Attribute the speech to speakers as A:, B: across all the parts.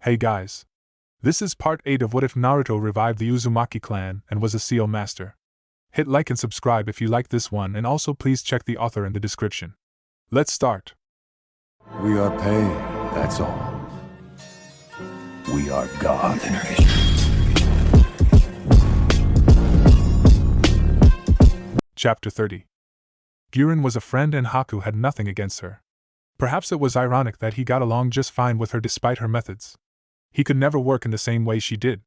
A: Hey guys. This is part 8 of What If Naruto revived the Uzumaki Clan and was a seal master. Hit like and subscribe if you like this one, and also please check the author in the description. Let's start.
B: We are paid, that's all. We are God.
A: Chapter 30. Jiren was a friend and Haku had nothing against her. Perhaps it was ironic that he got along just fine with her despite her methods. He could never work in the same way she did.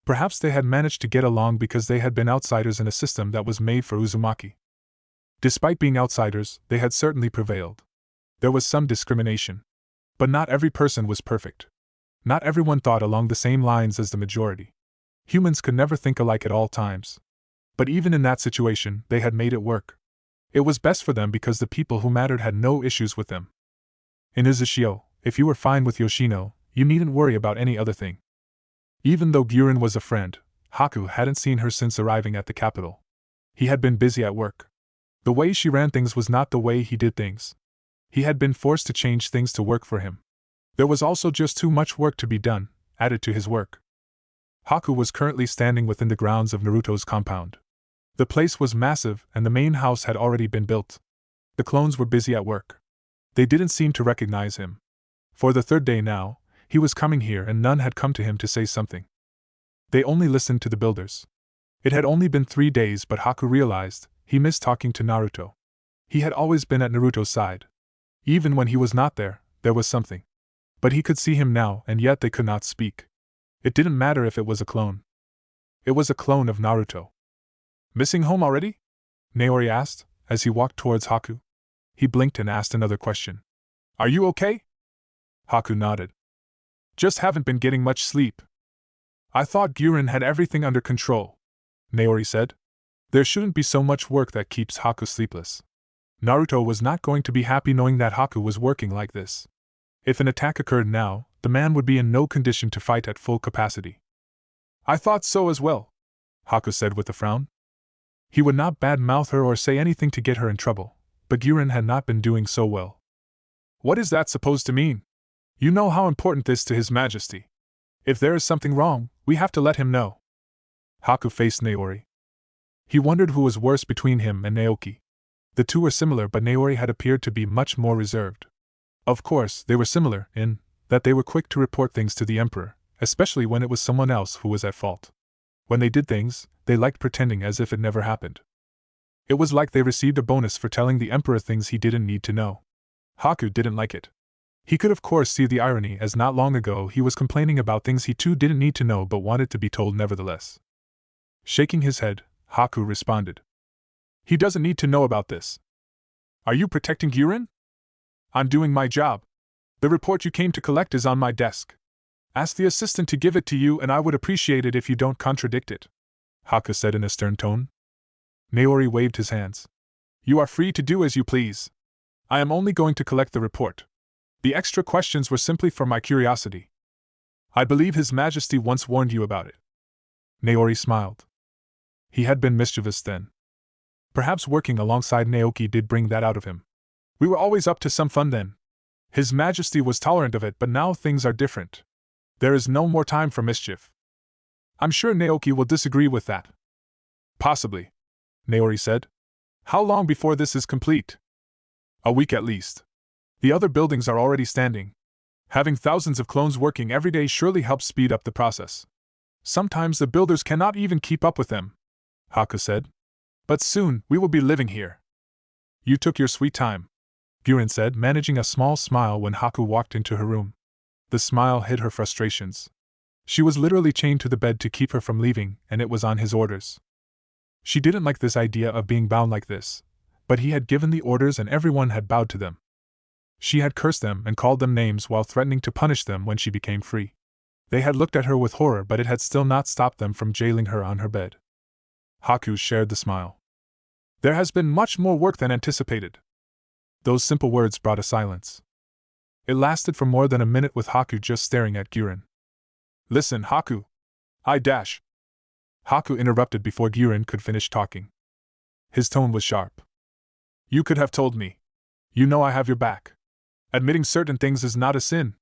A: Perhaps they had managed to get along because they had been outsiders in a system that was made for Uzumaki. Despite being outsiders, they had certainly prevailed. There was some discrimination. But not every person was perfect. Not everyone thought along the same lines as the majority. Humans could never think alike at all times. But even in that situation, they had made it work. It was best for them because the people who mattered had no issues with them. In Uzushio, if you were fine with Yoshino, you needn't worry about any other thing. Even though Jiren was a friend, Haku hadn't seen her since arriving at the capital. He had been busy at work. The way she ran things was not the way he did things. He had been forced to change things to work for him. There was also just too much work to be done, added to his work. Haku was currently standing within the grounds of Naruto's compound. The place was massive and the main house had already been built. The clones were busy at work. They didn't seem to recognize him. For the third day now, he was coming here and none had come to him to say something. They only listened to the builders. It had only been 3 days, but Haku realized he missed talking to Naruto. He had always been at Naruto's side. Even when he was not there, there was something. But he could see him now, and yet they could not speak. It didn't matter if it was a clone. It was a clone of Naruto. Missing home already? Naori asked, as he walked towards Haku. He blinked and asked another question. Are you okay? Haku nodded. Just haven't been getting much sleep. I thought Jiren had everything under control, Naori said. There shouldn't be so much work that keeps Haku sleepless. Naruto was not going to be happy knowing that Haku was working like this. If an attack occurred now, the man would be in no condition to fight at full capacity. I thought so as well, Haku said with a frown. He would not badmouth her or say anything to get her in trouble, but Jiren had not been doing so well. What is that supposed to mean? You know how important this to His Majesty. If there is something wrong, we have to let him know. Haku faced Naori. He wondered who was worse between him and Naoki. The two were similar, but Naori had appeared to be much more reserved. Of course, they were similar in that they were quick to report things to the Emperor, especially when it was someone else who was at fault. When they did things, they liked pretending as if it never happened. It was like they received a bonus for telling the Emperor things he didn't need to know. Haku didn't like it. He could of course see the irony, as not long ago he was complaining about things he too didn't need to know but wanted to be told nevertheless. Shaking his head, Haku responded. He doesn't need to know about this. Are you protecting Jiren? I'm doing my job. The report you came to collect is on my desk. Ask the assistant to give it to you and I would appreciate it if you don't contradict it, Haku said in a stern tone. Naori waved his hands. You are free to do as you please. I am only going to collect the report. The extra questions were simply for my curiosity. I believe His Majesty once warned you about it. Naori smiled. He had been mischievous then. Perhaps working alongside Naoki did bring that out of him. We were always up to some fun then. His Majesty was tolerant of it, but now things are different. There is no more time for mischief. I'm sure Naoki will disagree with that. Possibly, Naori said. How long before this is complete? A week at least. The other buildings are already standing. Having thousands of clones working every day surely helps speed up the process. Sometimes the builders cannot even keep up with them, Haku said. But soon, we will be living here. You took your sweet time, Jiren said, managing a small smile when Haku walked into her room. The smile hid her frustrations. She was literally chained to the bed to keep her from leaving, and it was on his orders. She didn't like this idea of being bound like this, but he had given the orders and everyone had bowed to them. She had cursed them and called them names while threatening to punish them when she became free. They had looked at her with horror, but it had still not stopped them from jailing her on her bed. Haku shared the smile. There has been much more work than anticipated. Those simple words brought a silence. It lasted for more than a minute with Haku just staring at Jiren. Listen, Haku. Haku interrupted before Jiren could finish talking. His tone was sharp. You could have told me. You know I have your back. Admitting certain things is not a sin.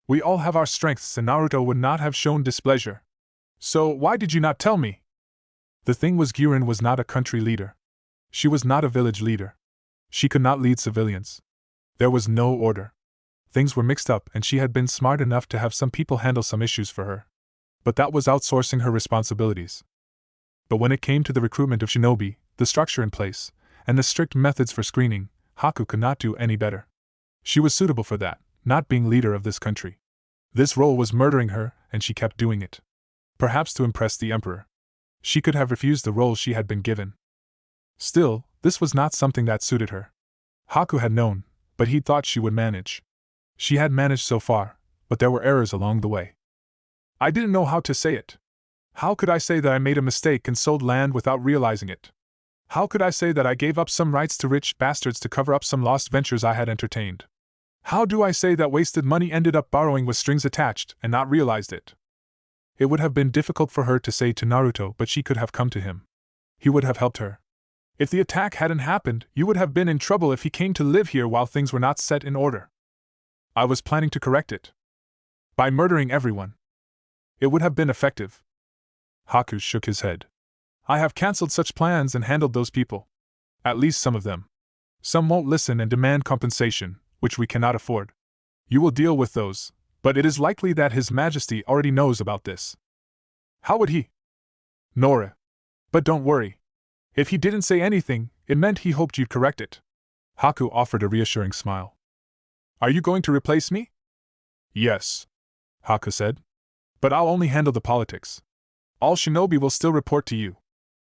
A: We all have our strengths and Naruto would not have shown displeasure. So why did you not tell me? The thing was, Jiren was not a country leader. She was not a village leader. She could not lead civilians. There was no order. Things were mixed up and she had been smart enough to have some people handle some issues for her. But that was outsourcing her responsibilities. But when it came to the recruitment of shinobi, the structure in place, and the strict methods for screening, Haku could not do any better. She was suitable for that, not being leader of this country. This role was murdering her, and she kept doing it. Perhaps to impress the emperor. She could have refused the role she had been given. Still, this was not something that suited her. Haku had known, but he thought she would manage. She had managed so far, but there were errors along the way. I didn't know how to say it. How could I say that I made a mistake and sold land without realizing it? How could I say that I gave up some rights to rich bastards to cover up some lost ventures I had entertained? How do I say that wasted money ended up borrowing with strings attached and not realized it? It would have been difficult for her to say to Naruto, but she could have come to him. He would have helped her. If the attack hadn't happened, you would have been in trouble if he came to live here while things were not set in order. I was planning to correct it. By murdering everyone. It would have been effective. Haku shook his head. I have cancelled such plans and handled those people. At least some of them. Some won't listen and demand compensation, which we cannot afford. You will deal with those, but it is likely that His Majesty already knows about this. How would he? Nora. But don't worry. If he didn't say anything, it meant he hoped you'd correct it. Haku offered a reassuring smile. Are you going to replace me? Yes, Haku said. But I'll only handle the politics. All shinobi will still report to you.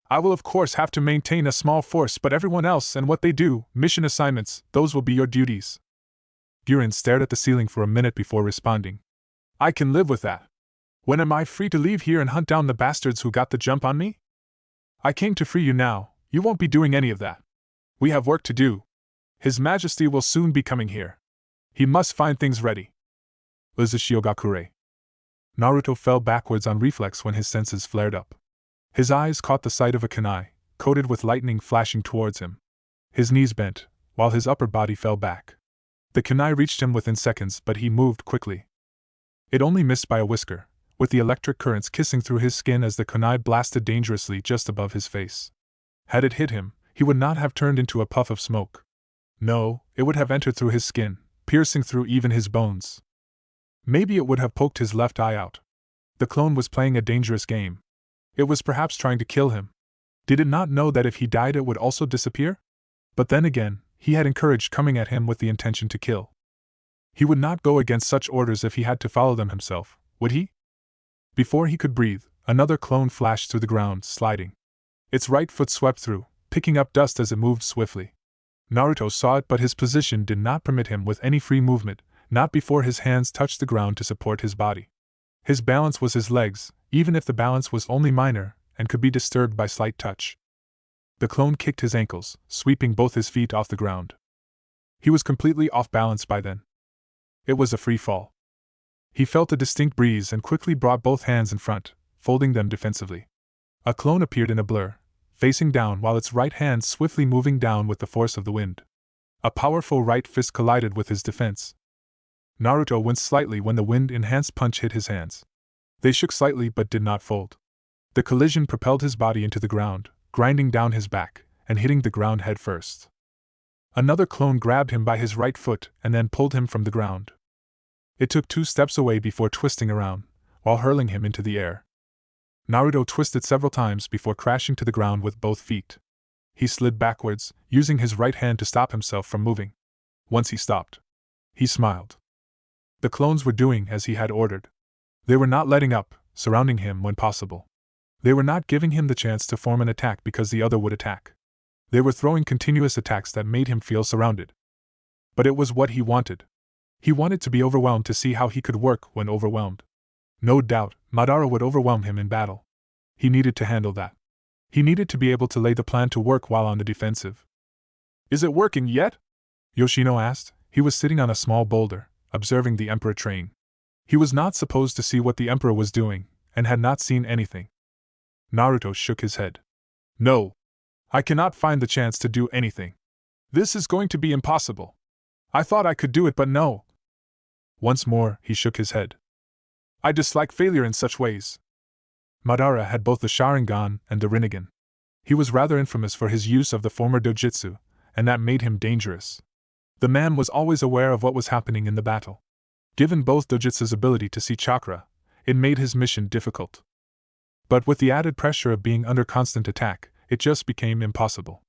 A: I will of course have to maintain a small force, but everyone else and what they do, mission assignments, those will be your duties. Jiren stared at the ceiling for a minute before responding. I can live with that. When am I free to leave here and hunt down the bastards who got the jump on me? I came to free you now, you won't be doing any of that. We have work to do. His Majesty will soon be coming here. He must find things ready. Uzushiyogakure. Naruto fell backwards on reflex when his senses flared up. His eyes caught the sight of a kunai, coated with lightning flashing towards him. His knees bent, while his upper body fell back. The kunai reached him within seconds, but he moved quickly. It only missed by a whisker, with the electric currents kissing through his skin as the kunai blasted dangerously just above his face. Had it hit him, he would not have turned into a puff of smoke. No, it would have entered through his skin, piercing through even his bones. Maybe it would have poked his left eye out. The clone was playing a dangerous game. It was perhaps trying to kill him. Did it not know that if he died it would also disappear? But then again, he had encouraged coming at him with the intention to kill. He would not go against such orders if he had to follow them himself, would he? Before he could breathe, another clone flashed through the ground, sliding. Its right foot swept through, picking up dust as it moved swiftly. Naruto saw it, but his position did not permit him with any free movement, not before his hands touched the ground to support his body. His balance was his legs, even if the balance was only minor and could be disturbed by slight touch. The clone kicked his ankles, sweeping both his feet off the ground. He was completely off balance by then. It was a free fall. He felt a distinct breeze and quickly brought both hands in front, folding them defensively. A clone appeared in a blur, facing down while its right hand swiftly moving down with the force of the wind. A powerful right fist collided with his defense. Naruto winced slightly when the wind-enhanced punch hit his hands. They shook slightly but did not fold. The collision propelled his body into the ground, grinding down his back, and hitting the ground head first. Another clone grabbed him by his right foot and then pulled him from the ground. It took 2 steps away before twisting around, while hurling him into the air. Naruto twisted several times before crashing to the ground with both feet. He slid backwards, using his right hand to stop himself from moving. Once he stopped, he smiled. The clones were doing as he had ordered. They were not letting up, surrounding him when possible. They were not giving him the chance to form an attack because the other would attack. They were throwing continuous attacks that made him feel surrounded. But it was what he wanted. He wanted to be overwhelmed to see how he could work when overwhelmed. No doubt, Madara would overwhelm him in battle. He needed to handle that. He needed to be able to lay the plan to work while on the defensive. Is it working yet? Yoshino asked. He was sitting on a small boulder, observing the Emperor train. He was not supposed to see what the Emperor was doing, and had not seen anything. Naruto shook his head. No. I cannot find the chance to do anything. This is going to be impossible. I thought I could do it, but no. Once more, he shook his head. I dislike failure in such ways. Madara had both the Sharingan and the Rinnegan. He was rather infamous for his use of the former dojutsu, and that made him dangerous. The man was always aware of what was happening in the battle. Given both dojutsu's ability to see chakra, it made his mission difficult. But with the added pressure of being under constant attack, it just became impossible.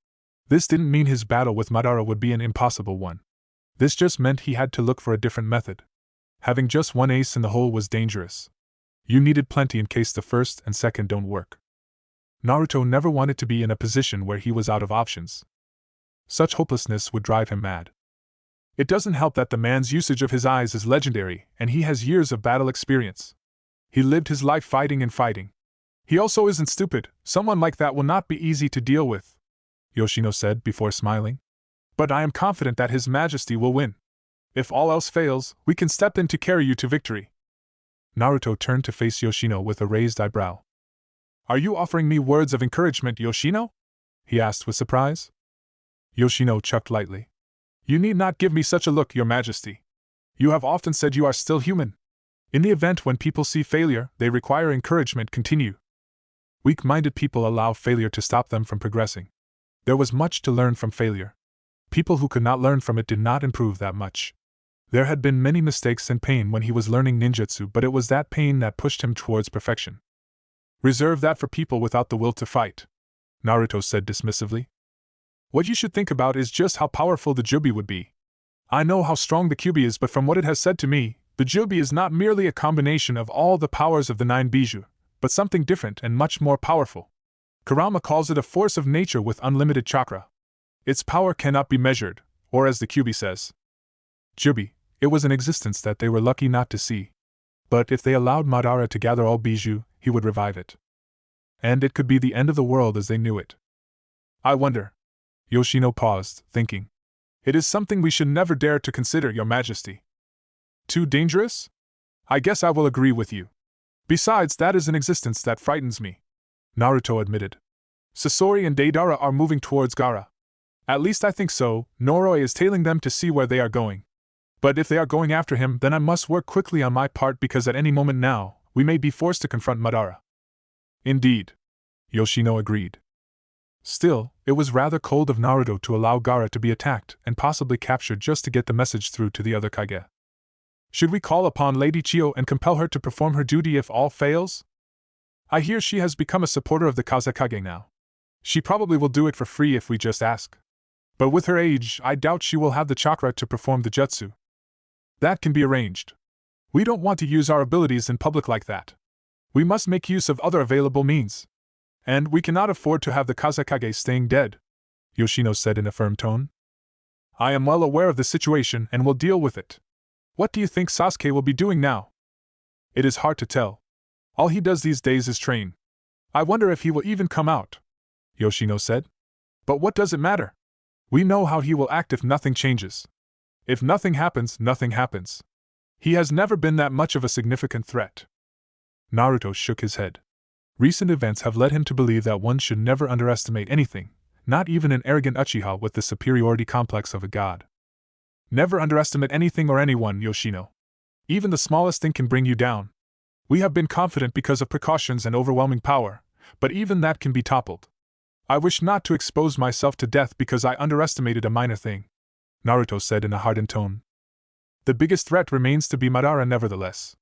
A: This didn't mean his battle with Madara would be an impossible one. This just meant he had to look for a different method. Having just one ace in the hole was dangerous. You needed plenty in case the first and second don't work. Naruto never wanted to be in a position where he was out of options. Such hopelessness would drive him mad. It doesn't help that the man's usage of his eyes is legendary, and he has years of battle experience. He lived his life fighting and fighting. He also isn't stupid. Someone like that will not be easy to deal with, Yoshino said before smiling. But I am confident that His Majesty will win. If all else fails, we can step in to carry you to victory. Naruto turned to face Yoshino with a raised eyebrow. Are you offering me words of encouragement, Yoshino? He asked with surprise. Yoshino chuckled lightly. You need not give me such a look, Your Majesty. You have often said you are still human. In the event when people see failure, they require encouragement. Continue. Weak-minded people allow failure to stop them from progressing. There was much to learn from failure. People who could not learn from it did not improve that much. There had been many mistakes and pain when he was learning ninjutsu, but it was that pain that pushed him towards perfection. Reserve that for people without the will to fight, Naruto said dismissively. What you should think about is just how powerful the Jubi would be. I know how strong the Kyubi is, but from what it has said to me, the Jubi is not merely a combination of all the powers of the 9 Bijou, but something different and much more powerful. Kurama calls it a force of nature with unlimited chakra. Its power cannot be measured, or as the Kyubi says. Jubi, it was an existence that they were lucky not to see. But if they allowed Madara to gather all Bijou, he would revive it. And it could be the end of the world as they knew it. I wonder. Yoshino paused, thinking. It is something we should never dare to consider, Your Majesty. Too dangerous? I guess I will agree with you. Besides, that is an existence that frightens me, Naruto admitted. Sasori and Deidara are moving towards Gaara. At least I think so. Noroi is tailing them to see where they are going. But if they are going after him, then I must work quickly on my part, because at any moment now, we may be forced to confront Madara. Indeed, Yoshino agreed. Still, it was rather cold of Naruto to allow Gaara to be attacked and possibly captured just to get the message through to the other Kage. Should we call upon Lady Chiyo and compel her to perform her duty if all fails? I hear she has become a supporter of the Kazekage now. She probably will do it for free if we just ask. But with her age, I doubt she will have the chakra to perform the jutsu. That can be arranged. We don't want to use our abilities in public like that. We must make use of other available means. And we cannot afford to have the Kazekage staying dead, Yoshino said in a firm tone. I am well aware of the situation and will deal with it. What do you think Sasuke will be doing now? It is hard to tell. All he does these days is train. I wonder if he will even come out, Yoshino said. But what does it matter? We know how he will act if nothing changes. If nothing happens, nothing happens. He has never been that much of a significant threat. Naruto shook his head. Recent events have led him to believe that one should never underestimate anything, not even an arrogant Uchiha with the superiority complex of a god. Never underestimate anything or anyone, Yoshino. Even the smallest thing can bring you down. We have been confident because of precautions and overwhelming power, but even that can be toppled. I wish not to expose myself to death because I underestimated a minor thing, Naruto said in a hardened tone. The biggest threat remains to be Madara nevertheless.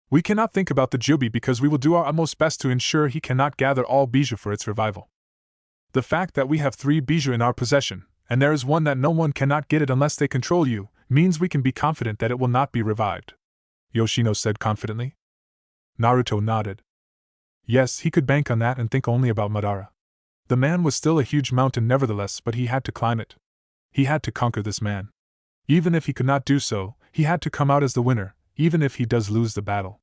A: We cannot think about the Jubi because we will do our utmost best to ensure he cannot gather all Bijou for its revival. The fact that we have 3 Bijou in our possession, and there is one that no one cannot get it unless they control you, means we can be confident that it will not be revived, Yoshino said confidently. Naruto nodded. Yes, he could bank on that and think only about Madara. The man was still a huge mountain nevertheless, but he had to climb it. He had to conquer this man. Even if he could not do so, he had to come out as the winner, even if he does lose the battle.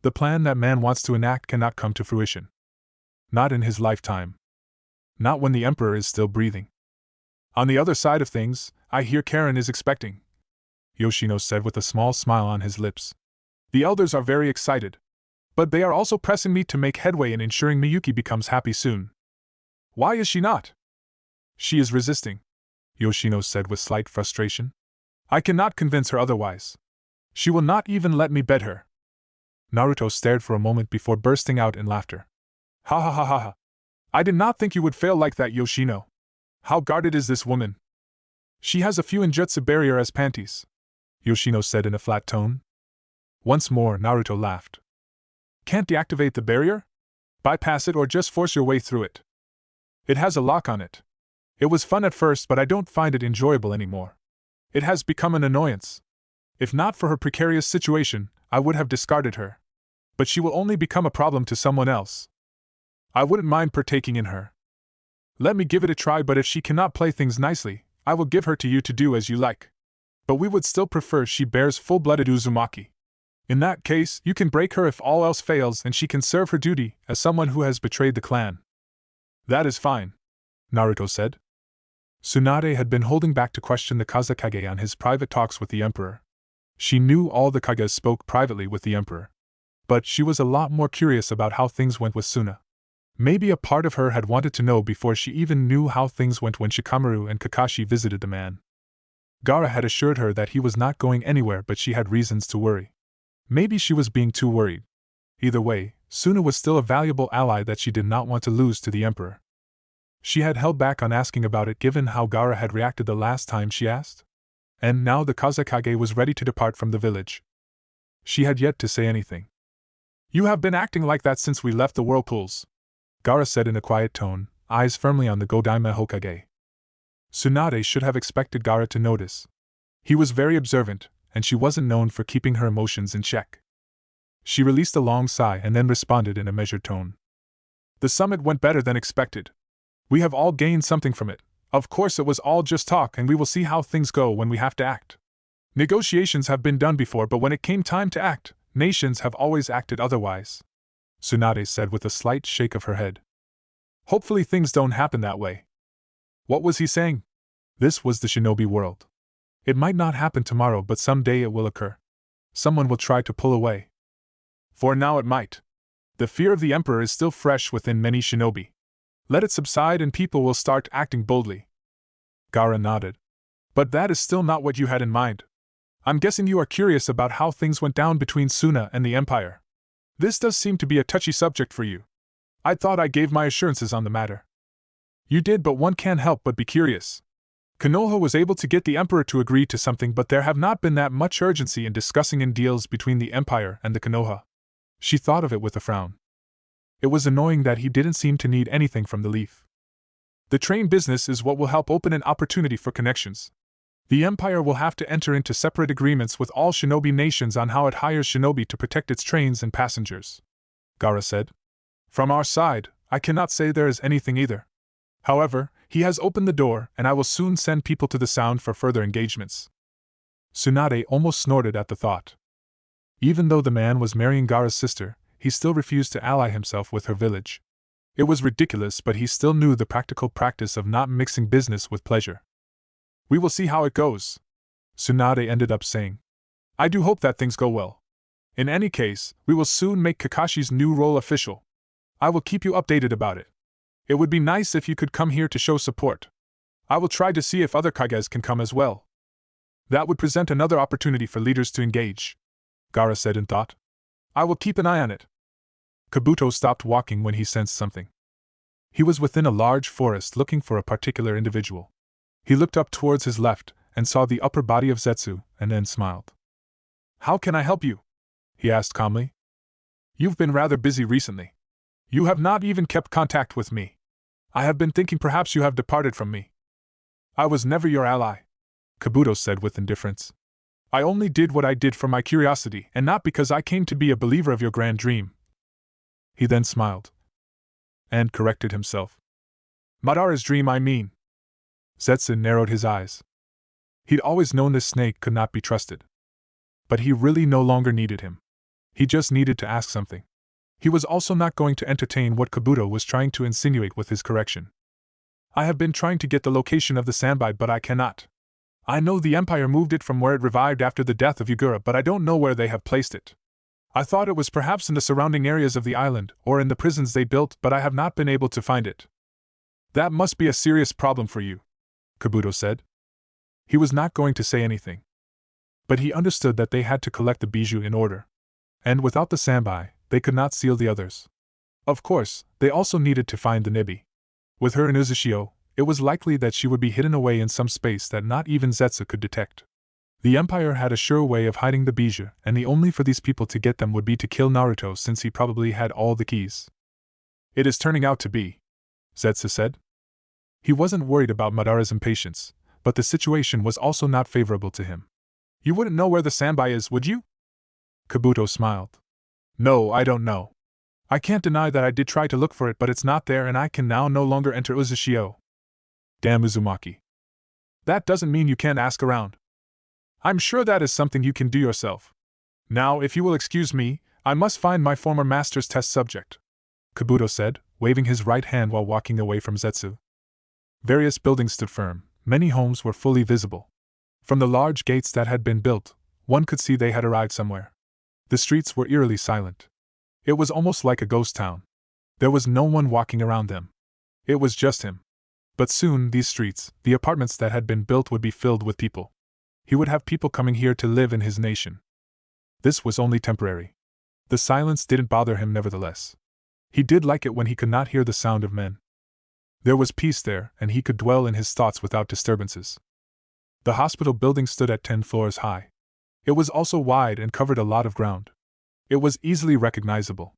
A: The plan that man wants to enact cannot come to fruition. Not in his lifetime. Not when the Emperor is still breathing. On the other side of things, I hear Karin is expecting, Yoshino said with a small smile on his lips. The elders are very excited. But they are also pressing me to make headway in ensuring Miyuki becomes happy soon. Why is she not? She is resisting, Yoshino said with slight frustration. I cannot convince her otherwise. She will not even let me bed her. Naruto stared for a moment before bursting out in laughter. Ha ha ha ha ha. I did not think you would fail like that, Yoshino. How guarded is this woman? She has a Fuinjutsu barrier as panties, Yoshino said in a flat tone. Once more, Naruto laughed. Can't deactivate the barrier? Bypass it or just force your way through it. It has a lock on it. It was fun at first, but I don't find it enjoyable anymore. It has become an annoyance. If not for her precarious situation, I would have discarded her. But she will only become a problem to someone else. I wouldn't mind partaking in her. Let me give it a try, but if she cannot play things nicely, I will give her to you to do as you like. But we would still prefer she bears full-blooded Uzumaki. In that case, you can break her if all else fails and she can serve her duty as someone who has betrayed the clan. That is fine, Naruto said. Tsunade had been holding back to question the Kazekage on his private talks with the Emperor. She knew all the Kages spoke privately with the Emperor. But she was a lot more curious about how things went with Suna. Maybe a part of her had wanted to know before she even knew how things went when Shikamaru and Kakashi visited the man. Gaara had assured her that he was not going anywhere, but she had reasons to worry. Maybe she was being too worried. Either way, Suna was still a valuable ally that she did not want to lose to the Emperor. She had held back on asking about it given how Gaara had reacted the last time she asked. And now the Kazekage was ready to depart from the village. She had yet to say anything. You have been acting like that since we left the whirlpools, Gaara said in a quiet tone, eyes firmly on the Godaime Hokage. Tsunade should have expected Gaara to notice. He was very observant, and she wasn't known for keeping her emotions in check. She released a long sigh and then responded in a measured tone. The summit went better than expected. We have all gained something from it. Of course it was all just talk and we will see how things go when we have to act. Negotiations have been done before, but when it came time to act, nations have always acted otherwise, Tsunade said with a slight shake of her head. Hopefully things don't happen that way. What was he saying? This was the shinobi world. It might not happen tomorrow, but someday it will occur. Someone will try to pull away. For now it might. The fear of the Emperor is still fresh within many shinobi. Let it subside and people will start acting boldly. Gaara nodded. But that is still not what you had in mind. I'm guessing you are curious about how things went down between Suna and the Empire. This does seem to be a touchy subject for you. I thought I gave my assurances on the matter. You did, but one can't help but be curious. Konoha was able to get the Emperor to agree to something, but there have not been that much urgency in discussing in deals between the Empire and the Konoha. She thought of it with a frown. It was annoying that he didn't seem to need anything from the Leaf. The train business is what will help open an opportunity for connections. The Empire will have to enter into separate agreements with all shinobi nations on how it hires shinobi to protect its trains and passengers, Gaara said. From our side, I cannot say there is anything either. However, he has opened the door, and I will soon send people to the Sound for further engagements. Tsunade almost snorted at the thought. Even though the man was marrying Gaara's sister, he still refused to ally himself with her village. It was ridiculous, but he still knew the practical practice of not mixing business with pleasure. We will see how it goes, Tsunade ended up saying. I do hope that things go well. In any case, we will soon make Kakashi's new role official. I will keep you updated about it. It would be nice if you could come here to show support. I will try to see if other Kages can come as well. That would present another opportunity for leaders to engage, Gaara said in thought. I will keep an eye on it. Kabuto stopped walking when he sensed something. He was within a large forest looking for a particular individual. He looked up towards his left and saw the upper body of Zetsu, and then smiled. How can I help you? He asked calmly. You've been rather busy recently. You have not even kept contact with me. I have been thinking perhaps you have departed from me. I was never your ally, Kabuto said with indifference. I only did what I did for my curiosity and not because I came to be a believer of your grand dream. He then smiled. And corrected himself. Madara's dream, I mean. Zetsu narrowed his eyes. He'd always known this snake could not be trusted. But he really no longer needed him. He just needed to ask something. He was also not going to entertain what Kabuto was trying to insinuate with his correction. I have been trying to get the location of the sandbite, but I cannot. I know the Empire moved it from where it revived after the death of Yugura, but I don't know where they have placed it. I thought it was perhaps in the surrounding areas of the island, or in the prisons they built, but I have not been able to find it. That must be a serious problem for you, Kabuto said. He was not going to say anything. But he understood that they had to collect the bijou in order. And without the Sanbai, they could not seal the others. Of course, they also needed to find the Nibi. With her in Uzushio, it was likely that she would be hidden away in some space that not even Zetsu could detect. The Empire had a sure way of hiding the bijou, and the only for these people to get them would be to kill Naruto, since he probably had all the keys. It is turning out to be, Zetsu said. He wasn't worried about Madara's impatience, but the situation was also not favorable to him. You wouldn't know where the Sanbai is, would you? Kabuto smiled. No, I don't know. I can't deny that I did try to look for it, but it's not there and I can now no longer enter Uzushio. Damn Uzumaki. That doesn't mean you can't ask around. I'm sure that is something you can do yourself. Now, if you will excuse me, I must find my former master's test subject, Kabuto said, waving his right hand while walking away from Zetsu. Various buildings stood firm, many homes were fully visible. From the large gates that had been built, one could see they had arrived somewhere. The streets were eerily silent. It was almost like a ghost town. There was no one walking around them. It was just him. But soon these streets, the apartments that had been built, would be filled with people. He would have people coming here to live in his nation. This was only temporary. The silence didn't bother him nevertheless. He did like it when he could not hear the sound of men. There was peace there, and he could dwell in his thoughts without disturbances. The hospital building stood at 10 floors high. It was also wide and covered a lot of ground. It was easily recognizable.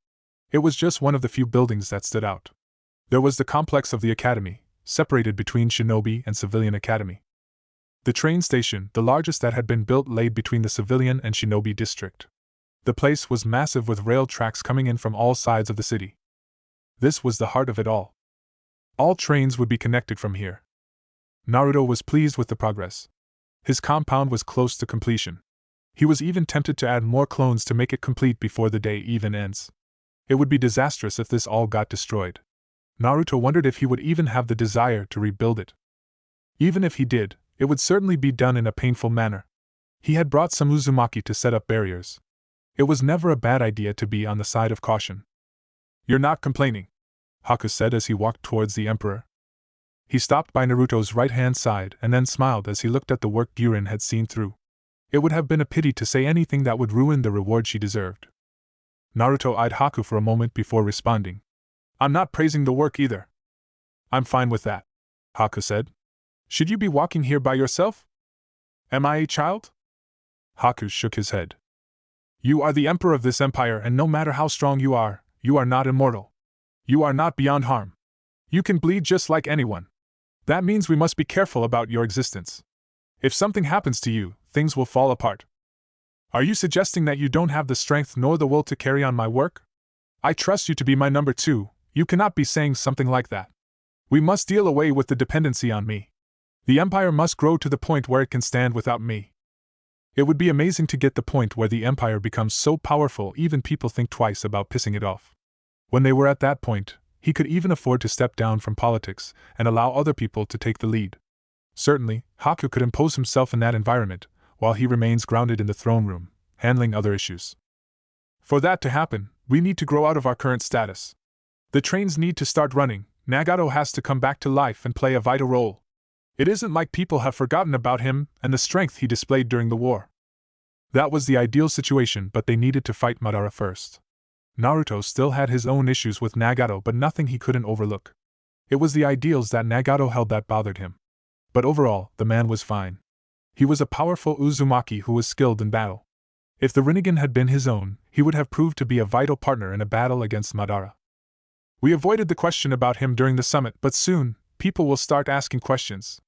A: It was just one of the few buildings that stood out. There was the complex of the academy, separated between Shinobi and Civilian Academy. The train station, the largest that had been built, laid between the Civilian and Shinobi district. The place was massive with rail tracks coming in from all sides of the city. This was the heart of it all. All trains would be connected from here. Naruto was pleased with the progress. His compound was close to completion. He was even tempted to add more clones to make it complete before the day even ends. It would be disastrous if this all got destroyed. Naruto wondered if he would even have the desire to rebuild it. Even if he did, it would certainly be done in a painful manner. He had brought some Uzumaki to set up barriers. It was never a bad idea to be on the side of caution. You're not complaining, Haku said as he walked towards the Emperor. He stopped by Naruto's right-hand side and then smiled as he looked at the work Jiren had seen through. It would have been a pity to say anything that would ruin the reward she deserved. Naruto eyed Haku for a moment before responding. I'm not praising the work either. I'm fine with that, Haku said. Should you be walking here by yourself? Am I a child? Haku shook his head. You are the emperor of this empire, and no matter how strong you are not immortal. You are not beyond harm. You can bleed just like anyone. That means we must be careful about your existence. If something happens to you, things will fall apart. Are you suggesting that you don't have the strength nor the will to carry on my work? I trust you to be my number 2, you cannot be saying something like that. We must deal away with the dependency on me. The empire must grow to the point where it can stand without me. It would be amazing to get the point where the empire becomes so powerful even people think twice about pissing it off. When they were at that point, he could even afford to step down from politics and allow other people to take the lead. Certainly, Haku could impose himself in that environment, while he remains grounded in the throne room, handling other issues. For that to happen, we need to grow out of our current status. The trains need to start running, Nagato has to come back to life and play a vital role. It isn't like people have forgotten about him and the strength he displayed during the war. That was the ideal situation, but they needed to fight Madara first. Naruto still had his own issues with Nagato, but nothing he couldn't overlook. It was the ideals that Nagato held that bothered him. But overall, the man was fine. He was a powerful Uzumaki who was skilled in battle. If the Rinnegan had been his own, he would have proved to be a vital partner in a battle against Madara. We avoided the question about him during the summit, but soon, people will start asking questions.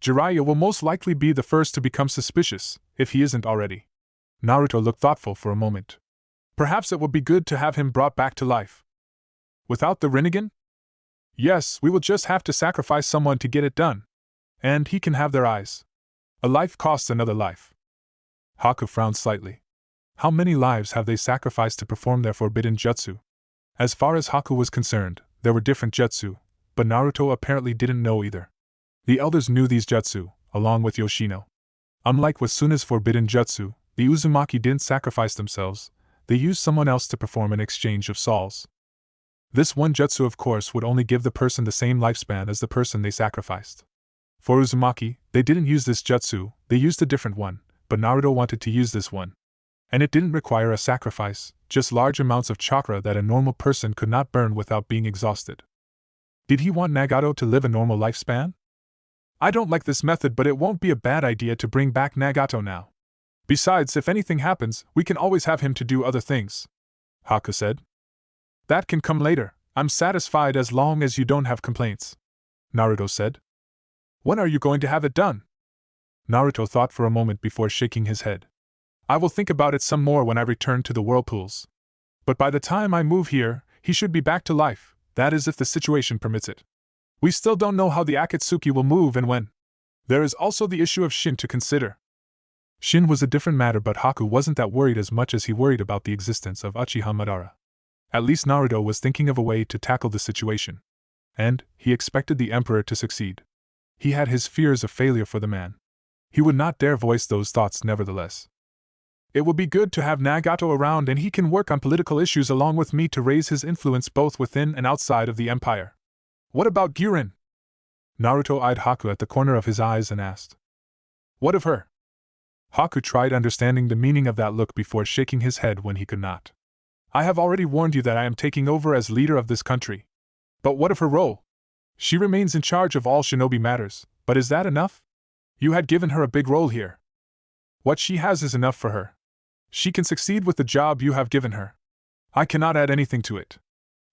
A: Jiraiya will most likely be the first to become suspicious, if he isn't already. Naruto looked thoughtful for a moment. Perhaps it would be good to have him brought back to life. Without the Rinnegan? Yes, we will just have to sacrifice someone to get it done. And he can have their eyes. A life costs another life. Haku frowned slightly. How many lives have they sacrificed to perform their forbidden jutsu? As far as Haku was concerned, there were different jutsu, but Naruto apparently didn't know either. The elders knew these jutsu, along with Yoshino. Unlike with Suna's forbidden jutsu, the Uzumaki didn't sacrifice themselves, they used someone else to perform an exchange of souls. This one jutsu, of course, would only give the person the same lifespan as the person they sacrificed. For Uzumaki, they didn't use this jutsu, they used a different one, but Naruto wanted to use this one. And it didn't require a sacrifice, just large amounts of chakra that a normal person could not burn without being exhausted. Did he want Nagato to live a normal lifespan? I don't like this method, but it won't be a bad idea to bring back Nagato now. Besides, if anything happens, we can always have him to do other things, Haku said. That can come later. I'm satisfied as long as you don't have complaints, Naruto said. When are you going to have it done? Naruto thought for a moment before shaking his head. I will think about it some more when I return to the whirlpools. But by the time I move here, he should be back to life, that is if the situation permits it. We still don't know how the Akatsuki will move and when. There is also the issue of Shin to consider. Shin was a different matter, but Haku wasn't that worried as much as he worried about the existence of Uchiha Madara. At least Naruto was thinking of a way to tackle the situation. And he expected the Emperor to succeed. He had his fears of failure for the man. He would not dare voice those thoughts nevertheless. It will be good to have Nagato around, and he can work on political issues along with me to raise his influence both within and outside of the Empire. What about Jiren? Naruto eyed Haku at the corner of his eyes and asked. What of her? Haku tried understanding the meaning of that look before shaking his head when he could not. I have already warned you that I am taking over as leader of this country. But what of her role? She remains in charge of all shinobi matters, but is that enough? You had given her a big role here. What she has is enough for her. She can succeed with the job you have given her. I cannot add anything to it.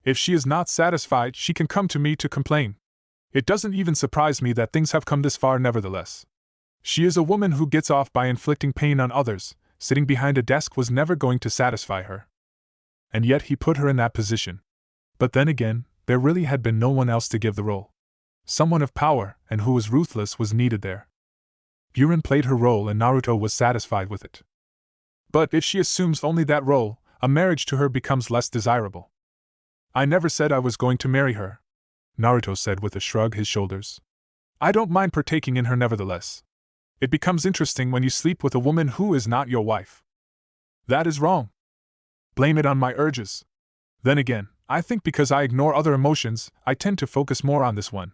A: If she is not satisfied, she can come to me to complain. It doesn't even surprise me that things have come this far nevertheless. She is a woman who gets off by inflicting pain on others. Sitting behind a desk was never going to satisfy her. And yet he put her in that position. But then again, there really had been no one else to give the role. Someone of power, and who was ruthless, was needed there. Jiren played her role and Naruto was satisfied with it. But if she assumes only that role, a marriage to her becomes less desirable. I never said I was going to marry her, Naruto said with a shrug his shoulders. I don't mind partaking in her nevertheless. It becomes interesting when you sleep with a woman who is not your wife. That is wrong. Blame it on my urges. Then again, I think because I ignore other emotions, I tend to focus more on this one.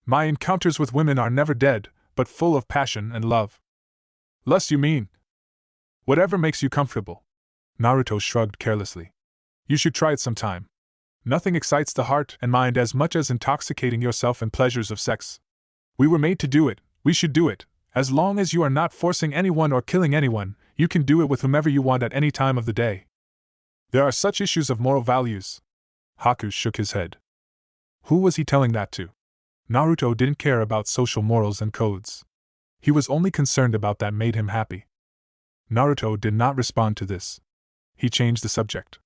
A: My encounters with women are never dead, but full of passion and love. Less you mean. Whatever makes you comfortable. Naruto shrugged carelessly. You should try it sometime. Nothing excites the heart and mind as much as intoxicating yourself in pleasures of sex. We were made to do it, we should do it. As long as you are not forcing anyone or killing anyone, you can do it with whomever you want at any time of the day. There are such issues of moral values. Haku shook his head. Who was he telling that to? Naruto didn't care about social morals and codes. He was only concerned about that made him happy. Naruto did not respond to this. He changed the subject.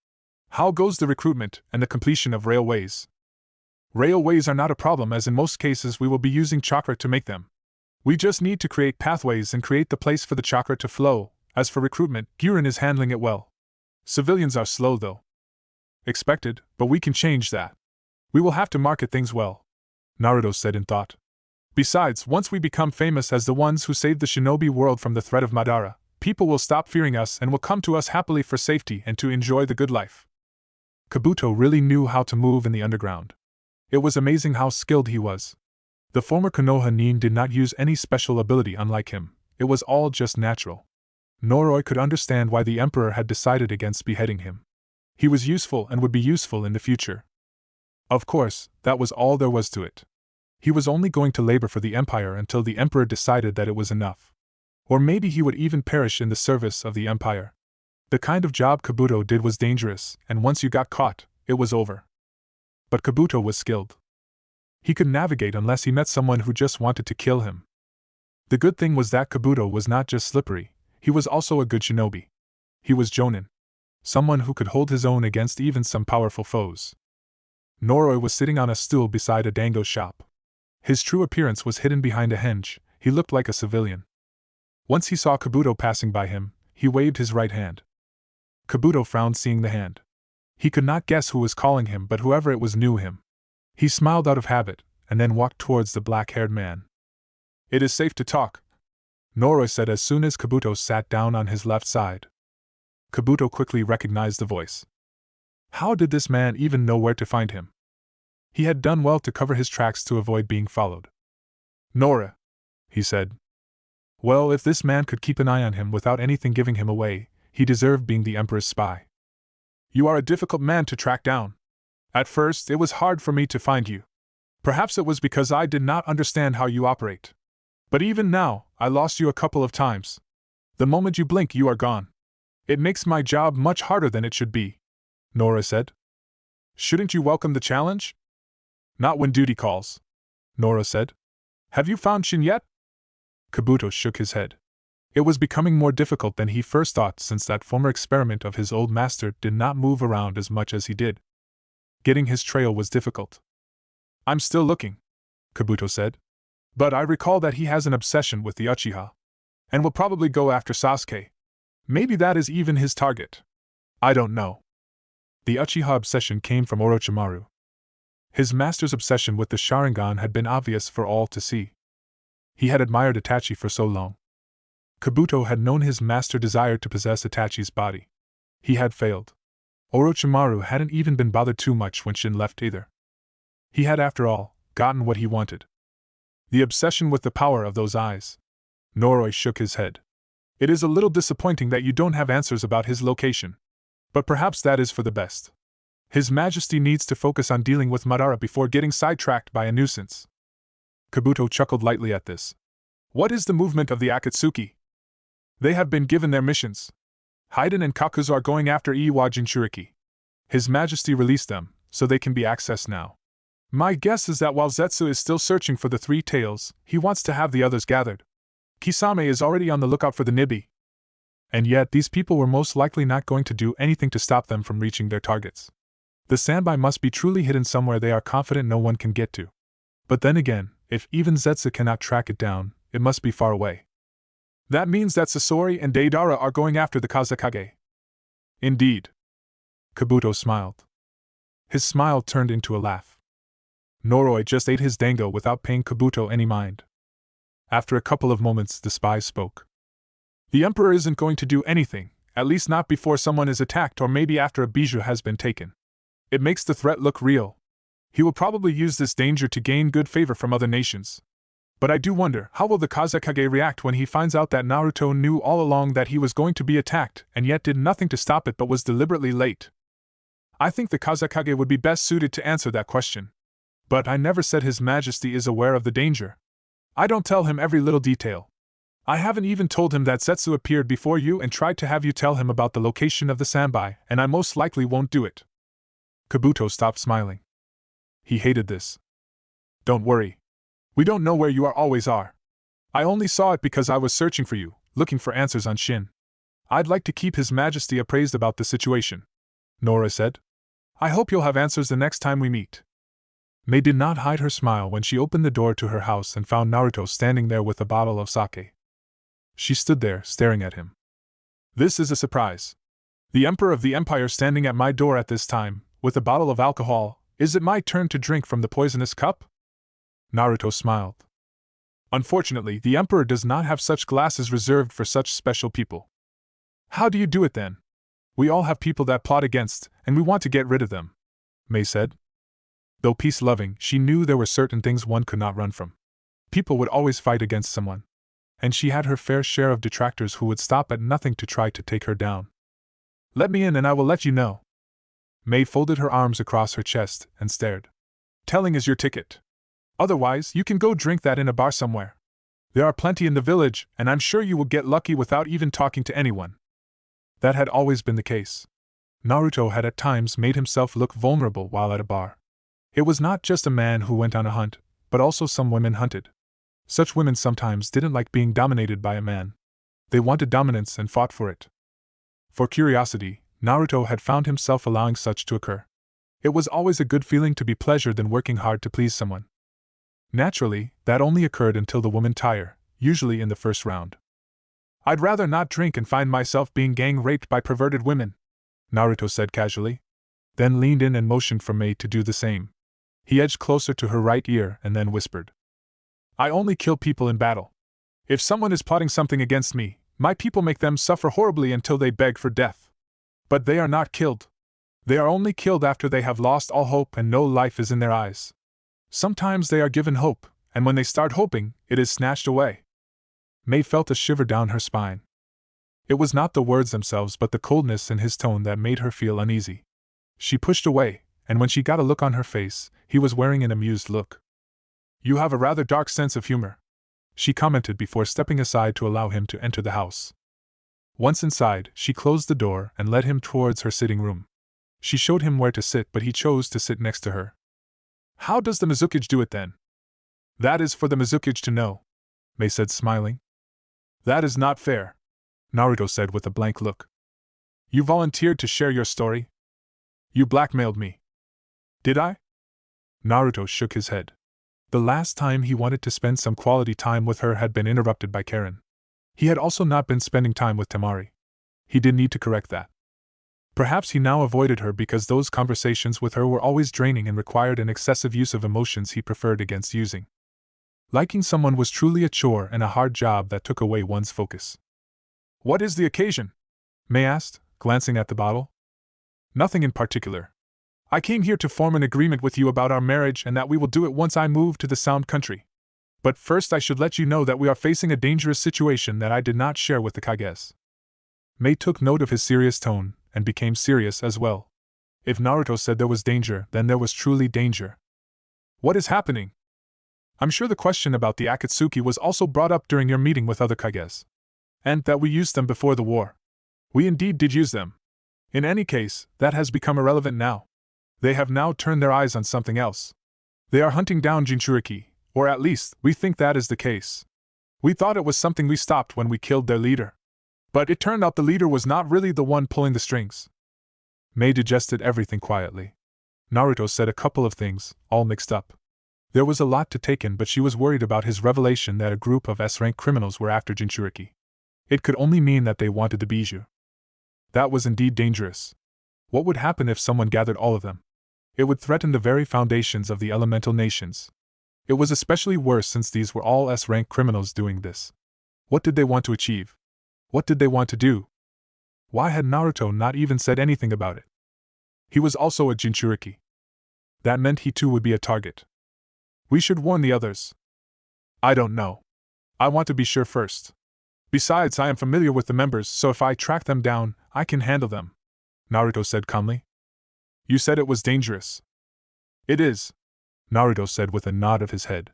A: How goes the recruitment and the completion of railways? Railways are not a problem, as in most cases we will be using chakra to make them. We just need to create pathways and create the place for the chakra to flow. As for recruitment, Jiren is handling it well. Civilians are slow though. Expected, but we can change that. We will have to market things well, Naruto said in thought. Besides, once we become famous as the ones who saved the shinobi world from the threat of Madara, people will stop fearing us and will come to us happily for safety and to enjoy the good life. Kabuto really knew how to move in the underground. It was amazing how skilled he was. The former Konoha Nin did not use any special ability unlike him, it was all just natural. Noroi could understand why the Emperor had decided against beheading him. He was useful and would be useful in the future. Of course, that was all there was to it. He was only going to labor for the Empire until the Emperor decided that it was enough. Or maybe he would even perish in the service of the Empire. The kind of job Kabuto did was dangerous, and once you got caught, it was over. But Kabuto was skilled. He could navigate unless he met someone who just wanted to kill him. The good thing was that Kabuto was not just slippery, he was also a good shinobi. He was Jonin. Someone who could hold his own against even some powerful foes. Noroi was sitting on a stool beside a dango shop. His true appearance was hidden behind a henge, he looked like a civilian. Once he saw Kabuto passing by him, he waved his right hand. Kabuto frowned seeing the hand. He could not guess who was calling him, but whoever it was knew him. He smiled out of habit, and then walked towards the black-haired man. It is safe to talk, Noroi said as soon as Kabuto sat down on his left side. Kabuto quickly recognized the voice. How did this man even know where to find him? He had done well to cover his tracks to avoid being followed. Nora, he said. Well, if this man could keep an eye on him without anything giving him away, he deserved being the Emperor's spy. You are a difficult man to track down. At first, it was hard for me to find you. Perhaps it was because I did not understand how you operate. But even now, I lost you a couple of times. The moment you blink, you are gone. It makes my job much harder than it should be, Nora said. Shouldn't you welcome the challenge? Not when duty calls, Nora said. Have you found Shin yet? Kabuto shook his head. It was becoming more difficult than he first thought, since that former experiment of his old master did not move around as much as he did. Getting his trail was difficult. I'm still looking, Kabuto said. But I recall that he has an obsession with the Uchiha, and will probably go after Sasuke. Maybe that is even his target. I don't know. The Uchiha obsession came from Orochimaru. His master's obsession with the Sharingan had been obvious for all to see. He had admired Itachi for so long. Kabuto had known his master desired to possess Itachi's body. He had failed. Orochimaru hadn't even been bothered too much when Shin left either. He had, after all, gotten what he wanted. The obsession with the power of those eyes. Noroi shook his head. It is a little disappointing that you don't have answers about his location. But perhaps that is for the best. His Majesty needs to focus on dealing with Madara before getting sidetracked by a nuisance. Kabuto chuckled lightly at this. What is the movement of the Akatsuki? They have been given their missions. Haiden and Kakuzu are going after Iwa Jinchuriki. His Majesty released them, so they can be accessed now. My guess is that while Zetsu is still searching for the three tails, he wants to have the others gathered. Kisame is already on the lookout for the Nibi. And yet these people were most likely not going to do anything to stop them from reaching their targets. The Sanbai must be truly hidden somewhere they are confident no one can get to. But then again, if even Zetsu cannot track it down, it must be far away. That means that Sasori and Deidara are going after the Kazekage. Indeed. Kabuto smiled. His smile turned into a laugh. Noroi just ate his dango without paying Kabuto any mind. After a couple of moments, the spy spoke. The Emperor isn't going to do anything, at least not before someone is attacked or maybe after a bijou has been taken. It makes the threat look real. He will probably use this danger to gain good favor from other nations. But I do wonder, how will the Kazekage react when he finds out that Naruto knew all along that he was going to be attacked and yet did nothing to stop it but was deliberately late? I think the Kazekage would be best suited to answer that question. But I never said His Majesty is aware of the danger. I don't tell him every little detail. I haven't even told him that Zetsu appeared before you and tried to have you tell him about the location of the Sanbai, and I most likely won't do it. Kabuto stopped smiling. He hated this. Don't worry. We don't know where you always are. I only saw it because I was searching for you, looking for answers on Shin. I'd like to keep His Majesty appraised about the situation, Nora said. I hope you'll have answers the next time we meet. Mei did not hide her smile when she opened the door to her house and found Naruto standing there with a bottle of sake. She stood there, staring at him. This is a surprise. The Emperor of the Empire standing at my door at this time, with a bottle of alcohol. Is it my turn to drink from the poisonous cup? Naruto smiled. Unfortunately, the Emperor does not have such glasses reserved for such special people. How do you do it then? We all have people that plot against, and we want to get rid of them, Mei said. Though peace-loving, she knew there were certain things one could not run from. People would always fight against someone. And she had her fair share of detractors who would stop at nothing to try to take her down. Let me in and I will let you know. Mei folded her arms across her chest and stared. Telling is your ticket. Otherwise, you can go drink that in a bar somewhere. There are plenty in the village, and I'm sure you will get lucky without even talking to anyone. That had always been the case. Naruto had at times made himself look vulnerable while at a bar. It was not just a man who went on a hunt, but also some women hunted. Such women sometimes didn't like being dominated by a man. They wanted dominance and fought for it. For curiosity, Naruto had found himself allowing such to occur. It was always a good feeling to be pleasured than working hard to please someone. Naturally, that only occurred until the women tire, usually in the first round. I'd rather not drink and find myself being gang-raped by perverted women, Naruto said casually, then leaned in and motioned for Mei to do the same. He edged closer to her right ear and then whispered. I only kill people in battle. If someone is plotting something against me, my people make them suffer horribly until they beg for death. But they are not killed. They are only killed after they have lost all hope and no life is in their eyes. Sometimes they are given hope, and when they start hoping, it is snatched away. Mei felt a shiver down her spine. It was not the words themselves but the coldness in his tone that made her feel uneasy. She pushed away, and when she got a look on her face, he was wearing an amused look. "You have a rather dark sense of humor," she commented before stepping aside to allow him to enter the house. Once inside, she closed the door and led him towards her sitting room. She showed him where to sit, but he chose to sit next to her. "How does the Mizukage do it then?" "That is for the Mizukage to know," Mei said, smiling. "That is not fair," Naruto said with a blank look. "You volunteered to share your story? You blackmailed me." "Did I?" Naruto shook his head. The last time he wanted to spend some quality time with her had been interrupted by Karin. He had also not been spending time with Temari. He did need to correct that. Perhaps he now avoided her because those conversations with her were always draining and required an excessive use of emotions he preferred against using. Liking someone was truly a chore and a hard job that took away one's focus. "What is the occasion?" Mei asked, glancing at the bottle. "Nothing in particular. I came here to form an agreement with you about our marriage and that we will do it once I move to the Sound Country. But first I should let you know that we are facing a dangerous situation that I did not share with the Kages." Mei took note of his serious tone, and became serious as well. If Naruto said there was danger, then there was truly danger. "What is happening? I'm sure the question about the Akatsuki was also brought up during your meeting with other Kages. And that we used them before the war. We indeed did use them. In any case, that has become irrelevant now. They have now turned their eyes on something else. They are hunting down Jinchuriki, or at least, we think that is the case. We thought it was something we stopped when we killed their leader. But it turned out the leader was not really the one pulling the strings." Mei digested everything quietly. Naruto said a couple of things, all mixed up. There was a lot to take in, but she was worried about his revelation that a group of S-rank criminals were after Jinchuriki. It could only mean that they wanted the bijou. That was indeed dangerous. What would happen if someone gathered all of them? It would threaten the very foundations of the elemental nations. It was especially worse since these were all S-rank criminals doing this. What did they want to achieve? What did they want to do? Why had Naruto not even said anything about it? He was also a Jinchuriki. That meant he too would be a target. We should warn the others. I don't know. I want to be sure first. Besides, I am familiar with the members, so if I track them down, I can handle them, Naruto said calmly. You said it was dangerous. It is, Naruto said with a nod of his head.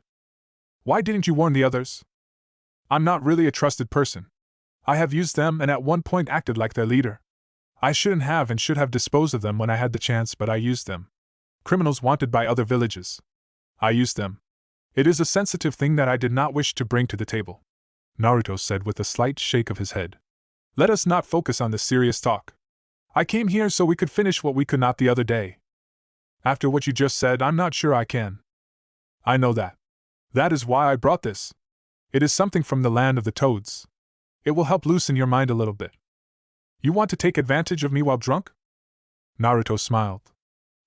A: Why didn't you warn the others? I'm not really a trusted person. I have used them and at one point acted like their leader. I shouldn't have and should have disposed of them when I had the chance, but I used them. Criminals wanted by other villages. I used them. It is a sensitive thing that I did not wish to bring to the table, Naruto said with a slight shake of his head. Let us not focus on the serious talk. I came here so we could finish what we could not the other day. After what you just said, I'm not sure I can. I know that. That is why I brought this. It is something from the land of the toads. It will help loosen your mind a little bit. You want to take advantage of me while drunk? Naruto smiled.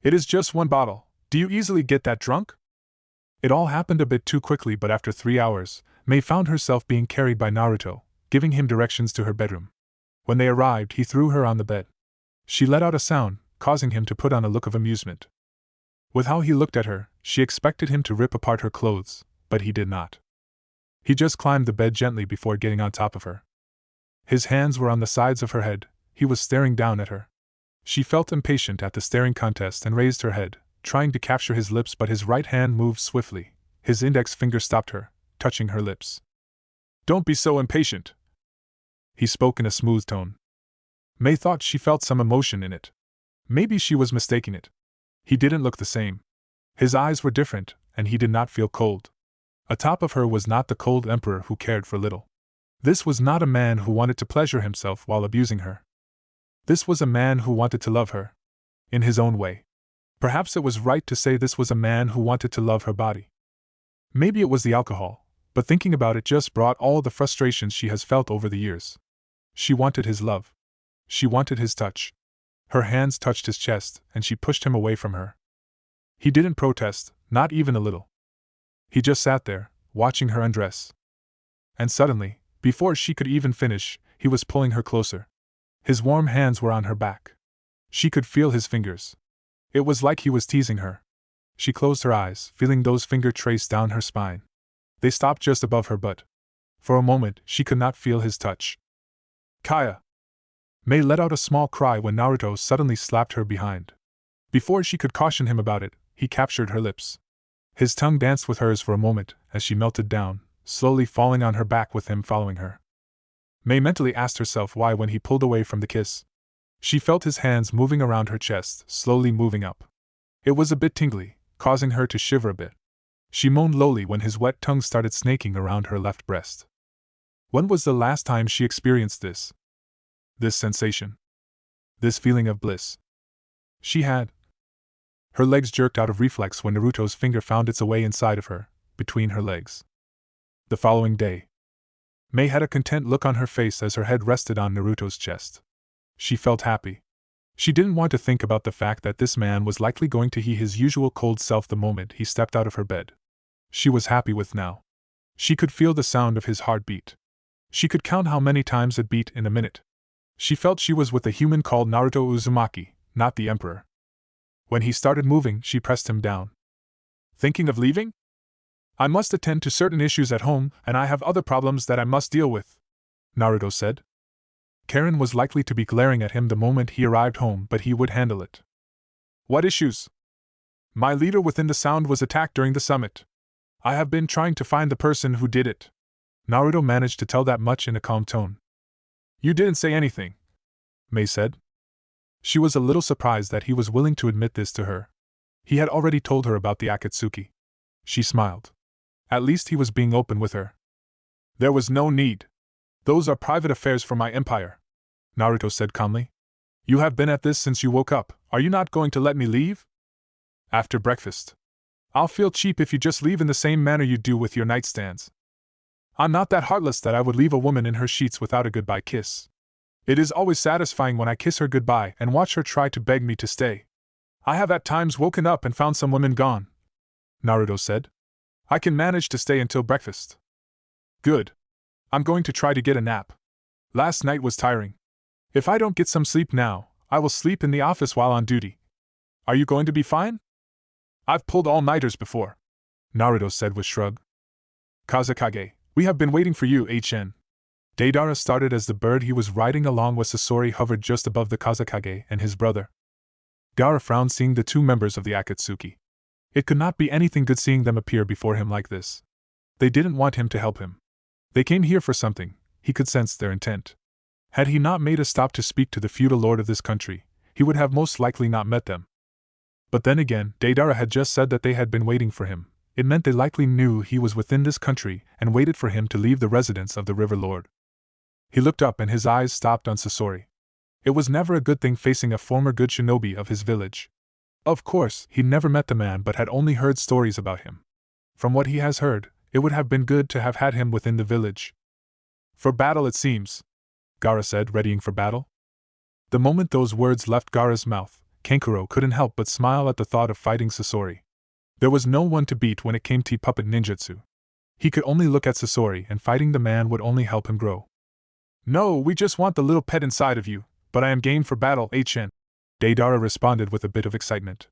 A: It is just one bottle. Do you easily get that drunk? It all happened a bit too quickly, but after 3 hours, Mei found herself being carried by Naruto, giving him directions to her bedroom. When they arrived, he threw her on the bed. She let out a sound, causing him to put on a look of amusement. With how he looked at her, she expected him to rip apart her clothes, but he did not. He just climbed the bed gently before getting on top of her. His hands were on the sides of her head, he was staring down at her. She felt impatient at the staring contest and raised her head, trying to capture his lips, but his right hand moved swiftly. His index finger stopped her, touching her lips. Don't be so impatient, he spoke in a smooth tone. Mei thought she felt some emotion in it. Maybe she was mistaking it. He didn't look the same. His eyes were different, and he did not feel cold. Atop of her was not the cold emperor who cared for little. This was not a man who wanted to pleasure himself while abusing her. This was a man who wanted to love her. In his own way. Perhaps it was right to say this was a man who wanted to love her body. Maybe it was the alcohol, but thinking about it just brought all the frustrations she has felt over the years. She wanted his love. She wanted his touch. Her hands touched his chest, and she pushed him away from her. He didn't protest, not even a little. He just sat there, watching her undress. And suddenly, before she could even finish, he was pulling her closer. His warm hands were on her back. She could feel his fingers. It was like he was teasing her. She closed her eyes, feeling those fingers trace down her spine. They stopped just above her butt. For a moment, she could not feel his touch. Kaya! Mei let out a small cry when Naruto suddenly slapped her behind. Before she could caution him about it, he captured her lips. His tongue danced with hers for a moment as she melted down, slowly falling on her back with him following her. Mei mentally asked herself why when he pulled away from the kiss. She felt his hands moving around her chest, slowly moving up. It was a bit tingly, causing her to shiver a bit. She moaned lowly when his wet tongue started snaking around her left breast. When was the last time she experienced this? This sensation. This feeling of bliss. She had. Her legs jerked out of reflex when Naruto's finger found its way inside of her, between her legs. The following day, Mei had a content look on her face as her head rested on Naruto's chest. She felt happy. She didn't want to think about the fact that this man was likely going to be his usual cold self the moment he stepped out of her bed. She was happy with now. She could feel the sound of his heartbeat. She could count how many times it beat in a minute. She felt she was with a human called Naruto Uzumaki, not the Emperor. When he started moving, she pressed him down. Thinking of leaving? I must attend to certain issues at home, and I have other problems that I must deal with, Naruto said. Karin was likely to be glaring at him the moment he arrived home, but he would handle it. What issues? My leader within the Sound was attacked during the summit. I have been trying to find the person who did it. Naruto managed to tell that much in a calm tone. You didn't say anything, Mei said. She was a little surprised that he was willing to admit this to her. He had already told her about the Akatsuki. She smiled. At least he was being open with her. There was no need. Those are private affairs for my empire, Naruto said calmly. You have been at this since you woke up, are you not going to let me leave? After breakfast. I'll feel cheap if you just leave in the same manner you do with your nightstands. I'm not that heartless that I would leave a woman in her sheets without a goodbye kiss. It is always satisfying when I kiss her goodbye and watch her try to beg me to stay. I have at times woken up and found some women gone, Naruto said. I can manage to stay until breakfast. Good. I'm going to try to get a nap. Last night was tiring. If I don't get some sleep now, I will sleep in the office while on duty. Are you going to be fine? I've pulled all-nighters before, Naruto said with shrug. Kage, we have been waiting for you, HN. Deidara started as the bird he was riding along with Sasori hovered just above the Kage and his brother. Gaara frowned seeing the two members of the Akatsuki. It could not be anything good seeing them appear before him like this. They didn't want him to help him. They came here for something, he could sense their intent. Had he not made a stop to speak to the feudal lord of this country, he would have most likely not met them. But then again, Deidara had just said that they had been waiting for him. It meant they likely knew he was within this country and waited for him to leave the residence of the River Lord. He looked up and his eyes stopped on Sasori. It was never a good thing facing a former good shinobi of his village. Of course, he'd never met the man but had only heard stories about him. From what he has heard, it would have been good to have had him within the village. For battle it seems, Gaara said, readying for battle. The moment those words left Gaara's mouth, Kankuro couldn't help but smile at the thought of fighting Sasori. There was no one to beat when it came to puppet ninjutsu. He could only look at Sasori and fighting the man would only help him grow. No, we just want the little pet inside of you, but I am game for battle, HN. Deidara responded with a bit of excitement.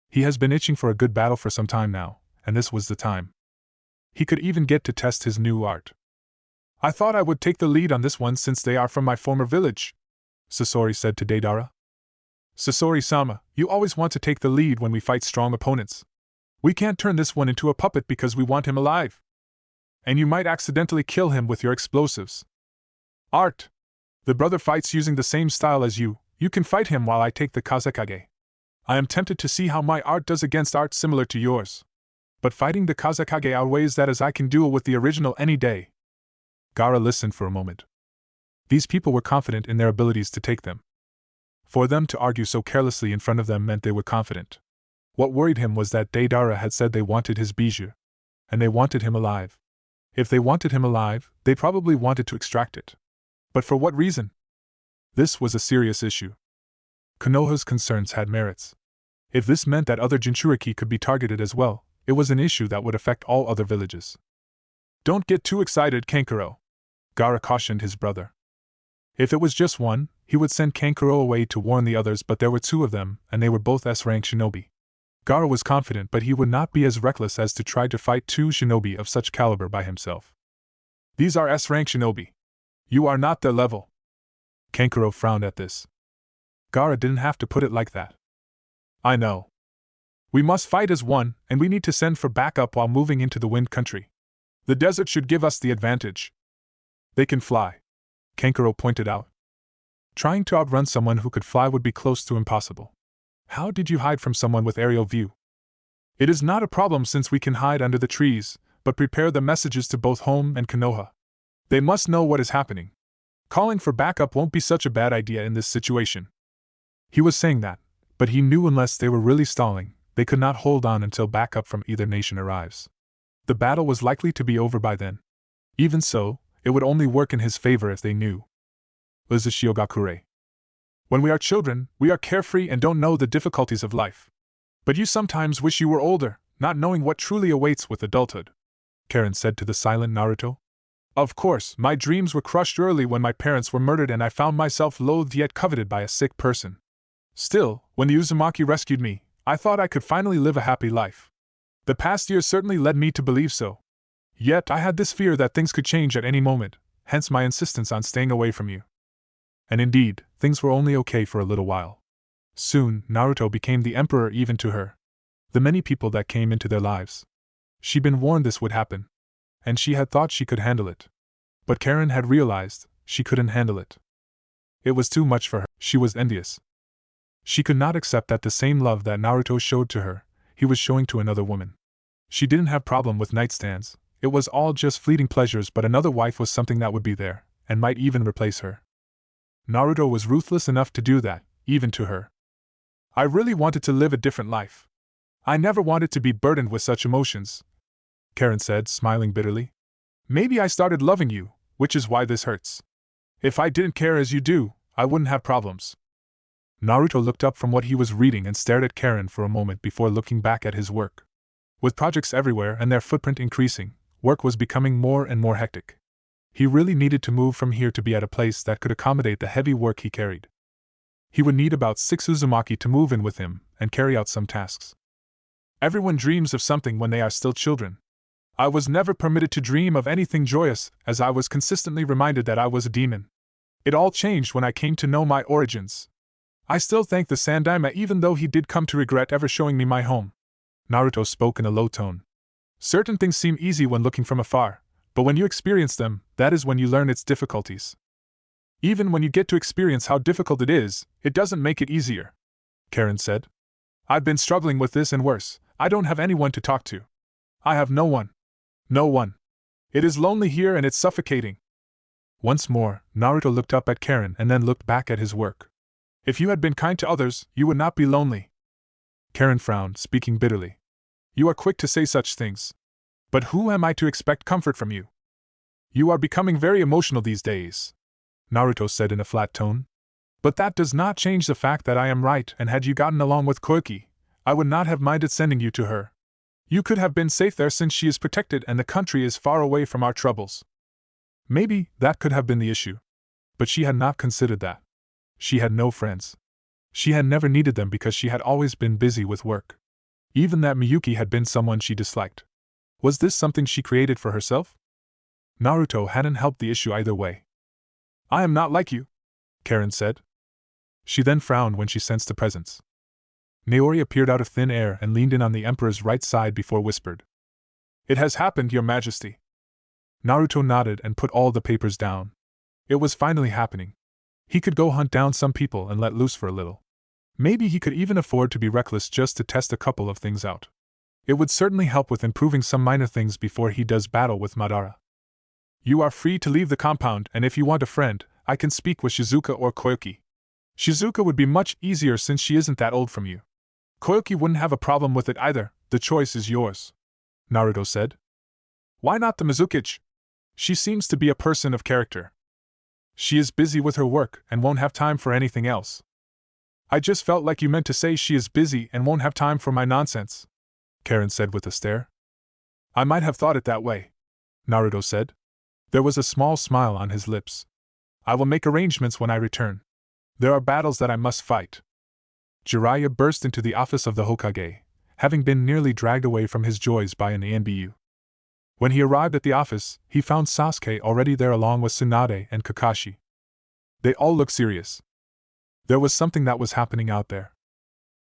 A: He has been itching for a good battle for some time now, and this was the time. He could even get to test his new art. I thought I would take the lead on this one since they are from my former village, Sasori said to Deidara. Sasori-sama, you always want to take the lead when we fight strong opponents. We can't turn this one into a puppet because we want him alive. And you might accidentally kill him with your explosives. Art. The brother fights using the same style as you. You can fight him while I take the Kazekage. I am tempted to see how my art does against art similar to yours. But fighting the Kazekage outweighs that as I can duel with the original any day. Gaara listened for a moment. These people were confident in their abilities to take them. For them to argue so carelessly in front of them meant they were confident. What worried him was that Deidara had said they wanted his bijou. And they wanted him alive. If they wanted him alive, they probably wanted to extract it. But for what reason? This was a serious issue. Konoha's concerns had merits. If this meant that other Jinchuriki could be targeted as well, it was an issue that would affect all other villages. Don't get too excited, Kankuro, Gaara cautioned his brother. If it was just one, he would send Kankuro away to warn the others, but there were two of them, and they were both S-rank shinobi. Gaara was confident, but he would not be as reckless as to try to fight two shinobi of such caliber by himself. These are S-rank shinobi. You are not their level. Kankuro frowned at this. Gaara didn't have to put it like that. I know. We must fight as one, and we need to send for backup while moving into the wind country. The desert should give us the advantage. They can fly, Kankuro pointed out. Trying to outrun someone who could fly would be close to impossible. How did you hide from someone with aerial view? It is not a problem since we can hide under the trees, but prepare the messages to both home and Konoha. They must know what is happening. Calling for backup won't be such a bad idea in this situation. He was saying that, but he knew unless they were really stalling, they could not hold on until backup from either nation arrives. The battle was likely to be over by then. Even so, it would only work in his favor if they knew. Uzushio-gakure. When we are children, we are carefree and don't know the difficulties of life. But you sometimes wish you were older, not knowing what truly awaits with adulthood, Karin said to the silent Naruto. Of course, my dreams were crushed early when my parents were murdered and I found myself loathed yet coveted by a sick person. Still, when the Uzumaki rescued me, I thought I could finally live a happy life. The past years certainly led me to believe so. Yet I had this fear that things could change at any moment, hence my insistence on staying away from you. And indeed, things were only okay for a little while. Soon, Naruto became the emperor even to her. The many people that came into their lives. She'd been warned this would happen. And she had thought she could handle it. But Karin had realized she couldn't handle it. It was too much for her. She was envious. She could not accept that the same love that Naruto showed to her, he was showing to another woman. She didn't have problem with nightstands, it was all just fleeting pleasures, but another wife was something that would be there, and might even replace her. Naruto was ruthless enough to do that, even to her. I really wanted to live a different life. I never wanted to be burdened with such emotions, Karin said, smiling bitterly. Maybe I started loving you, which is why this hurts. If I didn't care as you do, I wouldn't have problems. Naruto looked up from what he was reading and stared at Karin for a moment before looking back at his work. With projects everywhere and their footprint increasing, work was becoming more and more hectic. He really needed to move from here to be at a place that could accommodate the heavy work he carried. He would need about 6 Uzumaki to move in with him and carry out some tasks. Everyone dreams of something when they are still children. I was never permitted to dream of anything joyous, as I was consistently reminded that I was a demon. It all changed when I came to know my origins. I still thank the Sandaime even though he did come to regret ever showing me my home. Naruto spoke in a low tone. Certain things seem easy when looking from afar, but when you experience them, that is when you learn its difficulties. Even when you get to experience how difficult it is, it doesn't make it easier, Karin said. I've been struggling with this and worse, I don't have anyone to talk to. I have no one. No one. It is lonely here and it's suffocating. Once more, Naruto looked up at Karin and then looked back at his work. If you had been kind to others, you would not be lonely. Karin frowned, speaking bitterly. You are quick to say such things. But who am I to expect comfort from you? You are becoming very emotional these days, Naruto said in a flat tone. But that does not change the fact that I am right, and had you gotten along with Koiki, I would not have minded sending you to her. You could have been safe there since she is protected and the country is far away from our troubles. Maybe that could have been the issue. But she had not considered that. She had no friends. She had never needed them because she had always been busy with work. Even that Miyuki had been someone she disliked. Was this something she created for herself? Naruto hadn't helped the issue either way. I am not like you, Karin said. She then frowned when she sensed a presence. Naori appeared out of thin air and leaned in on the Emperor's right side before whispered. It has happened, Your Majesty. Naruto nodded and put all the papers down. It was finally happening. He could go hunt down some people and let loose for a little. Maybe he could even afford to be reckless just to test a couple of things out. It would certainly help with improving some minor things before he does battle with Madara. You are free to leave the compound, and if you want a friend, I can speak with Shizuka or Koyuki. Shizuka would be much easier since she isn't that old from you. Koyuki wouldn't have a problem with it either, the choice is yours, Naruto said. Why not the Mizukichi? She seems to be a person of character. She is busy with her work and won't have time for anything else. I just felt like you meant to say she is busy and won't have time for my nonsense, Karin said with a stare. I might have thought it that way, Naruto said. There was a small smile on his lips. I will make arrangements when I return. There are battles that I must fight. Jiraiya burst into the office of the Hokage, having been nearly dragged away from his joys by an ANBU. When he arrived at the office, he found Sasuke already there along with Tsunade and Kakashi. They all looked serious. There was something that was happening out there.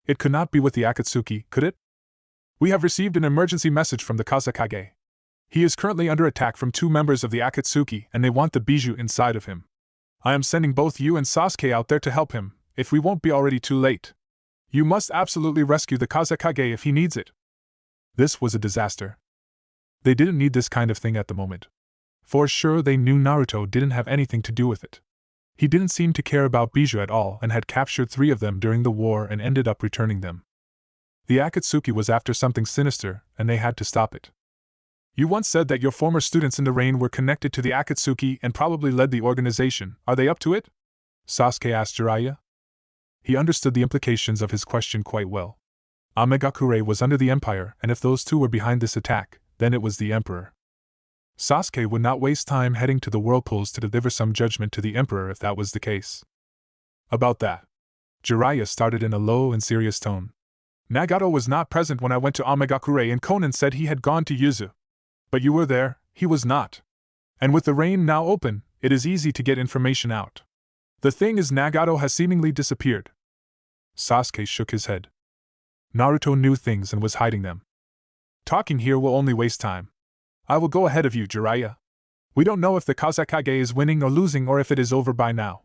A: It could not be with the Akatsuki, could it? We have received an emergency message from the Kage. He is currently under attack from 2 members of the Akatsuki and they want the bijou inside of him. I am sending both you and Sasuke out there to help him, if we won't be already too late. You must absolutely rescue the Kage if he needs it. This was a disaster. They didn't need this kind of thing at the moment. For sure they knew Naruto didn't have anything to do with it. He didn't seem to care about bijou at all and had captured 3 of them during the war and ended up returning them. The Akatsuki was after something sinister, and they had to stop it. You once said that your former students in the rain were connected to the Akatsuki and probably led the organization. Are they up to it? Sasuke asked Jiraiya. He understood the implications of his question quite well. Amegakure was under the Empire, and if those 2 were behind this attack, then it was the Emperor. Sasuke would not waste time heading to the whirlpools to deliver some judgment to the Emperor if that was the case. About that, Jiraiya started in a low and serious tone. Nagato was not present when I went to Amegakure and Konan said he had gone to Yuzu. But you were there, he was not. And with the rain now open, it is easy to get information out. The thing is, Nagato has seemingly disappeared. Sasuke shook his head. Naruto knew things and was hiding them. Talking here will only waste time. I will go ahead of you, Jiraiya. We don't know if the Kage is winning or losing or if it is over by now,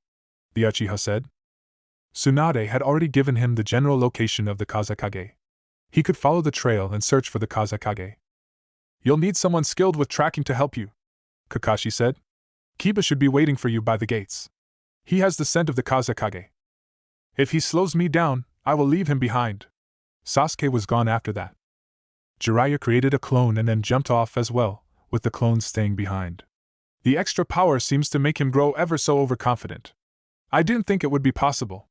A: the Uchiha said. Tsunade had already given him the general location of the Kage. He could follow the trail and search for the Kage. You'll need someone skilled with tracking to help you, Kakashi said. Kiba should be waiting for you by the gates. He has the scent of the Kage. If he slows me down, I will leave him behind. Sasuke was gone after that. Jiraiya created a clone and then jumped off as well, with the clone staying behind. The extra power seems to make him grow ever so overconfident. I didn't think it would be possible.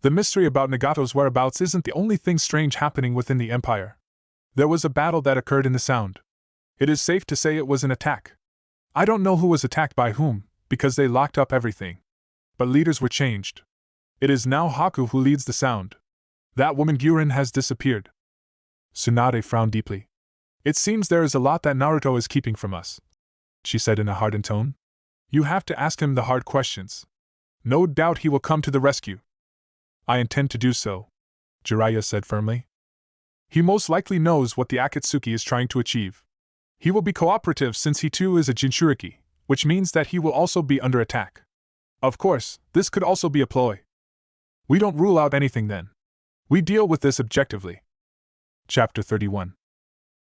A: The mystery about Nagato's whereabouts isn't the only thing strange happening within the Empire. There was a battle that occurred in the Sound. It is safe to say it was an attack. I don't know who was attacked by whom, because they locked up everything. But leaders were changed. It is now Haku who leads the Sound. That woman Jiren has disappeared. Tsunade frowned deeply. It seems there is a lot that Naruto is keeping from us, she said in a hardened tone. You have to ask him the hard questions. No doubt he will come to the rescue. I intend to do so, Jiraiya said firmly. He most likely knows what the Akatsuki is trying to achieve. He will be cooperative since he too is a Jinchuriki, which means that he will also be under attack. Of course, this could also be a ploy. We don't rule out anything then. We deal with this objectively. Chapter 31.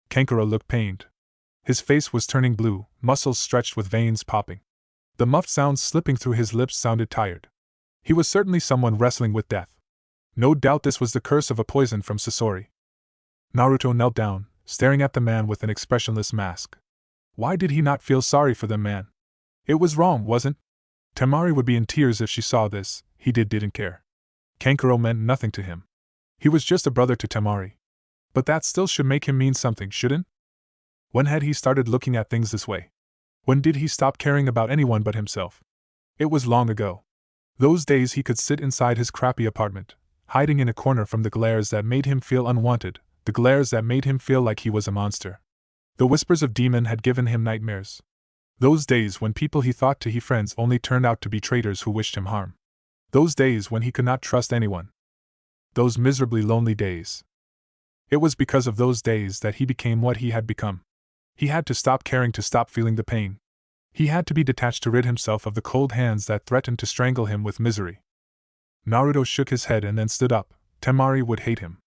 A: Kankuro looked pained. His face was turning blue, muscles stretched with veins popping. The muffled sounds slipping through his lips sounded tired. He was certainly someone wrestling with death. No doubt this was the curse of a poison from Sasori. Naruto knelt down, staring at the man with an expressionless mask. Why did he not feel sorry for the man? It was wrong, wasn't? Temari would be in tears if she saw this. He didn't care. Kankuro meant nothing to him. He was just a brother to Temari. But that still should make him mean something, shouldn't? When had he started looking at things this way? When did he stop caring about anyone but himself? It was long ago. Those days he could sit inside his crappy apartment, hiding in a corner from the glares that made him feel unwanted, the glares that made him feel like he was a monster. The whispers of demon had given him nightmares. Those days when people he thought to be friends only turned out to be traitors who wished him harm. Those days when he could not trust anyone. Those miserably lonely days. It was because of those days that he became what he had become. He had to stop caring to stop feeling the pain. He had to be detached to rid himself of the cold hands that threatened to strangle him with misery. Naruto shook his head and then stood up. Temari would hate him.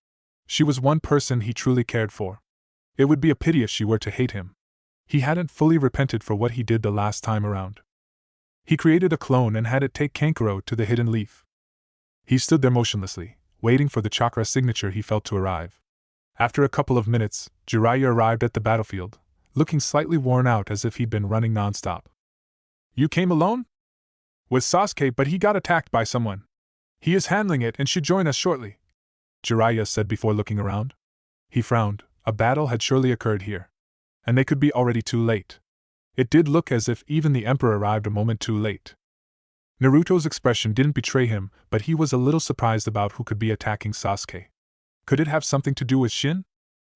A: She was one person he truly cared for. It would be a pity if she were to hate him. He hadn't fully repented for what he did the last time around. He created a clone and had it take Kankuro to the hidden leaf. He stood there motionlessly, waiting for the chakra signature he felt to arrive. After a couple of minutes, Jiraiya arrived at the battlefield, looking slightly worn out as if he'd been running non-stop. You came alone? With Sasuke, but he got attacked by someone. He is handling it and should join us shortly, Jiraiya said before looking around. He frowned. A battle had surely occurred here. And they could be already too late. It did look as if even the Emperor arrived a moment too late. Naruto's expression didn't betray him, but he was a little surprised about who could be attacking Sasuke. Could it have something to do with Shin?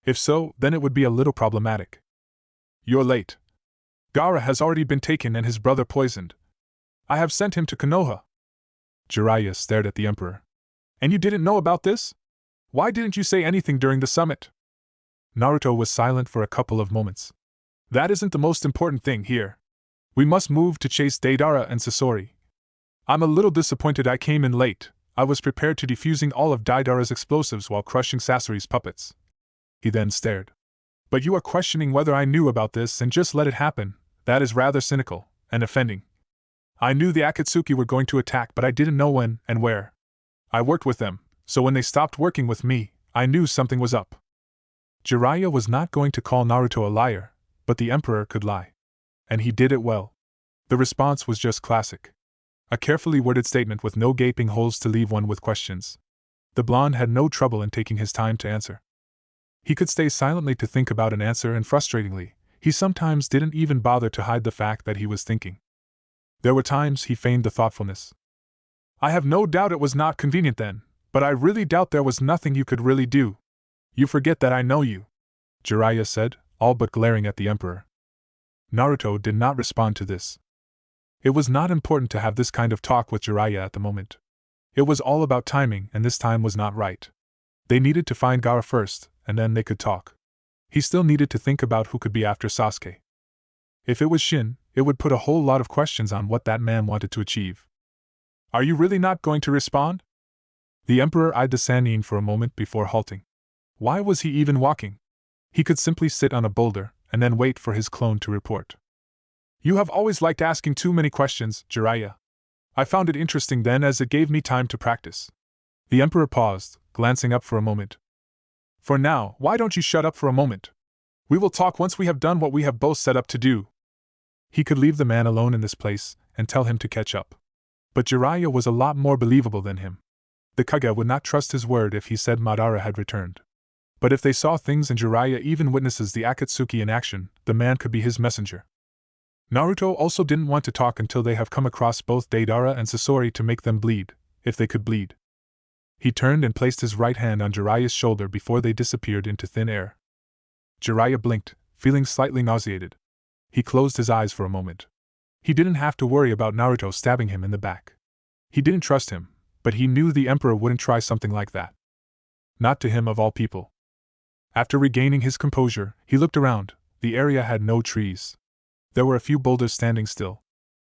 A: If so, then it would be a little problematic. You're late. Gaara has already been taken and his brother poisoned. I have sent him to Konoha. Jiraiya stared at the Emperor. And you didn't know about this? Why didn't you say anything during the summit? Naruto was silent for a couple of moments. That isn't the most important thing here. We must move to chase Deidara and Sasori. I'm a little disappointed I came in late. I was prepared to defusing all of Deidara's explosives while crushing Sasori's puppets. He then stared. But you are questioning whether I knew about this and just let it happen. That is rather cynical and offending. I knew the Akatsuki were going to attack, but I didn't know when and where. I worked with them, so when they stopped working with me, I knew something was up. Jiraiya was not going to call Naruto a liar, but the Emperor could lie. And he did it well. The response was just classic. A carefully worded statement with no gaping holes to leave one with questions. The blonde had no trouble in taking his time to answer. He could stay silently to think about an answer, and frustratingly, he sometimes didn't even bother to hide the fact that he was thinking. There were times he feigned the thoughtfulness. I have no doubt it was not convenient then, but I really doubt there was nothing you could really do. You forget that I know you, Jiraiya said, all but glaring at the Emperor. Naruto did not respond to this. It was not important to have this kind of talk with Jiraiya at the moment. It was all about timing, and this time was not right. They needed to find Gaara first, and then they could talk. He still needed to think about who could be after Sasuke. If it was Shin, it would put a whole lot of questions on what that man wanted to achieve. Are you really not going to respond? The Emperor eyed the Sannin for a moment before halting. Why was he even walking? He could simply sit on a boulder, and then wait for his clone to report. You have always liked asking too many questions, Jiraiya. I found it interesting then, as it gave me time to practice. The Emperor paused, glancing up for a moment. For now, why don't you shut up for a moment? We will talk once we have done what we have both set up to do. He could leave the man alone in this place, and tell him to catch up. But Jiraiya was a lot more believable than him. The Kage would not trust his word if he said Madara had returned. But if they saw things and Jiraiya even witnesses the Akatsuki in action, the man could be his messenger. Naruto also didn't want to talk until they have come across both Deidara and Sasori to make them bleed, if they could bleed. He turned and placed his right hand on Jiraiya's shoulder before they disappeared into thin air. Jiraiya blinked, feeling slightly nauseated. He closed his eyes for a moment. He didn't have to worry about Naruto stabbing him in the back. He didn't trust him, but he knew the Emperor wouldn't try something like that. Not to him of all people. After regaining his composure, he looked around. The area had no trees. There were a few boulders standing still.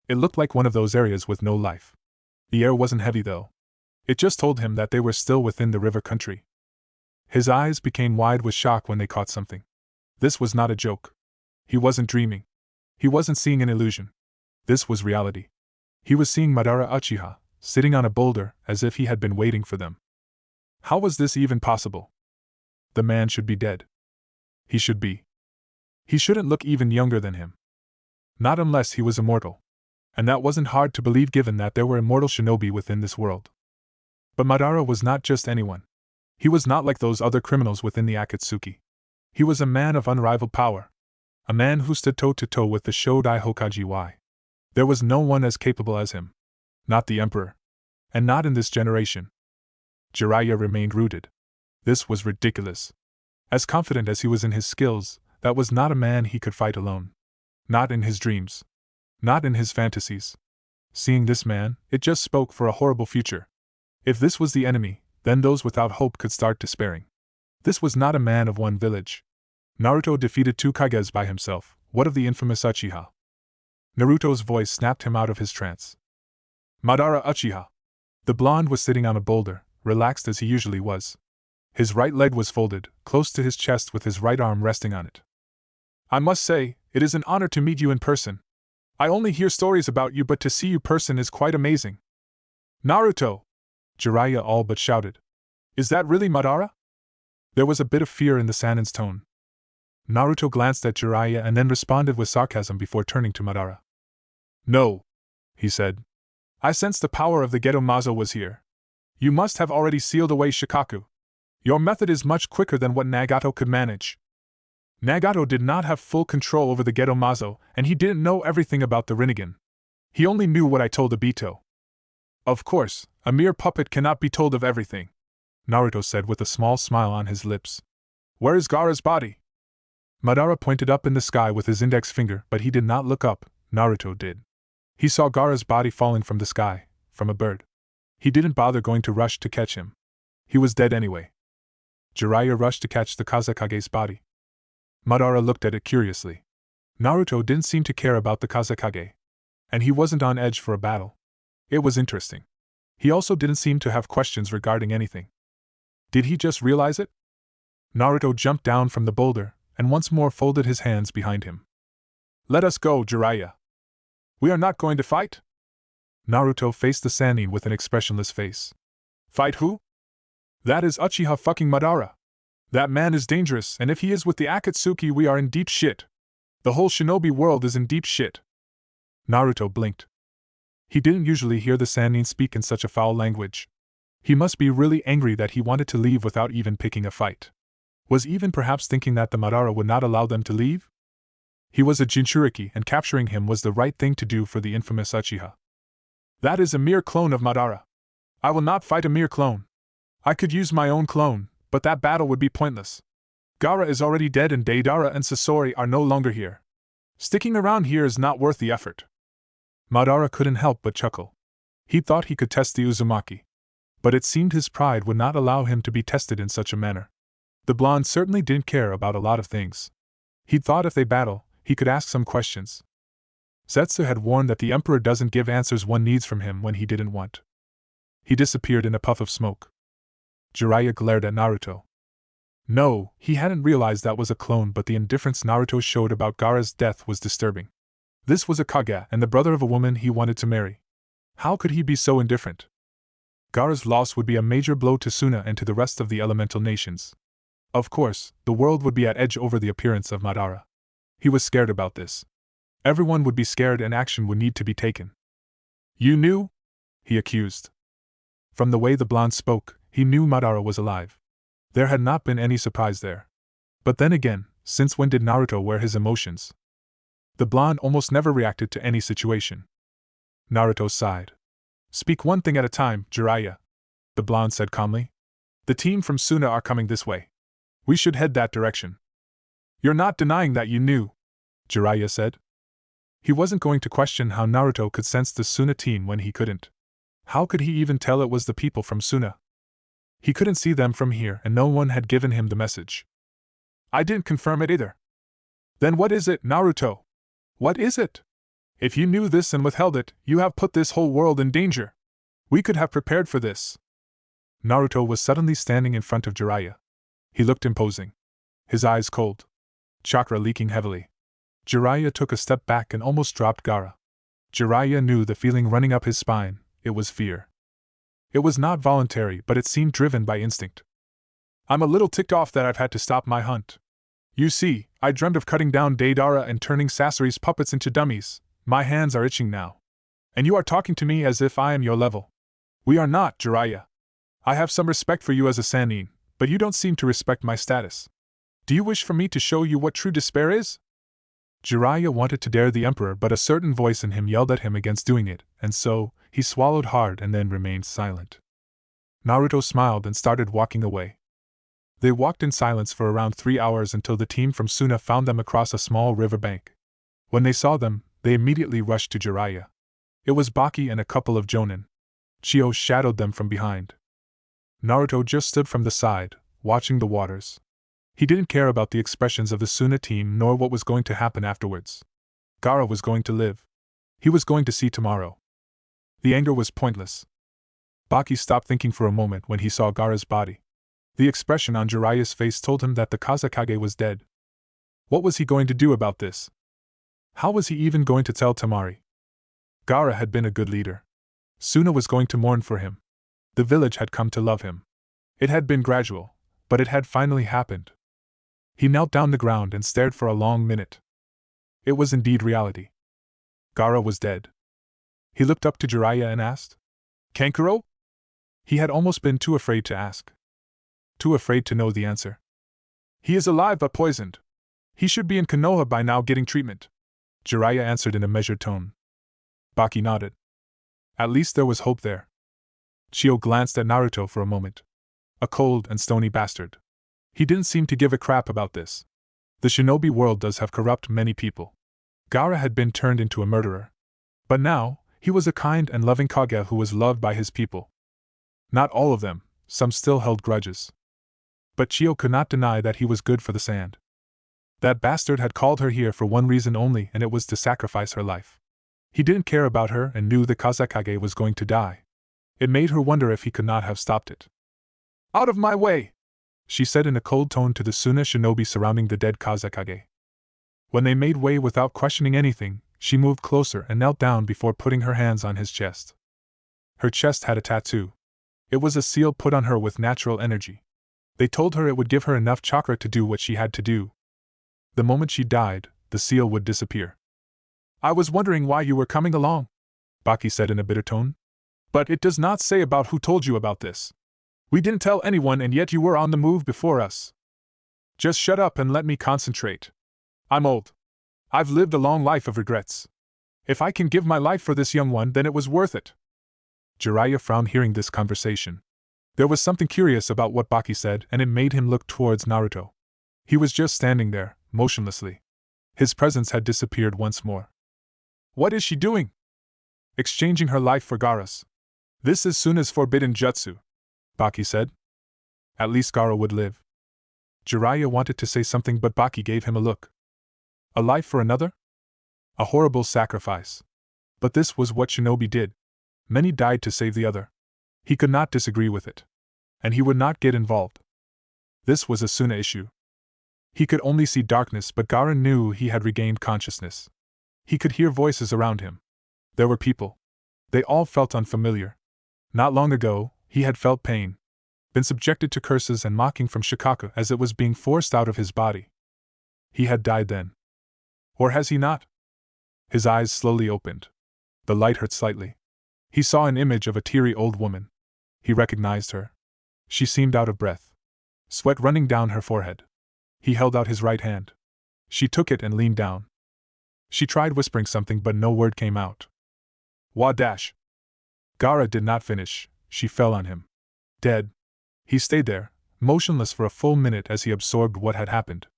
A: It looked like one of those areas with no life. The air wasn't heavy though. It just told him that they were still within the river country. His eyes became wide with shock when they caught something. This was not a joke. He wasn't dreaming. He wasn't seeing an illusion. This was reality. He was seeing Madara Uchiha, sitting on a boulder, as if he had been waiting for them. How was this even possible? The man should be dead. He should be. He shouldn't look even younger than him. Not unless he was immortal. And that wasn't hard to believe given that there were immortal shinobi within this world. But Madara was not just anyone. He was not like those other criminals within the Akatsuki. He was a man of unrivaled power. A man who stood toe-to-toe with the Shodai Hokage. There was no one as capable as him. Not the Emperor. And not in this generation. Jiraiya remained rooted. This was ridiculous. As confident as he was in his skills, that was not a man he could fight alone. Not in his dreams. Not in his fantasies. Seeing this man, it just spoke for a horrible future. If this was the enemy, then those without hope could start despairing. This was not a man of one village. Naruto defeated 2 Kages by himself. What of the infamous Uchiha? Naruto's voice snapped him out of his trance. Madara Uchiha. The blonde was sitting on a boulder, relaxed as he usually was. His right leg was folded, close to his chest with his right arm resting on it. I must say, it is an honor to meet you in person. I only hear stories about you, but to see you person is quite amazing. Naruto! Jiraiya all but shouted. Is that really Madara? There was a bit of fear in the Sannin's tone. Naruto glanced at Jiraiya and then responded with sarcasm before turning to Madara. No, he said. I sensed the power of the Geto Mazo was here. You must have already sealed away Shikaku. Your method is much quicker than what Nagato could manage. Nagato did not have full control over the Geto Mazo, and he didn't know everything about the Rinnegan. He only knew what I told Obito. Of course, a mere puppet cannot be told of everything, Naruto said with a small smile on his lips. Where is Gaara's body? Madara pointed up in the sky with his index finger, but he did not look up. Naruto did. He saw Gaara's body falling from the sky, from a bird. He didn't bother going to rush to catch him. He was dead anyway. Jiraiya rushed to catch the Kazekage's body. Madara looked at it curiously. Naruto didn't seem to care about the Kazekage. And he wasn't on edge for a battle. It was interesting. He also didn't seem to have questions regarding anything. Did he just realize it? Naruto jumped down from the boulder, and once more folded his hands behind him. Let us go, Jiraiya. We are not going to fight? Naruto faced the Sannin with an expressionless face. Fight who? That is Uchiha fucking Madara. That man is dangerous, and if he is with the Akatsuki, we are in deep shit. The whole shinobi world is in deep shit. Naruto blinked. He didn't usually hear the Sannin speak in such a foul language. He must be really angry that he wanted to leave without even picking a fight. Was even perhaps thinking that the Madara would not allow them to leave? He was a Jinchuriki, and capturing him was the right thing to do for the infamous Uchiha. That is a mere clone of Madara. I will not fight a mere clone. I could use my own clone, but that battle would be pointless. Gaara is already dead and Deidara and Sasori are no longer here. Sticking around here is not worth the effort. Madara couldn't help but chuckle. He thought he could test the Uzumaki. But it seemed his pride would not allow him to be tested in such a manner. The blonde certainly didn't care about a lot of things. He thought if they battle, he could ask some questions. Zetsu had warned that the Emperor doesn't give answers one needs from him when he didn't want. He disappeared in a puff of smoke. Jiraiya glared at Naruto. No, he hadn't realized that was a clone, but the indifference Naruto showed about Gaara's death was disturbing. This was a Kage and the brother of a woman he wanted to marry. How could he be so indifferent? Gaara's loss would be a major blow to Suna and to the rest of the elemental nations. Of course, the world would be at edge over the appearance of Madara. He was scared about this. Everyone would be scared and action would need to be taken. You knew? He accused. From the way the blonde spoke, he knew Madara was alive. There had not been any surprise there. But then again, since when did Naruto wear his emotions? The blonde almost never reacted to any situation. Naruto sighed. Speak one thing at a time, Jiraiya, the blonde said calmly. The team from Suna are coming this way. We should head that direction. You're not denying that you knew, Jiraiya said. He wasn't going to question how Naruto could sense the Suna team when he couldn't. How could he even tell it was the people from Suna? He couldn't see them from here and no one had given him the message. I didn't confirm it either. Then what is it, Naruto? What is it? If you knew this and withheld it, you have put this whole world in danger. We could have prepared for this. Naruto was suddenly standing in front of Jiraiya. He looked imposing. His eyes cold. Chakra leaking heavily. Jiraiya took a step back and almost dropped Gaara. Jiraiya knew the feeling running up his spine. It was fear. It was not voluntary, but it seemed driven by instinct. I'm a little ticked off that I've had to stop my hunt. You see, I dreamt of cutting down Deidara and turning Sasori's puppets into dummies. My hands are itching now. And you are talking to me as if I am your level. We are not, Jiraiya. I have some respect for you as a Sannin, but you don't seem to respect my status. Do you wish for me to show you what true despair is? Jiraiya wanted to dare the Emperor, but a certain voice in him yelled at him against doing it, and so, he swallowed hard and then remained silent. Naruto smiled and started walking away. They walked in silence for around 3 hours until the team from Suna found them across a small river bank. When they saw them, they immediately rushed to Jiraiya. It was Baki and a couple of Jonin. Chio shadowed them from behind. Naruto just stood from the side, watching the waters. He didn't care about the expressions of the Suna team nor what was going to happen afterwards. Gaara was going to live. He was going to see tomorrow. The anger was pointless. Baki stopped thinking for a moment when he saw Gaara's body. The expression on Jiraiya's face told him that the Kazekage was dead. What was he going to do about this? How was he even going to tell Temari? Gaara had been a good leader. Suna was going to mourn for him. The village had come to love him. It had been gradual, but it had finally happened. He knelt down the ground and stared for a long minute. It was indeed reality. Gaara was dead. He looked up to Jiraiya and asked, Kankuro? He had almost been too afraid to ask. Too afraid to know the answer. He is alive but poisoned. He should be in Konoha by now getting treatment. Jiraiya answered in a measured tone. Baki nodded. At least there was hope there. Chio glanced at Naruto for a moment. A cold and stony bastard. He didn't seem to give a crap about this. The shinobi world does have corrupt many people. Gaara had been turned into a murderer. But now, he was a kind and loving Kage who was loved by his people. Not all of them, some still held grudges. But Chio could not deny that he was good for the sand. That bastard had called her here for one reason only, and it was to sacrifice her life. He didn't care about her and knew the Kazekage was going to die. It made her wonder if he could not have stopped it. "Out of my way!" she said in a cold tone to the Suna shinobi surrounding the dead Kazekage. When they made way without questioning anything, she moved closer and knelt down before putting her hands on his chest. Her chest had a tattoo. It was a seal put on her with natural energy. They told her it would give her enough chakra to do what she had to do. The moment she died, the seal would disappear. "I was wondering why you were coming along," Baki said in a bitter tone. "But it does not say about who told you about this. We didn't tell anyone and yet you were on the move before us. Just shut up and let me concentrate. I'm old. I've lived a long life of regrets. If I can give my life for this young one, then it was worth it." Jiraiya frowned hearing this conversation. There was something curious about what Baki said, and it made him look towards Naruto. He was just standing there, motionlessly. His presence had disappeared once more. "What is she doing?" "Exchanging her life for Gaara's. This is Suna's forbidden jutsu," Baki said. "At least Gaara would live." Jiraiya wanted to say something, but Baki gave him a look. A life for another? A horrible sacrifice. But this was what shinobi did. Many died to save the other. He could not disagree with it. And he would not get involved. This was a Suna issue. He could only see darkness, but Gaara knew he had regained consciousness. He could hear voices around him. There were people. They all felt unfamiliar. Not long ago, he had felt pain. Been subjected to curses and mocking from Shikaku as it was being forced out of his body. He had died then. Or has he not? His eyes slowly opened. The light hurt slightly. He saw an image of a teary old woman. He recognized her. She seemed out of breath. Sweat running down her forehead. He held out his right hand. She took it and leaned down. She tried whispering something, but no word came out. Wadash. Gaara did not finish. She fell on him. Dead. He stayed there, motionless for a full minute as he absorbed what had happened.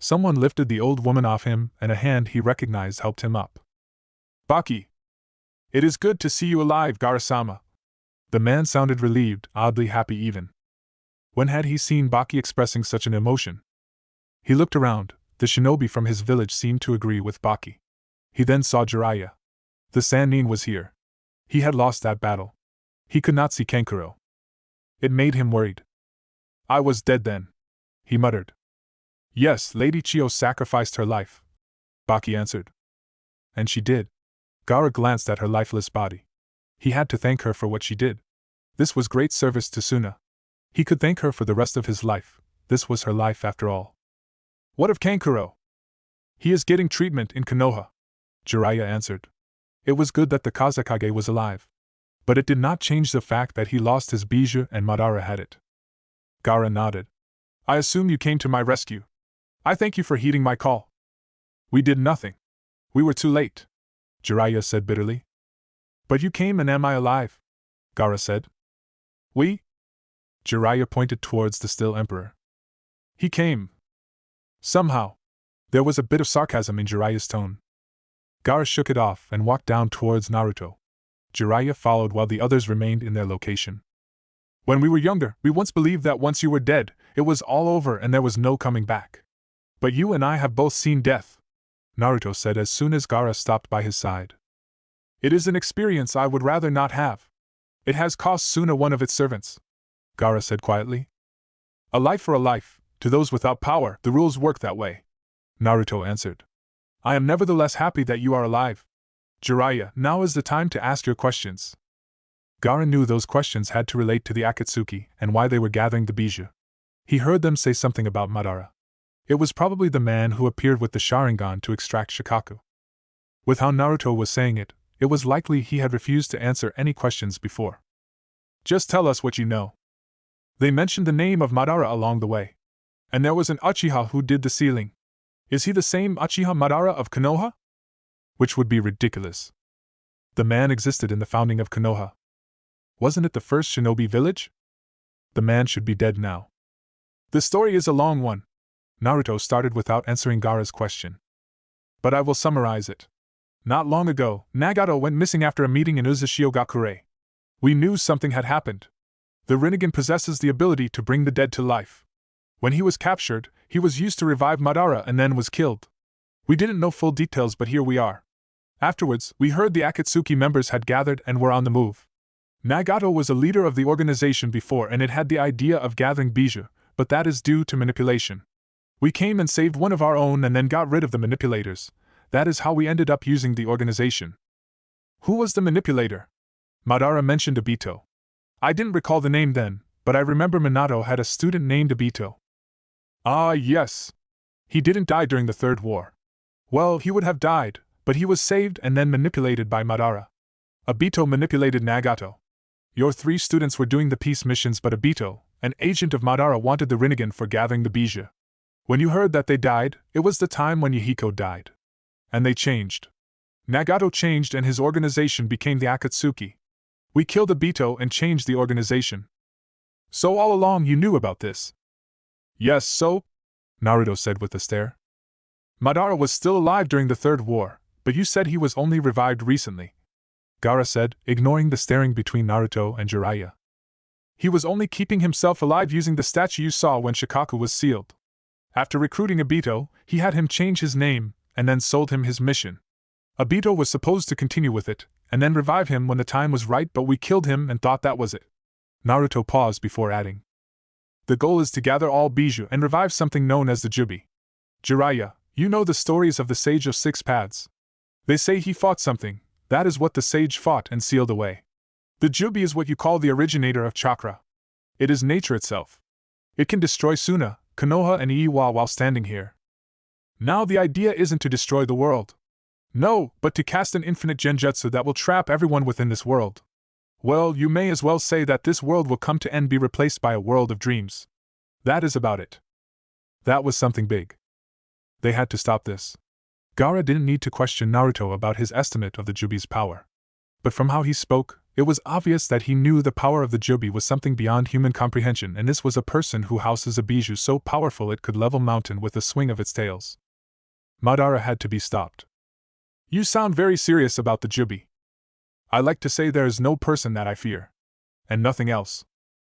A: Someone lifted the old woman off him, and a hand he recognized helped him up. "Baki! It is good to see you alive, Gaara-sama." The man sounded relieved, oddly happy even. When had he seen Baki expressing such an emotion? He looked around. The shinobi from his village seemed to agree with Baki. He then saw Jiraiya. The Sannin was here. He had lost that battle. He could not see Kankuro. It made him worried. "I was dead then," he muttered. "Yes, Lady Chio sacrificed her life," Baki answered. "And she did." Gaara glanced at her lifeless body. He had to thank her for what she did. This was great service to Suna. He could thank her for the rest of his life. This was her life after all. "What of Kankuro?" "He is getting treatment in Konoha," Jiraiya answered. It was good that the Kazekage was alive. But it did not change the fact that he lost his bijou and Madara had it. Gaara nodded. "I assume you came to my rescue. I thank you for heeding my call." "We did nothing. We were too late," Jiraiya said bitterly. "But you came, and am I alive?" Gaara said. "We?" Jiraiya pointed towards the still Emperor. "He came. Somehow." There was a bit of sarcasm in Jiraiya's tone. Gaara shook it off and walked down towards Naruto. Jiraiya followed while the others remained in their location. "When we were younger, we once believed that once you were dead, it was all over and there was no coming back. But you and I have both seen death," Naruto said as soon as Gaara stopped by his side. "It is an experience I would rather not have. It has cost Suna one of its servants," Gaara said quietly. "A life for a life, to those without power, the rules work that way," Naruto answered. "I am nevertheless happy that you are alive. Jiraiya, now is the time to ask your questions." Gaara knew those questions had to relate to the Akatsuki and why they were gathering the bijou. He heard them say something about Madara. It was probably the man who appeared with the Sharingan to extract Shikaku. With how Naruto was saying it, it was likely he had refused to answer any questions before. "Just tell us what you know." "They mentioned the name of Madara along the way. And there was an Uchiha who did the sealing. Is he the same Uchiha Madara of Konoha?" Which would be ridiculous. The man existed in the founding of Konoha. Wasn't it the first shinobi village? The man should be dead now. "The story is a long one," Naruto started without answering Gaara's question. But I will summarize it. Not long ago, Nagato went missing after a meeting in Uzushio-gakure. We knew something had happened. The Rinnegan possesses the ability to bring the dead to life. When he was captured, he was used to revive Madara and then was killed. We didn't know full details, but here we are. Afterwards, we heard the Akatsuki members had gathered and were on the move. Nagato was a leader of the organization before and it had the idea of gathering bijou, but that is due to manipulation. We came and saved one of our own and then got rid of the manipulators. That is how we ended up using the organization. Who was the manipulator? Madara mentioned Obito. I didn't recall the name then, but I remember Minato had a student named Obito. Ah, yes. He didn't die during the Third War. Well, he would have died, but he was saved and then manipulated by Madara. Obito manipulated Nagato. Your 3 students were doing the peace missions, but Obito, an agent of Madara, wanted the Rinnegan for gathering the bijou. When you heard that they died, it was the time when Yahiko died. And they changed. Nagato changed and his organization became the Akatsuki. We killed Obito and changed the organization. So all along you knew about this? Yes, so? Naruto said with a stare. Madara was still alive during the Third War, but you said he was only revived recently. Gaara said, ignoring the staring between Naruto and Jiraiya. He was only keeping himself alive using the statue you saw when Shikaku was sealed. After recruiting Obito, he had him change his name, and then sold him his mission. Obito was supposed to continue with it, and then revive him when the time was right, but we killed him and thought that was it. Naruto paused before adding. The goal is to gather all bijou and revive something known as the Jubi. Jiraiya, you know the stories of the Sage of 6 Paths. They say he fought something, that is what the sage fought and sealed away. The Jubi is what you call the originator of chakra. It is nature itself. It can destroy Suna, Konoha and Iiwa while standing here. Now the idea isn't to destroy the world. No, but to cast an infinite genjutsu that will trap everyone within this world. Well, you may as well say that this world will come to end, be replaced by a world of dreams. That is about it. That was something big. They had to stop this. Gaara didn't need to question Naruto about his estimate of the Jubi's power. But from how he spoke, it was obvious that he knew the power of the Jubi was something beyond human comprehension, and this was a person who houses a bijou so powerful it could level mountain with a swing of its tails. Madara had to be stopped. You sound very serious about the Jubi. I like to say there is no person that I fear. And nothing else.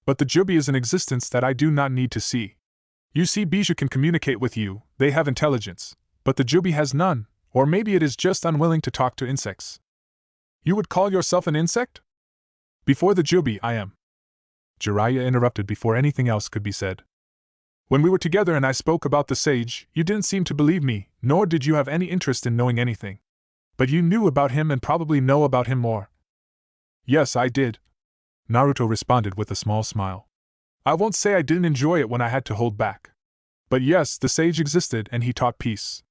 A: But the Jubi is an existence that I do not need to see. You see, bijou can communicate with you, they have intelligence. But the Jubi has none, or maybe it is just unwilling to talk to insects. You would call yourself an insect? Before the Jubi, I am. Jiraiya interrupted before anything else could be said. When we were together and I spoke about the sage, you didn't seem to believe me, nor did you have any interest in knowing anything. But you knew about him and probably know about him more. Yes, I did. Naruto responded with a small smile. I won't say I didn't enjoy it when I had to hold back. But yes, the sage existed and he taught peace.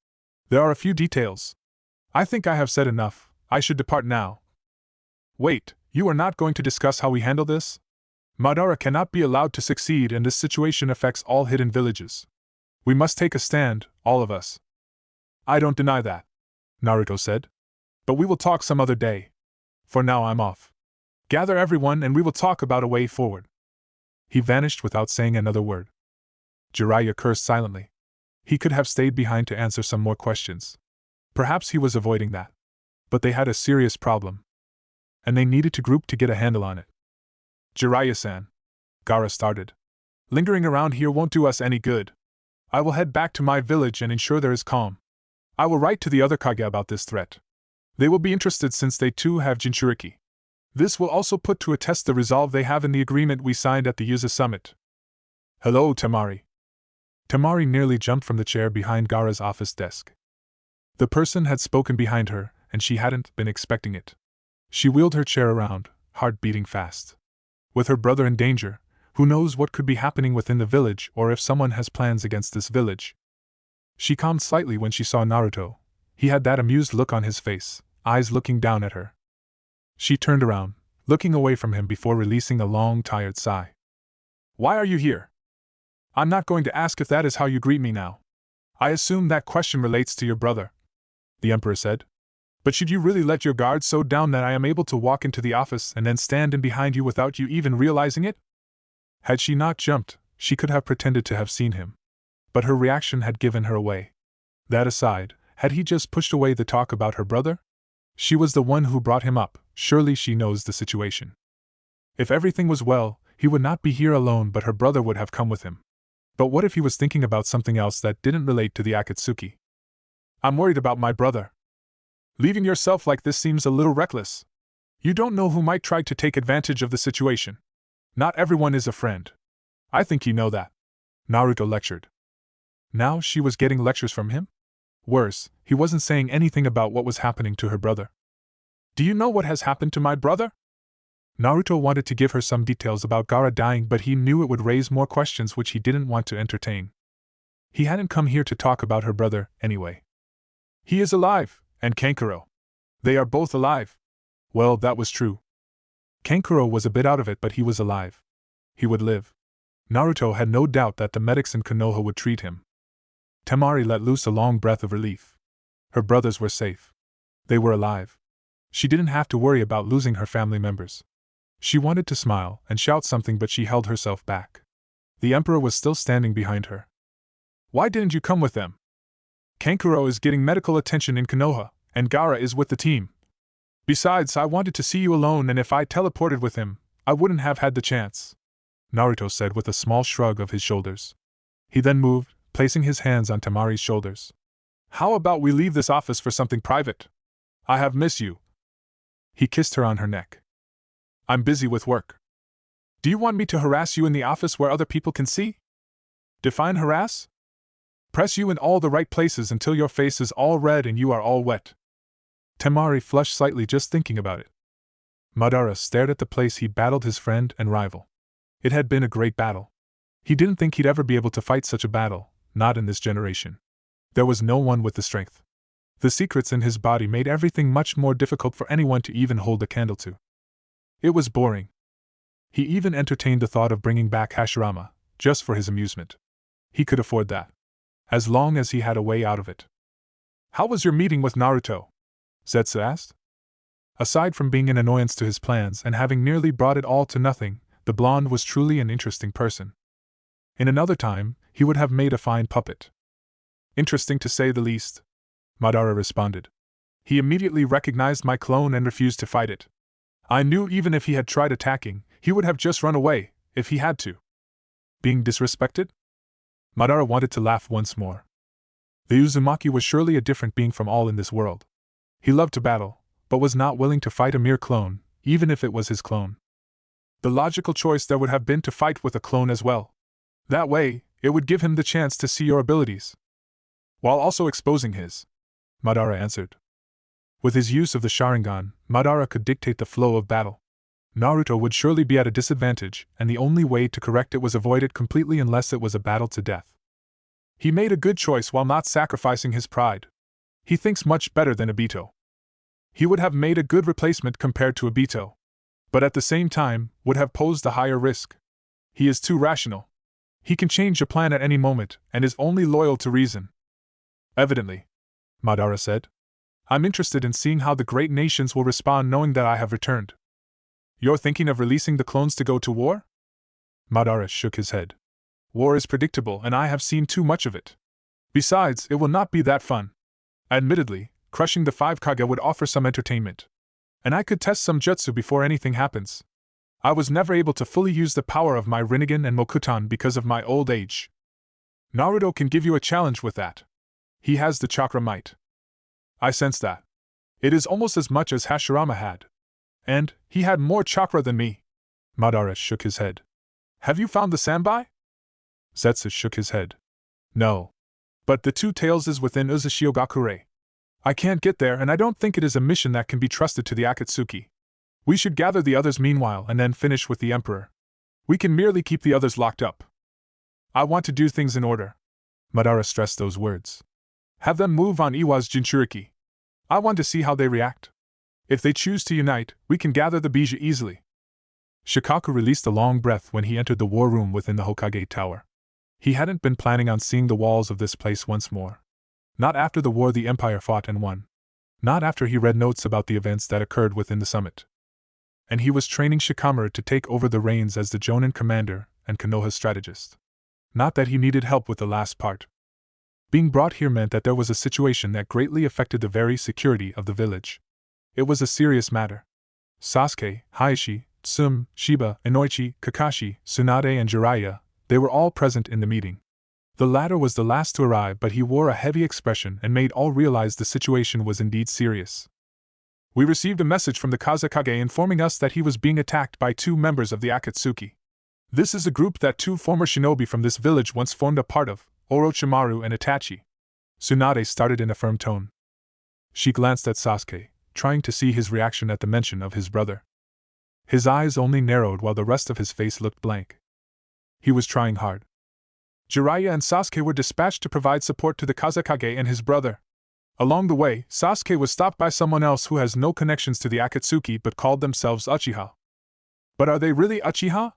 A: There are a few details. I think I have said enough, I should depart now. Wait, you are not going to discuss how we handle this? Madara cannot be allowed to succeed and this situation affects all hidden villages. We must take a stand, all of us. I don't deny that, Naruto said. But we will talk some other day. For now I'm off. Gather everyone and we will talk about a way forward. He vanished without saying another word. Jiraiya cursed silently. He could have stayed behind to answer some more questions. Perhaps he was avoiding that. But they had a serious problem. And they needed to group to get a handle on it. Jiraiya-san, Gaara started. Lingering around here won't do us any good. I will head back to my village and ensure there is calm. I will write to the other Kage about this threat. They will be interested since they too have Jinchuriki. This will also put to a test the resolve they have in the agreement we signed at the Yuza summit. Hello, Temari. Temari nearly jumped from the chair behind Gaara's office desk. The person had spoken behind her, and she hadn't been expecting it. She wheeled her chair around, heart beating fast. With her brother in danger, who knows what could be happening within the village or if someone has plans against this village. She calmed slightly when she saw Naruto. He had that amused look on his face, eyes looking down at her. She turned around, looking away from him before releasing a long, tired sigh. Why are you here? I'm not going to ask if that is how you greet me now. I assume that question relates to your brother, the Emperor said. But should you really let your guard so down that I am able to walk into the office and then stand in behind you without you even realizing it? Had she not jumped, she could have pretended to have seen him. but her reaction had given her away. That aside, had he just pushed away the talk about her brother? She was the one who brought him up, surely she knows the situation. If everything was well, he would not be here alone, but her brother would have come with him. But what if he was thinking about something else that didn't relate to the Akatsuki? I'm worried about my brother. Leaving yourself like this seems a little reckless. You don't know who might try to take advantage of the situation. Not everyone is a friend. I think you know that. Naruto lectured. Now she was getting lectures from him? Worse, he wasn't saying anything about what was happening to her brother. Do you know what has happened to my brother? Naruto wanted to give her some details about Gaara dying, but he knew it would raise more questions which he didn't want to entertain. He hadn't come here to talk about her brother, anyway. He is alive, and Kankuro. They are both alive. Well, that was true. Kankuro was a bit out of it, but he was alive. He would live. Naruto had no doubt that the medics in Konoha would treat him. Temari let loose a long breath of relief. Her brothers were safe. They were alive. She didn't have to worry about losing her family members. She wanted to smile and shout something, but she held herself back. The Emperor was still standing behind her. Why didn't you come with them? Kankuro is getting medical attention in Konoha, and Gaara is with the team. Besides, I wanted to see you alone, and if I teleported with him, I wouldn't have had the chance, Naruto said with a small shrug of his shoulders. He then moved, placing his hands on Temari's shoulders. How about we leave this office for something private? I have missed you. He kissed her on her neck. I'm busy with work. Do you want me to harass you in the office where other people can see? Define harass? Press you in all the right places until your face is all red and you are all wet. Temari flushed slightly just thinking about it. Madara stared at the place he battled his friend and rival. It had been a great battle. He didn't think he'd ever be able to fight such a battle, not in this generation. There was no one with the strength. The secrets in his body made everything much more difficult for anyone to even hold a candle to. It was boring. He even entertained the thought of bringing back Hashirama, just for his amusement. He could afford that. As long as he had a way out of it. How was your meeting with Naruto? Zetsu asked. Aside from being an annoyance to his plans and having nearly brought it all to nothing, the blonde was truly an interesting person. In another time, he would have made a fine puppet. Interesting to say the least, Madara responded. He immediately recognized my clone and refused to fight it. I knew even if he had tried attacking, he would have just run away, if he had to. Being disrespected? Madara wanted to laugh once more. The Uzumaki was surely a different being from all in this world. He loved to battle, but was not willing to fight a mere clone, even if it was his clone. The logical choice there would have been to fight with a clone as well. That way, it would give him the chance to see your abilities. While also exposing his, Madara answered. With his use of the Sharingan, Madara could dictate the flow of battle. Naruto would surely be at a disadvantage, and the only way to correct it was avoid it completely unless it was a battle to death. He made a good choice while not sacrificing his pride. He thinks much better than Obito. He would have made a good replacement compared to Obito, but at the same time, would have posed a higher risk. He is too rational. He can change a plan at any moment, and is only loyal to reason. Evidently, Madara said. I'm interested in seeing how the great nations will respond knowing that I have returned. You're thinking of releasing the clones to go to war? Madara shook his head. War is predictable and I have seen too much of it. Besides, it will not be that fun. Admittedly, crushing the 5 Kage would offer some entertainment. And I could test some jutsu before anything happens. I was never able to fully use the power of my Rinnegan and Mokutan because of my old age. Naruto can give you a challenge with that. He has the chakra might. I sense that. It is almost as much as Hashirama had. And he had more chakra than me. Madara shook his head. Have you found the Sanbai? Zetsu shook his head. No. But the 2 Tails is within Uzushiogakure. I can't get there and I don't think it is a mission that can be trusted to the Akatsuki. We should gather the others meanwhile and then finish with the Emperor. We can merely keep the others locked up. I want to do things in order. Madara stressed those words. Have them move on Iwa's Jinchuriki. I want to see how they react. If they choose to unite, we can gather the Bija easily. Shikaku released a long breath when he entered the war room within the Hokage Tower. He hadn't been planning on seeing the walls of this place once more. Not after the war the Empire fought and won. Not after he read notes about the events that occurred within the summit. And he was training Shikamaru to take over the reins as the Jonin commander and Konoha's strategist. Not that he needed help with the last part. Being brought here meant that there was a situation that greatly affected the very security of the village. It was a serious matter. Sasuke, Hayashi, Tsum, Shiba, Inoichi, Kakashi, Tsunade and Jiraiya, they were all present in the meeting. The latter was the last to arrive, but he wore a heavy expression and made all realize the situation was indeed serious. We received a message from the Kage informing us that he was being attacked by 2 members of the Akatsuki. This is a group that 2 former shinobi from this village once formed a part of, Orochimaru and Itachi. Tsunade started in a firm tone. She glanced at Sasuke, trying to see his reaction at the mention of his brother. His eyes only narrowed while the rest of his face looked blank. He was trying hard. Jiraiya and Sasuke were dispatched to provide support to the Kage and his brother. Along the way, Sasuke was stopped by someone else who has no connections to the Akatsuki but called themselves Uchiha. But are they really Uchiha?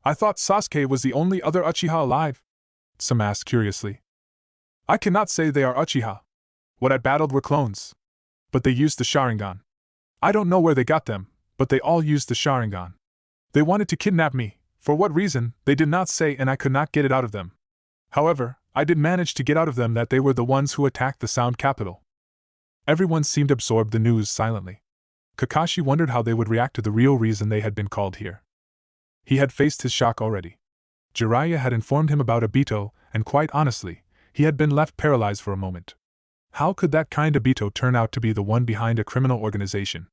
A: I thought Sasuke was the only other Uchiha alive. Some asked curiously. I cannot say they are Uchiha. What I battled were clones. But they used the Sharingan. I don't know where they got them, but they all used the Sharingan. They wanted to kidnap me. For what reason, they did not say, and I could not get it out of them. However, I did manage to get out of them that they were the ones who attacked the Sound Capital. Everyone seemed absorbed the news silently. Kakashi wondered how they would react to the real reason they had been called here. He had faced his shock already. Jiraiya had informed him about Obito, and quite honestly, he had been left paralyzed for a moment. How could that kind Obito turn out to be the one behind a criminal organization?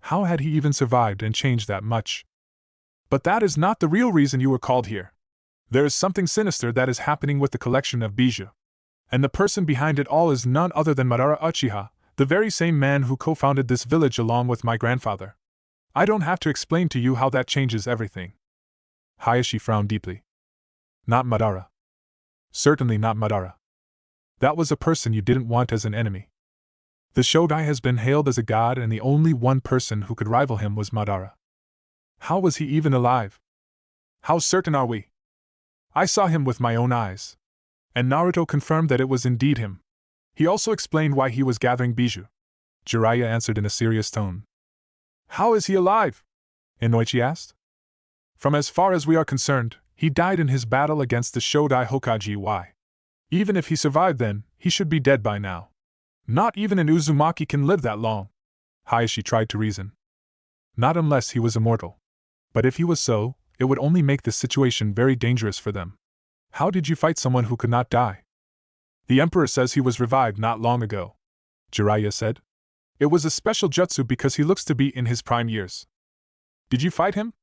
A: How had he even survived and changed that much? But that is not the real reason you were called here. There is something sinister that is happening with the collection of bijou. And the person behind it all is none other than Madara Uchiha, the very same man who co-founded this village along with my grandfather. I don't have to explain to you how that changes everything. Hayashi frowned deeply. Not Madara. Certainly not Madara. That was a person you didn't want as an enemy. The Shogai has been hailed as a god, and the only one person who could rival him was Madara. How was he even alive? How certain are we? I saw him with my own eyes. And Naruto confirmed that it was indeed him. He also explained why he was gathering bijou. Jiraiya answered in a serious tone. How is he alive? Inoichi asked. From as far as we are concerned, he died in his battle against the Shodai Hokage Y. Even if he survived then, he should be dead by now. Not even an Uzumaki can live that long. Hayashi tried to reason. Not unless he was immortal. But if he was so, it would only make the situation very dangerous for them. How did you fight someone who could not die? The Emperor says he was revived not long ago, Jiraiya said. It was a special jutsu because he looks to be in his prime years. Did you fight him?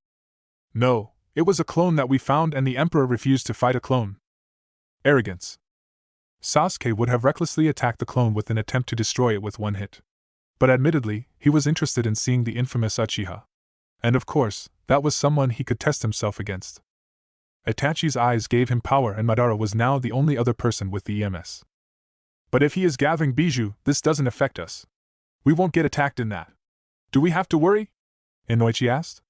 A: No, it was a clone that we found, and the Emperor refused to fight a clone. Arrogance. Sasuke would have recklessly attacked the clone with an attempt to destroy it with one hit. But admittedly, he was interested in seeing the infamous Uchiha. And of course, that was someone he could test himself against. Itachi's eyes gave him power, and Madara was now the only other person with the EMS. But if he is gathering bijou, this doesn't affect us. We won't get attacked in that. Do we have to worry? Inoichi asked.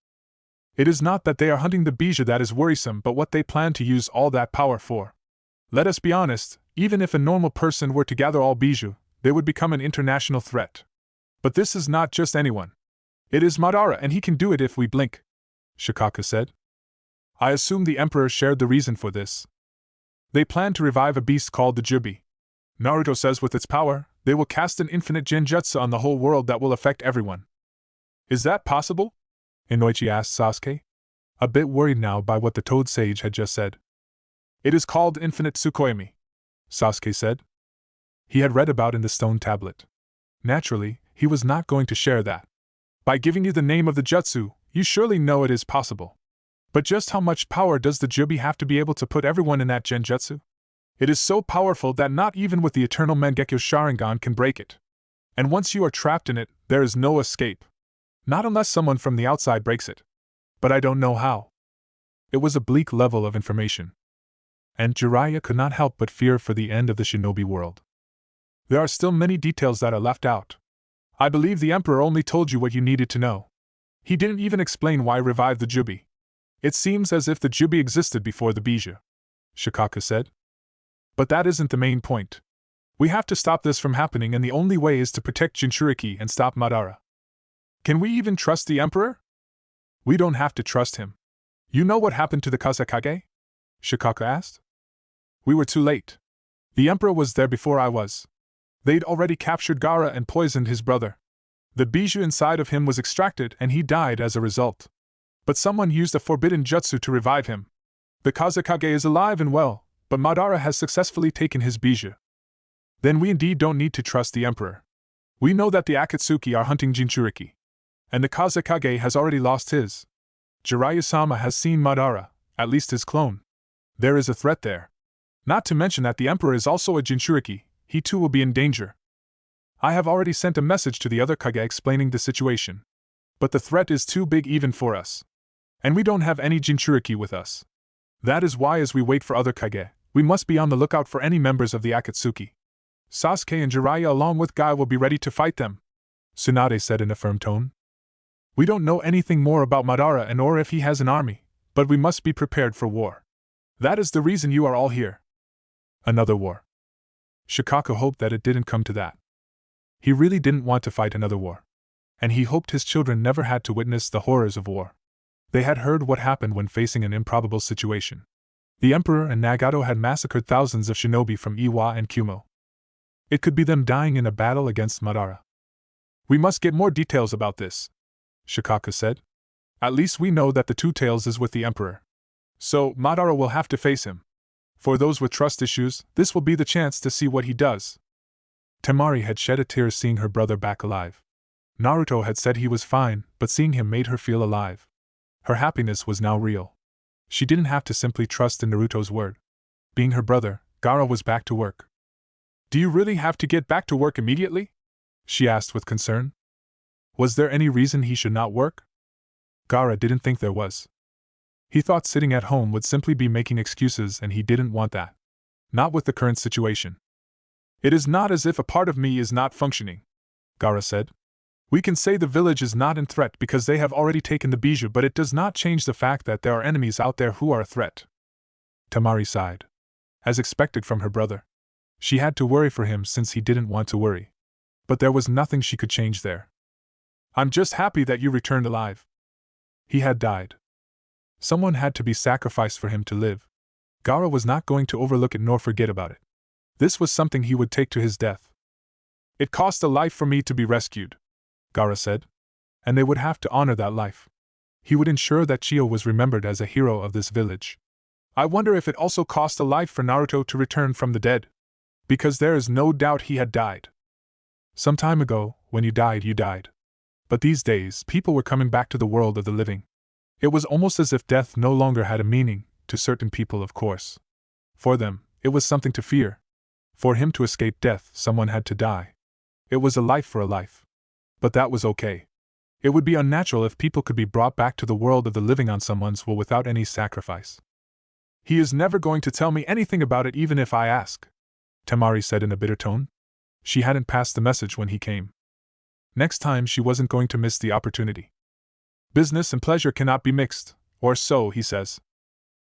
A: It is not that they are hunting the bijou that is worrisome, but what they plan to use all that power for. Let us be honest, even if a normal person were to gather all bijou, they would become an international threat. But this is not just anyone. It is Madara, and he can do it if we blink, Shikaka said. I assume the Emperor shared the reason for this. They plan to revive a beast called the Jubi. Naruto says with its power, they will cast an infinite genjutsu on the whole world that will affect everyone. Is that possible? Inoichi asked Sasuke, a bit worried now by what the Toad Sage had just said. It is called Infinite Tsukuyomi, Sasuke said. He had read about in the stone tablet. Naturally, he was not going to share that. By giving you the name of the jutsu, you surely know it is possible. But just how much power does the Jubi have to be able to put everyone in that genjutsu? It is so powerful that not even with the eternal Mangekyo Sharingan can break it. And once you are trapped in it, there is no escape. Not unless someone from the outside breaks it. But I don't know how. It was a bleak level of information. And Jiraiya could not help but fear for the end of the shinobi world. There are still many details that are left out. I believe the Emperor only told you what you needed to know. He didn't even explain why revive the Jubi. It seems as if the Jubi existed before the bijou, Shikaka said. But that isn't the main point. We have to stop this from happening, and the only way is to protect Jinchuriki and stop Madara. Can we even trust the Emperor? We don't have to trust him. You know what happened to the Kazekage? Shikaka asked. We were too late. The Emperor was there before I was. They'd already captured Gaara and poisoned his brother. The bijou inside of him was extracted and he died as a result. But someone used a forbidden jutsu to revive him. The Kage is alive and well, but Madara has successfully taken his bijou. Then we indeed don't need to trust the Emperor. We know that the Akatsuki are hunting Jinchuriki. And the Kage has already lost his. Jiraiya-sama has seen Madara, at least his clone. There is a threat there. Not to mention that the Emperor is also a Jinchuriki, he too will be in danger. I have already sent a message to the other Kage explaining the situation. But the threat is too big even for us. And we don't have any Jinchuriki with us. That is why as we wait for other Kage, we must be on the lookout for any members of the Akatsuki. Sasuke and Jiraiya along with Guy will be ready to fight them, Tsunade said in a firm tone. We don't know anything more about Madara and or if he has an army, but we must be prepared for war. That is the reason you are all here. Another war. Shikaku hoped that it didn't come to that. He really didn't want to fight another war. And he hoped his children never had to witness the horrors of war. They had heard what happened when facing an improbable situation. The Emperor and Nagato had massacred thousands of shinobi from Iwa and Kumo. It could be them dying in a battle against Madara. We must get more details about this, Shikaku said. At least we know that the Two Tails is with the Emperor. So, Madara will have to face him. For those with trust issues, this will be the chance to see what he does. Temari had shed a tear seeing her brother back alive. Naruto had said he was fine, but seeing him made her feel alive. Her happiness was now real. She didn't have to simply trust in Naruto's word. Being her brother, Gaara was back to work. Do you really have to get back to work immediately? She asked with concern. Was there any reason he should not work? Gaara didn't think there was. He thought sitting at home would simply be making excuses and he didn't want that. Not with the current situation. It is not as if a part of me is not functioning, Gaara said. We can say the village is not in threat because they have already taken the bijou, but it does not change the fact that there are enemies out there who are a threat. Temari sighed. As expected from her brother. She had to worry for him since he didn't want to worry. But there was nothing she could change there. I'm just happy that you returned alive. He had died. Someone had to be sacrificed for him to live. Gaara was not going to overlook it nor forget about it. This was something he would take to his death. It cost a life for me to be rescued, Gaara said. And they would have to honor that life. He would ensure that Chio was remembered as a hero of this village. I wonder if it also cost a life for Naruto to return from the dead. Because there is no doubt he had died. Some time ago, when you died, you died. But these days, people were coming back to the world of the living. It was almost as if death no longer had a meaning, to certain people of course. For them, it was something to fear. For him to escape death, someone had to die. It was a life for a life. But that was okay. It would be unnatural if people could be brought back to the world of the living on someone's will without any sacrifice. He is never going to tell me anything about it even if I ask, Temari said in a bitter tone. She hadn't passed the message when he came. Next time she wasn't going to miss the opportunity. Business and pleasure cannot be mixed, or so he says.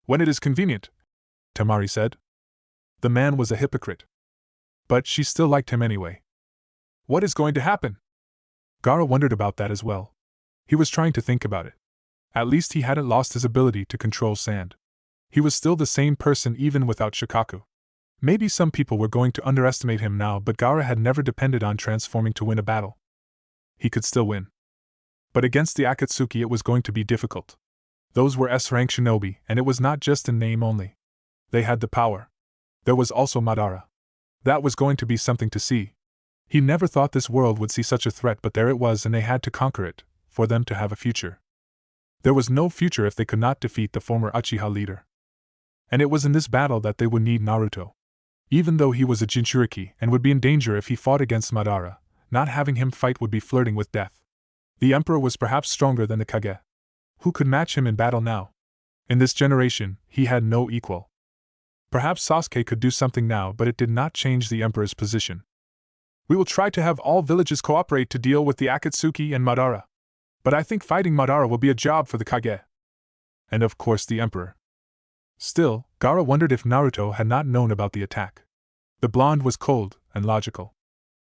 A: When it is convenient, Temari said. The man was a hypocrite. But she still liked him anyway. What is going to happen? Gaara wondered about that as well. He was trying to think about it. At least he hadn't lost his ability to control sand. He was still the same person even without Shikaku. Maybe some people were going to underestimate him now, but Gaara had never depended on transforming to win a battle. He could still win. But against the Akatsuki it was going to be difficult. Those were S-rank shinobi, and it was not just in name only. They had the power. There was also Madara. That was going to be something to see. He never thought this world would see such a threat, but there it was and they had to conquer it, for them to have a future. There was no future if they could not defeat the former Uchiha leader. And it was in this battle that they would need Naruto. Even though he was a Jinchuriki and would be in danger if he fought against Madara, not having him fight would be flirting with death. The Emperor was perhaps stronger than the Kage. Who could match him in battle now? In this generation, he had no equal. Perhaps Sasuke could do something now, but it did not change the Emperor's position. We will try to have all villages cooperate to deal with the Akatsuki and Madara. But I think fighting Madara will be a job for the Kage. And of course the Emperor. Still, Gaara wondered if Naruto had not known about the attack. The blonde was cold and logical.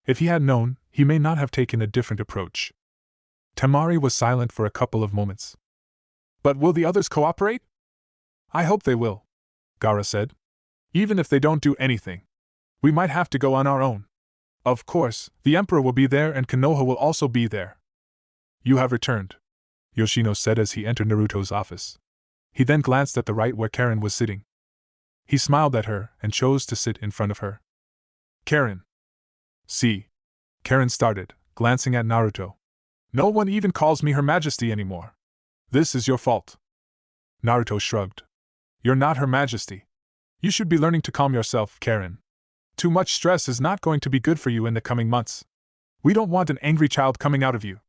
A: If he had known, he may not have taken a different approach. Temari was silent for a couple of moments. But will the others cooperate? I hope they will, Gaara said. Even if they don't do anything, we might have to go on our own. Of course, the Emperor will be there and Konoha will also be there. You have returned, Yoshino said as he entered Naruto's office. He then glanced at the right where Karin was sitting. He smiled at her and chose to sit in front of her. Karin. See. Karin started, glancing at Naruto. No one even calls me Her Majesty anymore. This is your fault. Naruto shrugged. You're not Her Majesty. You should be learning to calm yourself, Karin. Too much stress is not going to be good for you in the coming months. We don't want an angry child coming out of you.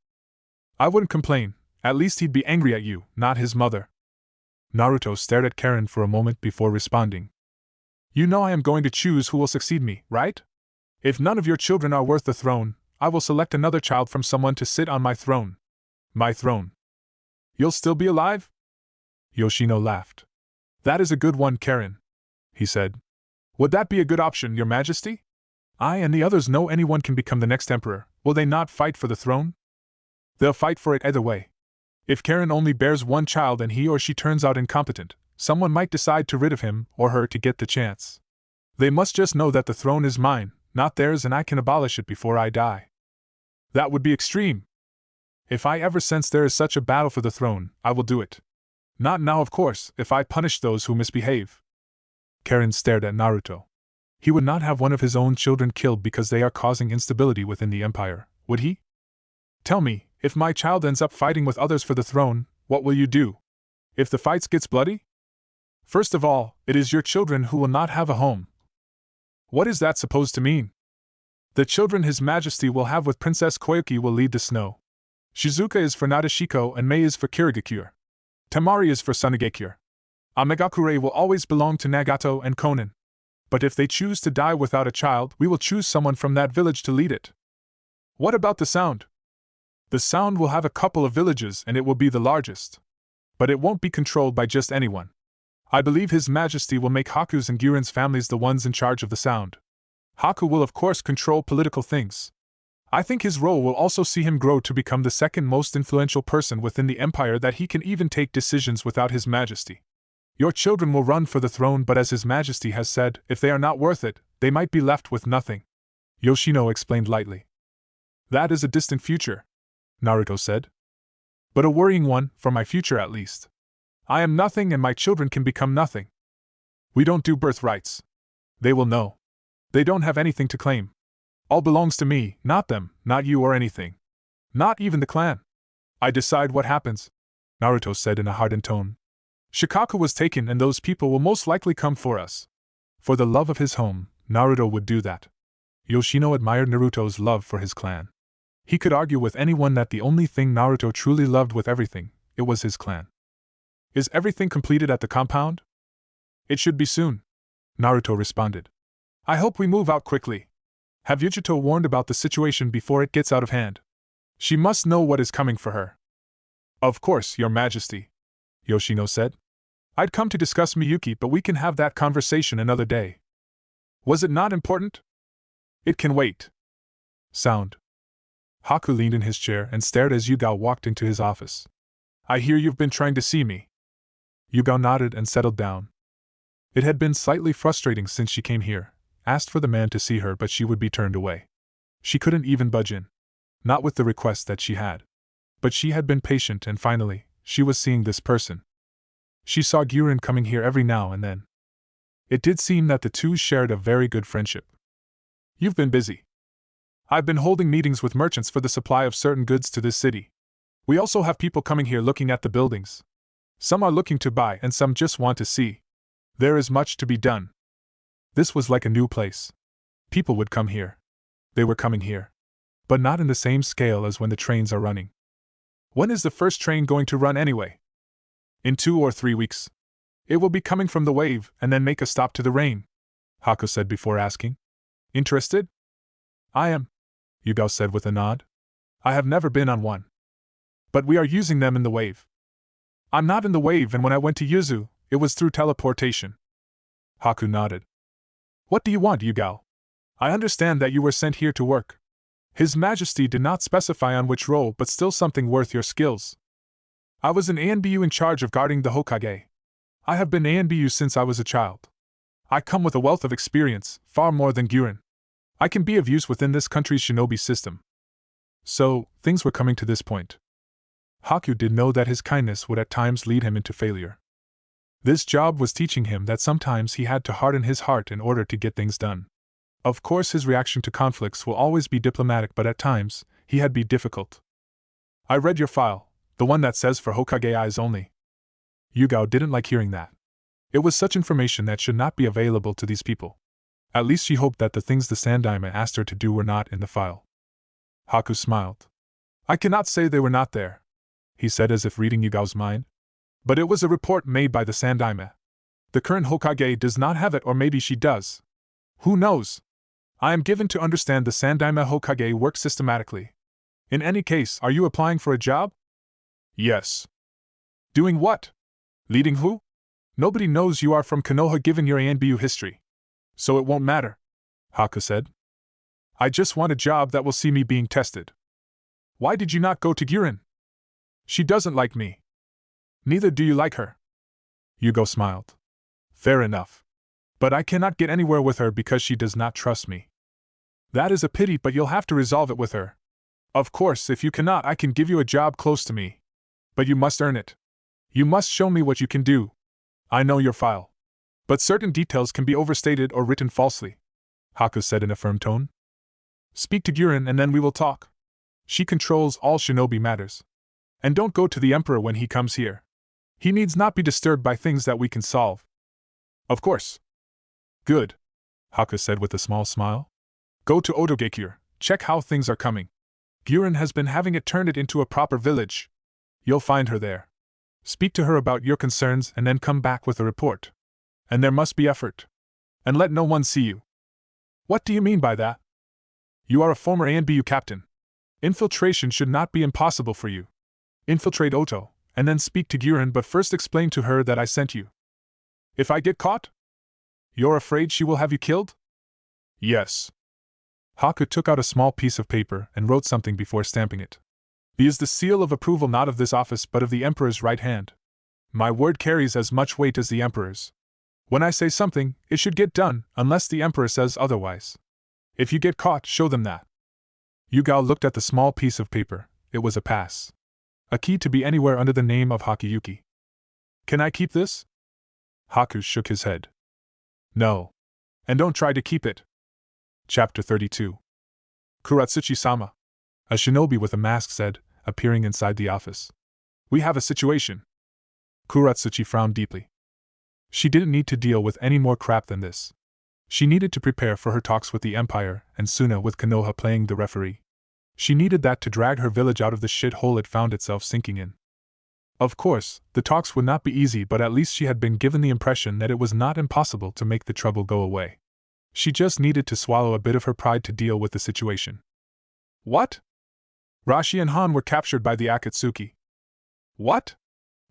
A: I wouldn't complain, at least he'd be angry at you, not his mother. Naruto stared at Karin for a moment before responding. You know I am going to choose who will succeed me, right? If none of your children are worth the throne, I will select another child from someone to sit on my throne. My throne. You'll still be alive? Yoshino laughed. That is a good one, Karin, he said. Would that be a good option, Your Majesty? I and the others know anyone can become the next emperor. Will they not fight for the throne? They'll fight for it either way. If Karin only bears one child and he or she turns out incompetent, someone might decide to rid of him or her to get the chance. They must just know that the throne is mine, not theirs, and I can abolish it before I die. That would be extreme. If I ever sense there is such a battle for the throne, I will do it. Not now, of course, if I punish those who misbehave. Karin stared at Naruto. He would not have one of his own children killed because they are causing instability within the empire, would he? Tell me, if my child ends up fighting with others for the throne, what will you do? If the fights gets bloody? First of all, it is your children who will not have a home. What is that supposed to mean? The children His Majesty will have with Princess Koyuki will lead the snow. Shizuka is for Nadeshiko and Mei is for Kirigakure. Temari is for Sunagakure. Amegakure will always belong to Nagato and Konin. But if they choose to die without a child, we will choose someone from that village to lead it. What about the Sound? The Sound will have a couple of villages and it will be the largest. But it won't be controlled by just anyone. I believe His Majesty will make Haku's and Guren's families the ones in charge of the Sound. Haku will of course control political things. I think his role will also see him grow to become the second most influential person within the empire, that he can even take decisions without His Majesty. Your children will run for the throne, but as His Majesty has said, if they are not worth it, they might be left with nothing. Yoshino explained lightly. That is a distant future, Naruto said. But a worrying one, for my future at least. I am nothing and my children can become nothing. We don't do birthrights. They will know. They don't have anything to claim. All belongs to me, not them, not you or anything. Not even the clan. I decide what happens, Naruto said in a hardened tone. Shikaku was taken and those people will most likely come for us. For the love of his home, Naruto would do that. Yoshino admired Naruto's love for his clan. He could argue with anyone that the only thing Naruto truly loved with everything, it was his clan. Is everything completed at the compound? It should be soon, Naruto responded. I hope we move out quickly. Have Yujito warned about the situation before it gets out of hand? She must know what is coming for her. Of course, Your Majesty, Yoshino said. I'd come to discuss Miyuki, but we can have that conversation another day. Was it not important? It can wait. Sound. Haku leaned in his chair and stared as Yugao walked into his office. I hear you've been trying to see me. Yugao nodded and settled down. It had been slightly frustrating since she came here, asked for the man to see her, but she would be turned away. She couldn't even budge in. Not with the request that she had. But she had been patient and finally, she was seeing this person. She saw Jiren coming here every now and then. It did seem that the two shared a very good friendship. You've been busy. I've been holding meetings with merchants for the supply of certain goods to this city. We also have people coming here looking at the buildings. Some are looking to buy and some just want to see. There is much to be done. This was like a new place. People would come here. They were coming here. But not in the same scale as when the trains are running. When is the first train going to run anyway? In 2 or 3 weeks. It will be coming from the wave and then make a stop to the rain, Haku said before asking. Interested? I am, Yugao said with a nod. I have never been on one. But we are using them in the wave. I'm not in the wave, and when I went to Yuzu, it was through teleportation. Haku nodded. What do you want, Yugao? I understand that you were sent here to work. His Majesty did not specify on which role, but still something worth your skills. I was an ANBU in charge of guarding the Hokage. I have been ANBU since I was a child. I come with a wealth of experience, far more than Jiren. I can be of use within this country's shinobi system. So, things were coming to this point. Haku did know that his kindness would at times lead him into failure. This job was teaching him that sometimes he had to harden his heart in order to get things done. Of course, his reaction to conflicts will always be diplomatic, but at times, he had be difficult. I read your file, the one that says for Hokage eyes only. Yugao didn't like hearing that. It was such information that should not be available to these people. At least she hoped that the things the Sandaime asked her to do were not in the file. Haku smiled. I cannot say they were not there, he said as if reading Yugao's mind. But it was a report made by the Sandaime. The current Hokage does not have it, or maybe she does. Who knows? I am given to understand the Sandaime Hokage works systematically. In any case, are you applying for a job? Yes. Doing what? Leading who? Nobody knows you are from Konoha given your ANBU history. So it won't matter, Haku said. I just want a job that will see me being tested. Why did you not go to Jiren? She doesn't like me. Neither do you like her. Yugao smiled. Fair enough. But I cannot get anywhere with her because she does not trust me. That is a pity, but you'll have to resolve it with her. Of course, if you cannot, I can give you a job close to me. But you must earn it. You must show me what you can do. I know your file. But certain details can be overstated or written falsely, Haku said in a firm tone. Speak to Jiren and then we will talk. She controls all shinobi matters. And don't go to the Emperor when he comes here. He needs not be disturbed by things that we can solve. Of course. Good, Haku said with a small smile. Go to Odogekure, check how things are coming. Jiren has been having it turned into a proper village. You'll find her there. Speak to her about your concerns and then come back with a report. And there must be effort. And let no one see you. What do you mean by that? You are a former ANBU captain. Infiltration should not be impossible for you. Infiltrate Oto, and then speak to Jiren, but first explain to her that I sent you. If I get caught? You're afraid she will have you killed? Yes. Haku took out a small piece of paper and wrote something before stamping it. B is the seal of approval not of this office but of the Emperor's right hand. My word carries as much weight as the Emperor's. When I say something, it should get done, unless the Emperor says otherwise. If you get caught, show them that. Yugao looked at the small piece of paper. It was a pass. A key to be anywhere under the name of Hakuyuki. Can I keep this? Haku shook his head. No. And don't try to keep it. Chapter 32. Kurotsuchi-sama. A shinobi with a mask said, appearing inside the office. We have a situation. Kurotsuchi frowned deeply. She didn't need to deal with any more crap than this. She needed to prepare for her talks with the Empire and Suna with Konoha playing the referee. She needed that to drag her village out of the shithole it found itself sinking in. Of course, the talks would not be easy, but at least she had been given the impression that it was not impossible to make the trouble go away. She just needed to swallow a bit of her pride to deal with the situation. What? Rashi and Han were captured by the Akatsuki. What?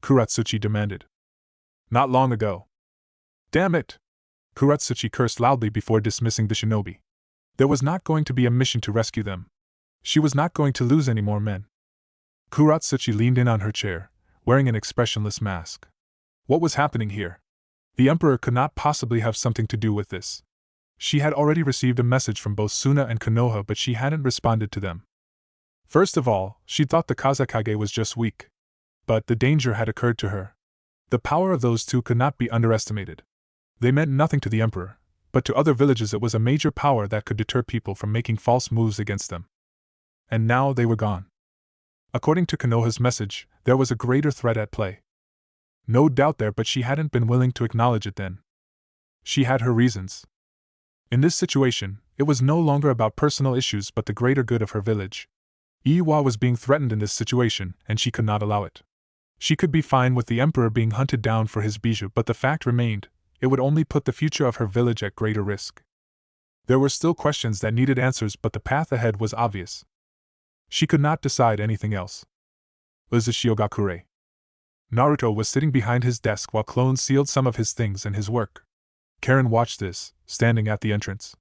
A: Kurotsuchi demanded. Not long ago. Damn it! Kurotsuchi cursed loudly before dismissing the shinobi. There was not going to be a mission to rescue them. She was not going to lose any more men. Kurotsuchi leaned in on her chair, wearing an expressionless mask. What was happening here? The Emperor could not possibly have something to do with this. She had already received a message from both Suna and Konoha, but she hadn't responded to them. First of all, she thought the Kazekage was just weak. But the danger had occurred to her. The power of those two could not be underestimated. They meant nothing to the Emperor, but to other villages it was a major power that could deter people from making false moves against them. And now they were gone. According to Konoha's message, there was a greater threat at play. No doubt there, but she hadn't been willing to acknowledge it then. She had her reasons. In this situation, it was no longer about personal issues but the greater good of her village. Iwa was being threatened in this situation, and she could not allow it. She could be fine with the Emperor being hunted down for his bijou, but the fact remained, it would only put the future of her village at greater risk. There were still questions that needed answers, but the path ahead was obvious. She could not decide anything else. Uzushiogakure. Naruto was sitting behind his desk while Clone sealed some of his things and his work. Karin watched this, standing at the entrance.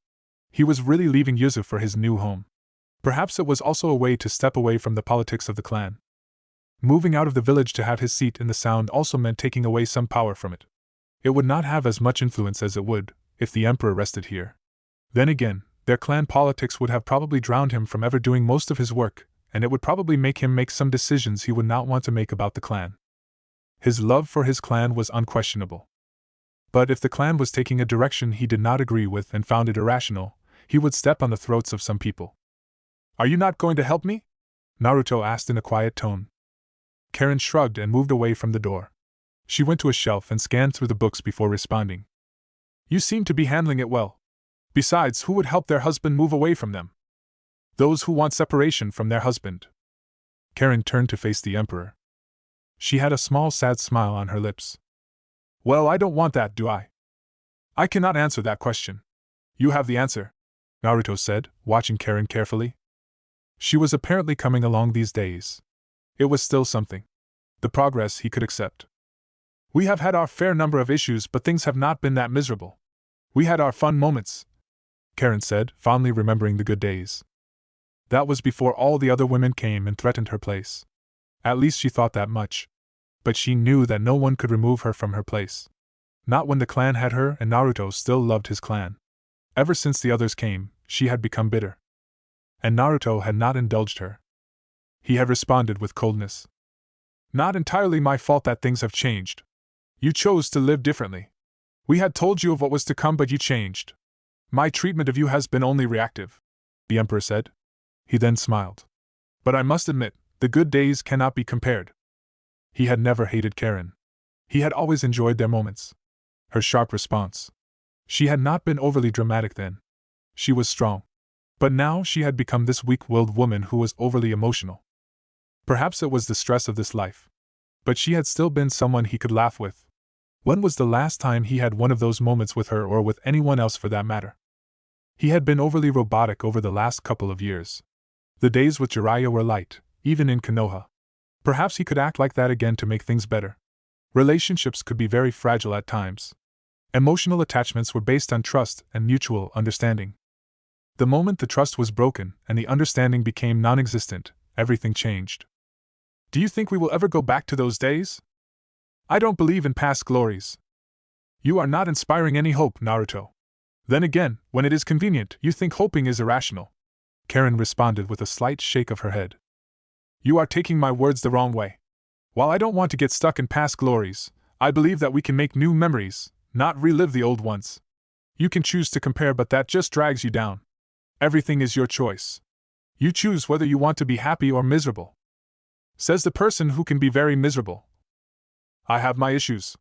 A: He was really leaving Yuzu for his new home. Perhaps it was also a way to step away from the politics of the clan. Moving out of the village to have his seat in the Sound also meant taking away some power from it. It would not have as much influence as it would, if the Emperor rested here. Then again, their clan politics would have probably drowned him from ever doing most of his work, and it would probably make him make some decisions he would not want to make about the clan. His love for his clan was unquestionable. But if the clan was taking a direction he did not agree with and found it irrational, he would step on the throats of some people. Are you not going to help me? Naruto asked in a quiet tone. Karin shrugged and moved away from the door. She went to a shelf and scanned through the books before responding. You seem to be handling it well. Besides, who would help their husband move away from them? Those who want separation from their husband. Karin turned to face the Emperor. She had a small sad smile on her lips. Well, I don't want that, do I? I cannot answer that question. You have the answer, Naruto said, watching Karin carefully. She was apparently coming along these days. It was still something. The progress he could accept. We have had our fair number of issues, but things have not been that miserable. We had our fun moments, Karin said, fondly remembering the good days. That was before all the other women came and threatened her place. At least she thought that much. But she knew that no one could remove her from her place. Not when the clan had her, and Naruto still loved his clan. Ever since the others came, she had become bitter. And Naruto had not indulged her. He had responded with coldness. Not entirely my fault that things have changed. You chose to live differently. We had told you of what was to come, but you changed. My treatment of you has been only reactive, the Emperor said. He then smiled. But I must admit, the good days cannot be compared. He had never hated Karin. He had always enjoyed their moments. Her sharp response. She had not been overly dramatic then. She was strong. But now she had become this weak-willed woman who was overly emotional. Perhaps it was the stress of this life. But she had still been someone he could laugh with. When was the last time he had one of those moments with her, or with anyone else for that matter? He had been overly robotic over the last couple of years. The days with Jiraiya were light, even in Konoha. Perhaps he could act like that again to make things better. Relationships could be very fragile at times. Emotional attachments were based on trust and mutual understanding. The moment the trust was broken and the understanding became non-existent, everything changed. Do you think we will ever go back to those days? I don't believe in past glories. You are not inspiring any hope, Naruto. Then again, when it is convenient, you think hoping is irrational. Karin responded with a slight shake of her head. You are taking my words the wrong way. While I don't want to get stuck in past glories, I believe that we can make new memories, not relive the old ones. You can choose to compare, but that just drags you down. Everything is your choice. You choose whether you want to be happy or miserable. Says the person who can be very miserable. I have my issues,